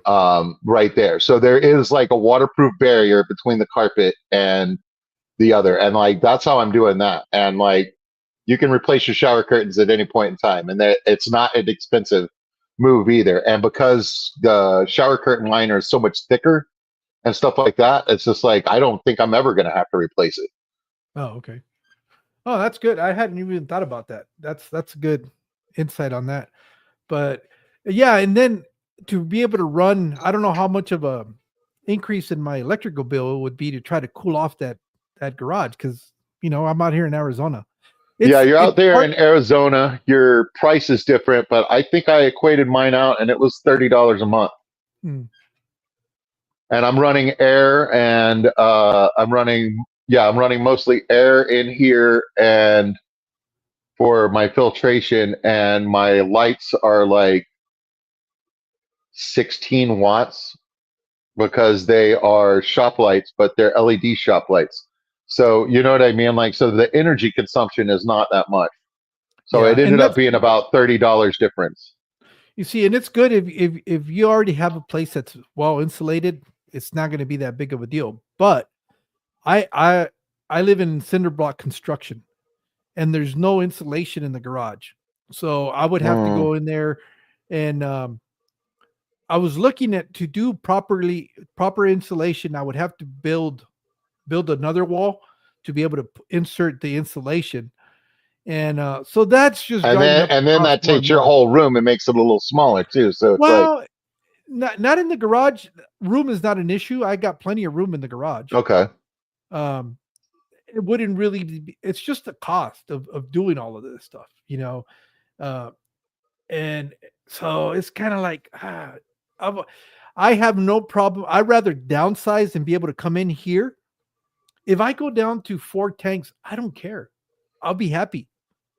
right there. So there is like a waterproof barrier between the carpet and the other. And like that's how I'm doing that. And like you can replace your shower curtains at any point in time. And that it's not an expensive move either. And because the shower curtain liner is so much thicker and stuff like that, it's just like I don't think I'm ever gonna have to replace it. Oh, okay. Oh, that's good. I hadn't even thought about that. That's good insight on that. But yeah, and then to be able to run, I don't know how much of a increase in my electrical bill would be to try to cool off that garage because I'm out here in Arizona. Yeah, you're It's out there part in Arizona, your price is different, but I think I equated mine out and it was $30 a month. hmm, And I'm running air and I'm running mostly air in here and for my filtration, and my lights are like 16 watts because they are shop lights, but they're LED shop lights. So you know what I mean? Like, so the energy consumption is not that much. So yeah, it and ended up that's being about $30 difference. you see, and it's good if you already have a place that's well insulated, it's not going to be that big of a deal. But I I I live in cinder block construction, and there's no insulation in the garage, so I would have to Mm. go in there, and I was looking at to do proper insulation. I would have to build another wall to be able to insert the insulation, and so that's just driving up the And then cost that more and takes your more. whole room and makes it a little smaller too. So it's like, Well, not in the garage. Room is not an issue. I got plenty of room in the garage. okay. Um, it wouldn't really be. It's just the cost of doing all of this stuff. Uh, and so it's kind of like I'm, I have no problem. I'd rather downsize and be able to come in here. If I go down to 4 tanks, I don't care. I'll be happy.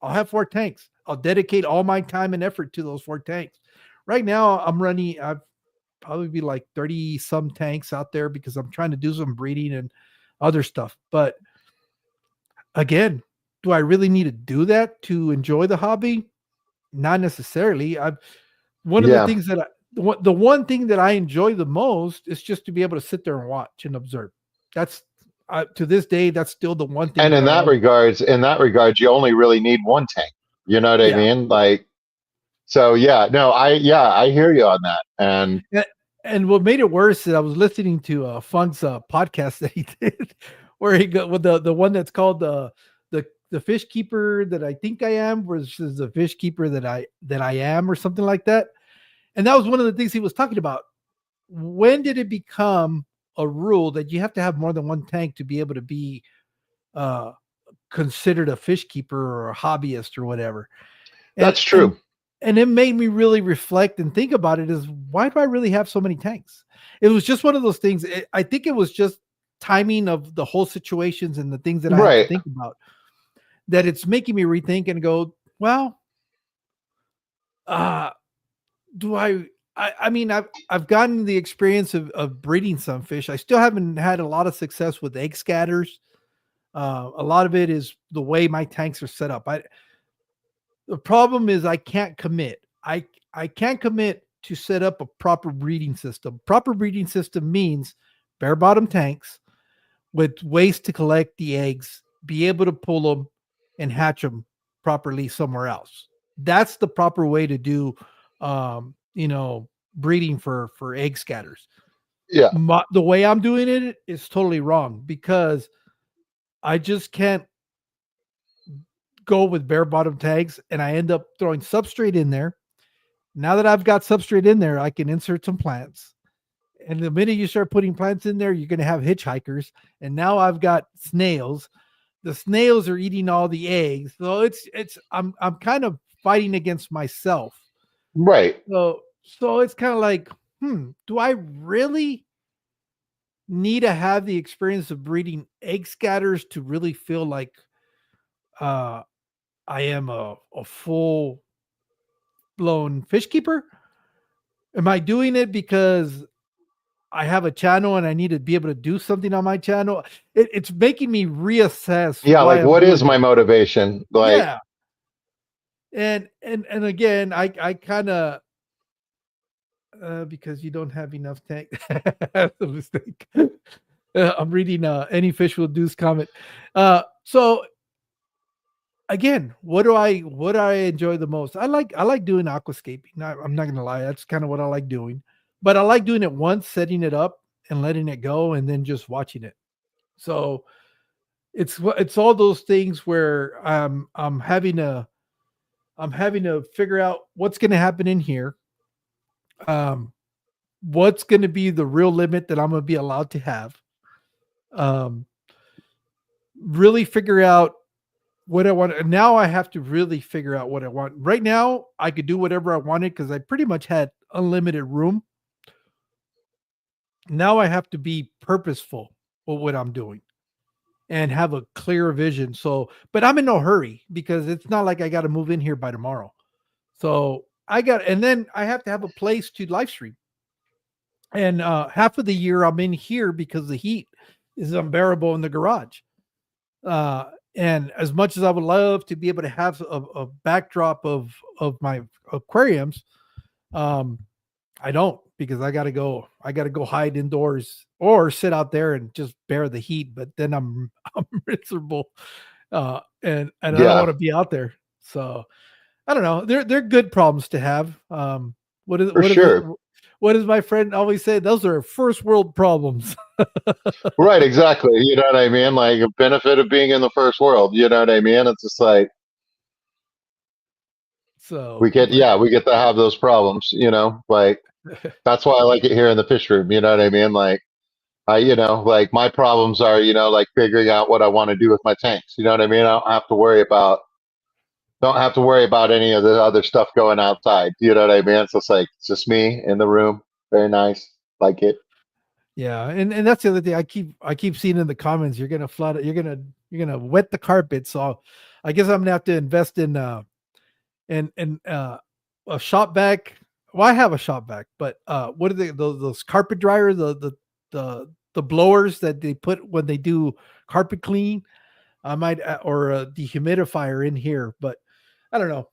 I'll have 4 tanks. I'll dedicate all my time and effort to those 4 tanks. Right now, I've probably be like 30 some tanks out there because I'm trying to do some breeding and other stuff. But again, do I really need to do that to enjoy the hobby? Not necessarily. I've one of the Yeah. things that the one thing that I enjoy the most is just to be able to sit there and watch and observe. That's to this day, that's still the one thing And that I love. in that regards, you only really need one tank. You know what I Yeah. mean? Like, so yeah, no, I hear you on that. And A- And what made it worse is I was listening to Funk's podcast that he did, where he got with the one that's called the fish keeper that I think I am versus the fish keeper that I am or something like that. And that was one of the things he was talking about. When did it become a rule that you have to have more than one tank to be able to be uh, considered a fish keeper or a hobbyist or whatever? And that's and true. and it made me really reflect and think about it is why do I really have so many tanks? It was just one of those things. I think it was just timing of the whole situations and the things that I had to Right. think about that it's making me rethink and go, well, uh, do I mean, I've gotten the experience of breeding some fish. I still haven't had a lot of success with egg scatters. A lot of it is the way my tanks are set up. The problem is I can't commit. I can't commit to set up a proper breeding system. Proper breeding system means bare bottom tanks with ways to collect the eggs, be able to pull them and hatch them properly somewhere else. That's the proper way to do breeding for egg scatters. Yeah. The way I'm doing it is totally wrong because I just can't go with bare bottom tags and I end up throwing substrate in there. Now that I've got substrate in there, I can insert some plants. And the minute you start putting plants in there, you're going to have hitchhikers. And now I've got snails. The snails are eating all the eggs. So I'm kind of fighting against myself. Right. So it's kind of like, do I really need to have the experience of breeding egg scatters to really feel like uh I am a full blown fish keeper? Am I doing it because I have a channel and I need to be able to do something on my channel? It's making me reassess Yeah. why Like, I'm what is doing my it. motivation? Like, Yeah. and again, I kind of because you don't have enough tank. That's a mistake. I'm reading any fish will do's comment. So again, what do I enjoy the most? I like doing aquascaping. I'm not gonna lie, that's kind of what I like doing. But I like doing it once, setting it up and letting it go, and then just watching it. So it's all those things where I'm having to figure out what's going to happen in here. Um, what's going to be the real limit that I'm going to be allowed to have. Um, really figure out what I want. And now I have to really figure out what I want. Right now, I could do whatever I wanted because I pretty much had unlimited room. Now I have to be purposeful with what I'm doing and have a clear vision. So, but I'm in no hurry because it's not like I got to move in here by tomorrow. So and then I have to have a place to live stream. And half of the year I'm in here because the heat is unbearable in the garage. Uh, and as much as I would love to be able to have a backdrop of my aquariums, um, I don't because I gotta go hide indoors or sit out there and just bear the heat. But then I'm I'm miserable, and I don't want Yeah, to be out there. So I don't know. They're good problems to have. What is for what is sure. the what does my friend always say? Those are first world problems. Right, exactly. You know what I mean? Like a benefit of being in the first world. You know what I mean? It's just like So, but we get to have those problems. Like that's why I like it here in the fish room. You know what I mean? Like like my problems are, like figuring out what I want to do with my tanks. You know what I mean? I don't have to worry about any of the other stuff going outside. You know what I mean? So it's like it's just me in the room. Very nice. Like it. yeah, and that's the other thing I keep seeing in the comments. You're gonna flood it. You're gonna wet the carpet. So I guess I'm gonna have to invest in a shop vac. Well, I have a shop vac, but what are those carpet dryers, the blowers that they put when they do carpet cleaning? I might or a dehumidifier in here, but I don't know.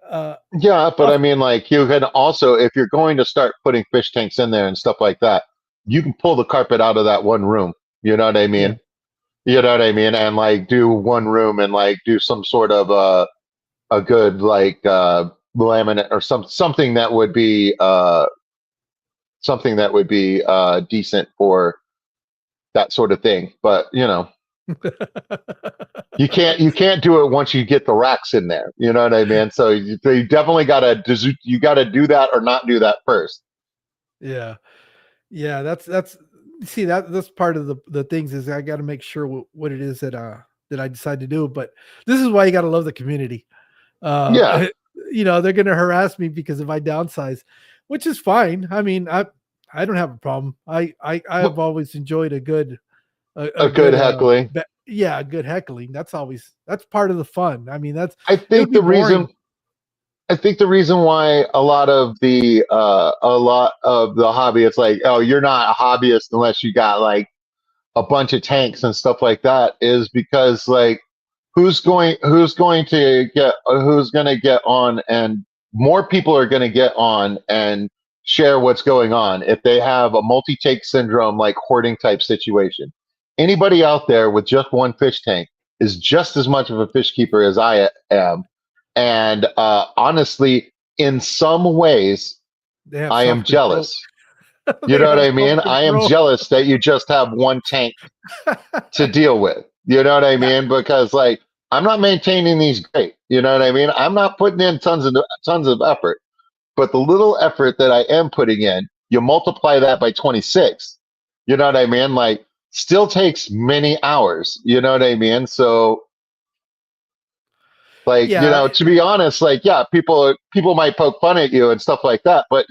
Uh, Yeah, but I'll, I mean, like you can also, if you're going to start putting fish tanks in there and stuff like that, you can pull the carpet out of that one room. You know what I yeah. mean? You know what I mean? And like do one room and like do some sort of a good like laminate or something that would be decent for that sort of thing. But you can't do it once you get the racks in there. You know what I mean? So you definitely gotta do that or not do that first. Yeah. Yeah, that's see that's part of the things is I got to make sure what it is that I decide to do. But this is why you got to love the community. Yeah, Uh, they're gonna harass me because if I downsize, which is fine. I mean, I don't have a problem. I have always enjoyed a a good good heckling. yeah, a good heckling. That's part of the fun. I mean, I it would think be the reason boring. I think the reason why a lot of the hobby, it's like, oh, you're not a hobbyist unless you got like a bunch of tanks and stuff like that, is because like who's going to get on, and more people are going to get on and share what's going on if they have a multi-take syndrome like hoarding type situation. Anybody out there with just one fish tank is just as much of a fish keeper as I am, and honestly, in some ways They have I am self control. jealous. You They know what have I self mean? I am control. jealous that you just have one tank to deal with. You know what I Yeah. mean? Because like I'm not maintaining these great. You know what I mean? I'm not putting in tons of effort, but the little effort that I am putting in, you multiply that by 26. You know what I mean? Like still takes many hours. You know what I mean? So like, Yeah. to be honest, like yeah, people might poke fun at you and stuff like that, but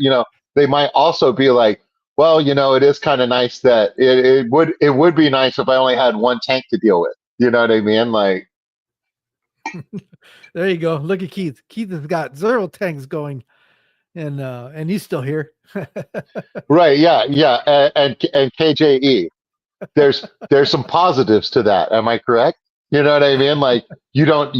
they might also be like, well, it is kind of nice that it would be nice if I only had one tank to deal with. You know what I mean? Like, There you go. Look at Keith. Keith has got zero tanks going, and he's still here. right, yeah, yeah, and KJE. There's some positives to that. Am I correct? You know what I mean? Like you don't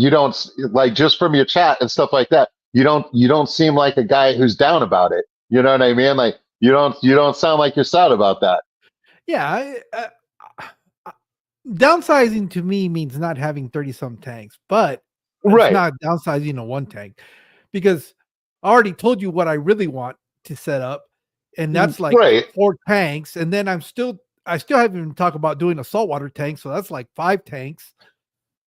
like just from your chat and stuff like that. You don't seem like a guy who's down about it. You know what I mean? Like you don't sound like you're sad about that. Yeah, I- downsizing to me means not having 30 some tanks, but it's Right. not downsizing to one tank because I already told you what I really want to set up, and that's like Right. 4 tanks. And then I still haven't even talked about doing a saltwater tank, so that's like 5 tanks.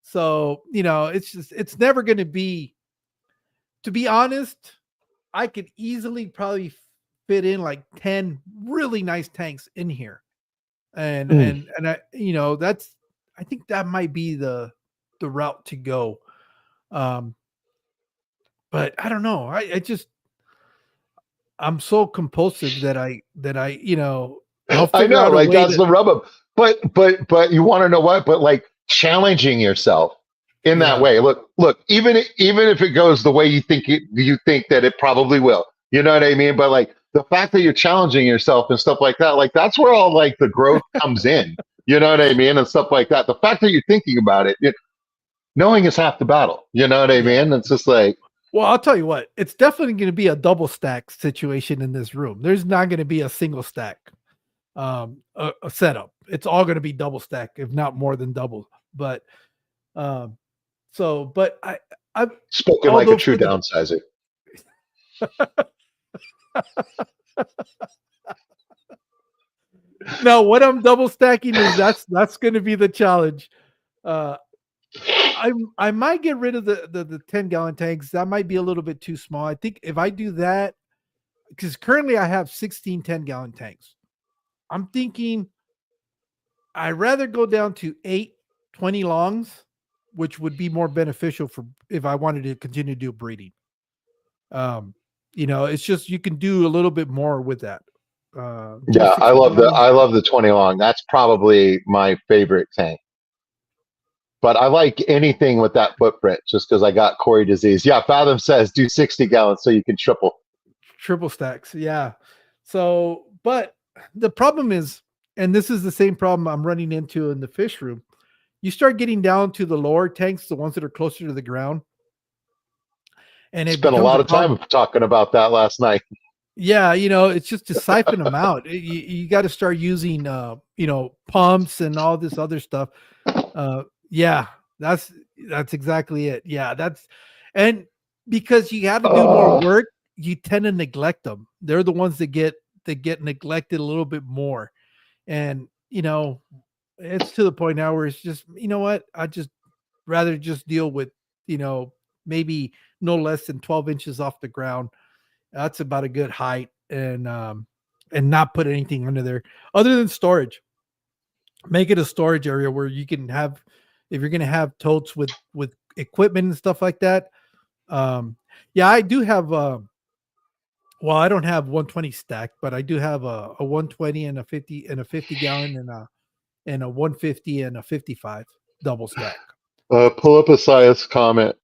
So, it's never going to be, to be honest, I could easily probably fit in like 10 really nice tanks in here. And Mm. that's, I think that might be the route to go. Um, but I don't know. I'm so compulsive that I'll I figure know, out a like way that's to, the rub. But you want to know what? But like challenging yourself in that yeah, way. Look. Even if it goes the way you think that it probably will. You know what I mean? But like the fact that you're challenging yourself and stuff like that, like that's where all like the growth comes in. You know what I mean? And stuff like that. The fact that you're thinking about it, knowing is half the battle. You know what I yeah. mean? It's just like, Well, I'll tell you what, it's definitely going to be a double stack situation in this room. There's not going to be a single stack a setup. It's all going to be double stack, if not more than double. But um, but I, spoken like a although true for the downsizer. now what I'm double stacking is that's going to be the challenge. Uh, I might get rid of the 10-gallon tanks. That might be a little bit too small. I think if I do that, because currently I have 16 10-gallon tanks. I'm thinking I'd rather go down to 8 20 longs, which would be more beneficial for if I wanted to continue to do breeding. Um, it's just you can do a little bit more with that. Go Yeah, I 60 love the gallons. I love the 20 long. That's probably my favorite tank. But I like anything with that footprint just because I got Corey disease. Yeah, Fathom says do 60 gallons so you can triple. Triple stacks, yeah. So, but the problem is, and this is the same problem I'm running into in the fish room. You start getting down to the lower tanks, the ones that are closer to the ground, and it Spent a becomes a lot of time problem. talking about that last night. Yeah, it's just to siphon them out. You got to start using, pumps and all this other stuff. Yeah, that's that's exactly it. Yeah, and because you have to do more Oh, work, you tend to neglect them. They're the ones that get neglected a little bit more. And it's to the point now where it's just, what? I just rather just deal with, you know, maybe no less than 12 inches off the ground. That's about a good height, and not put anything under there other than storage. Make it a storage area where you can have, if you're going to have totes with equipment and stuff like that. Yeah, I do have well, I don't have 120 stacked, but I do have a 120 and a 50 and a 50 gallon and a 150 and a 55 double stack. pull up Asia's comment.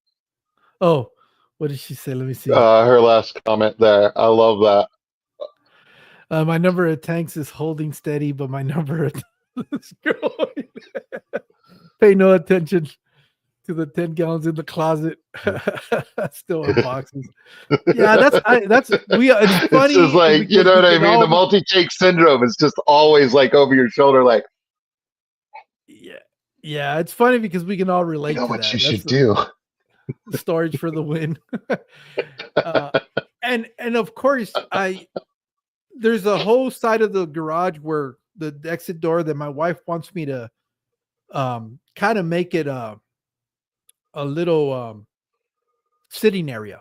Oh, what did she say? Let me see. Her last comment there. I love that. My number of tanks is holding steady, but my number of is growing. Pay no attention to the 10 gallons in the closet. Still in boxes. Yeah, that's we it's It's just funny like, you because know we what I can mean? The all, multi take syndrome is just always like over your shoulder, like, yeah. Yeah, it's funny because we can all you relate know to what you that. That's should do. the storage for the win. uh and of course there's a whole side of the garage where the exit door that my wife wants me to kind of make it a little sitting area,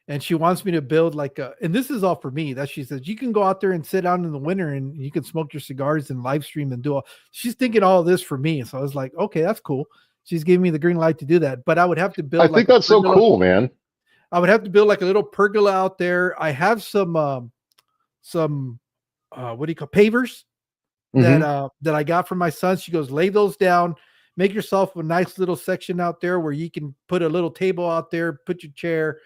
and she wants me to build like a, and this is all for me, that she says you can go out there and sit down in the winter and you can smoke your cigars and live stream and do all, she's thinking all of this for me. So I was like, okay, that's cool. She's giving me the green light to do that, but I would have to I build think like a that's so pergola. cool, man. I would have to build like a little pergola out there. I have some what do you call pavers Hmm. that I got from my son. She goes, lay those down, make yourself a nice little section out there where you can put a little table out there, put your chair.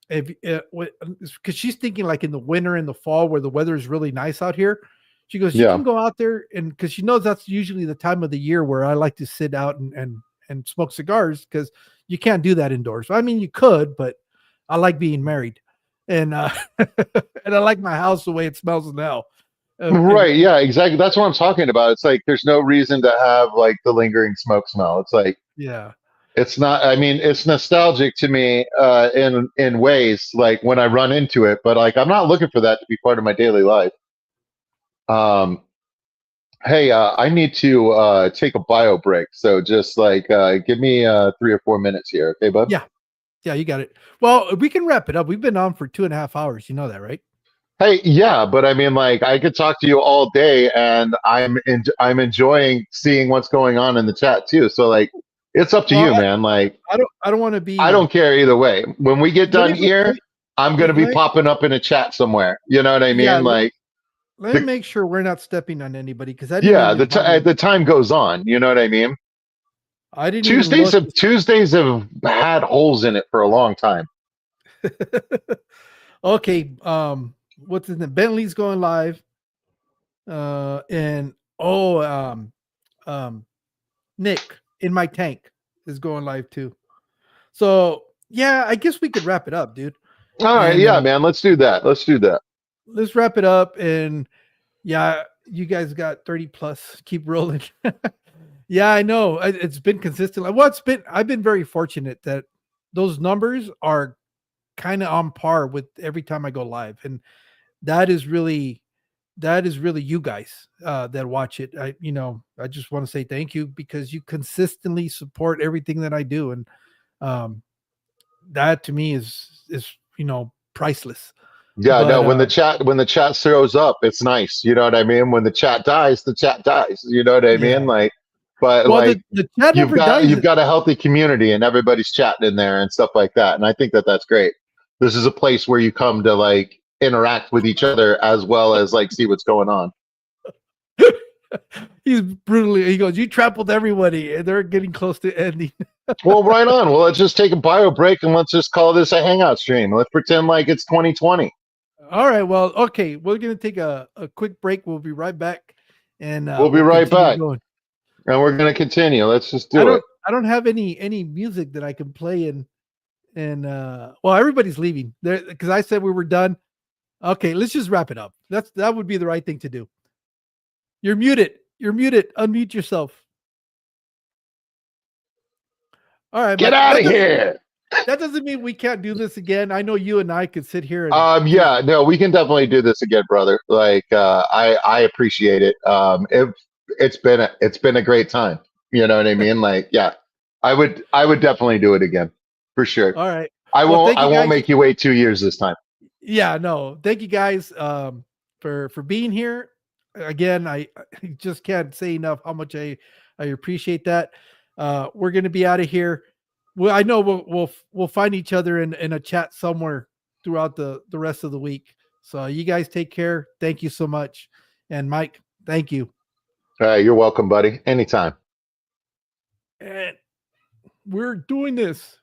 If because she's thinking like in the winter and the fall where the weather is really nice out here. She goes, you Yeah. can go out there, and because she knows that's usually the time of the year where I like to sit out and smoke cigars because you can't do that indoors. I mean, you could, but I like being married, and and I like my house the way it smells now. And Right. Yeah, exactly. That's what I'm talking about. It's like there's no reason to have like the lingering smoke smell. It's like yeah, it's not, I mean, it's nostalgic to me in ways like when I run into it, but like I'm not looking for that to be part of my daily life. Um hey, I need to take a bio break. So just like give me 3 or 4 minutes here, okay, bud? yeah, yeah. You got it. Well, we can wrap it up. We've been on for 2.5 hours. You know that, right? Hey, yeah, but I mean, like, I could talk to you all day, and I'm enjoying seeing what's going on in the chat too. So, like, it's up to Well, you, man. Like, I don't want to I don't be. care either way. When we get Let me done here, I'm gonna be let, popping up in a chat somewhere. You know what I yeah. mean? Like, Let me the make sure we're not stepping on anybody because I didn't yeah, even bother. the time goes on. You know what I mean? I didn't even look. Tuesdays have had holes in it for a long time. Okay. What's his name? Bentley's going live. And um, Nick in my tank is going live too. So yeah, I guess we could wrap it up, dude. All right, And yeah, man. Let's do that. Let's do that. let's wrap it up. And yeah, you guys got 30 plus. Keep rolling. Yeah, I know. It's been consistent. Well, I've been very fortunate that those numbers are kind of on par with every time I go live. And that is really you guys that watch it. I just want to say thank you because you consistently support everything that I do. And um, that to me is priceless. Yeah, no, But when the chat throws up, it's nice. You know what I mean? When the chat dies. You know what I mean? yeah, Like, but well, like the chat never dies. you've got a healthy community and everybody's chatting in there and stuff like that. And I think that that's great. This is a place where you come to like interact with each other as well as like see what's going on. He's brutally. He goes, "You trampled everybody, and they're getting close to ending." Well, right on. Well, let's just take a bio break and let's just call this a hangout stream. Let's pretend like it's 2020. All right. Well, okay. We're gonna take a quick break. We'll be right back, and We'll be we'll right continue back. going. And we're gonna continue. Let's just I do don't it. I don't have any music that I can play and well, everybody's leaving there because I said we were done. Okay, let's just wrap it up. That would be the right thing to do. You're muted. You're muted. Unmute yourself. All right, Get Mike. out of here. That doesn't mean we can't do this again. I know you and I could sit here and do. Yeah, no, we can definitely do this again, brother. Like I appreciate it. It's been a great time. You know what I mean? Like, yeah. I would definitely do it again. For sure. All right. Well, thank I you won't guys. make you wait 2 years this time. Yeah, no. Thank you guys for being here. Again, I just can't say enough how much I appreciate that. We're gonna be out of here. Well, I know we'll find each other in a chat somewhere throughout the rest of the week. So you guys take care. Thank you so much. And Mike, thank you. You're welcome, buddy. Anytime. And we're doing this.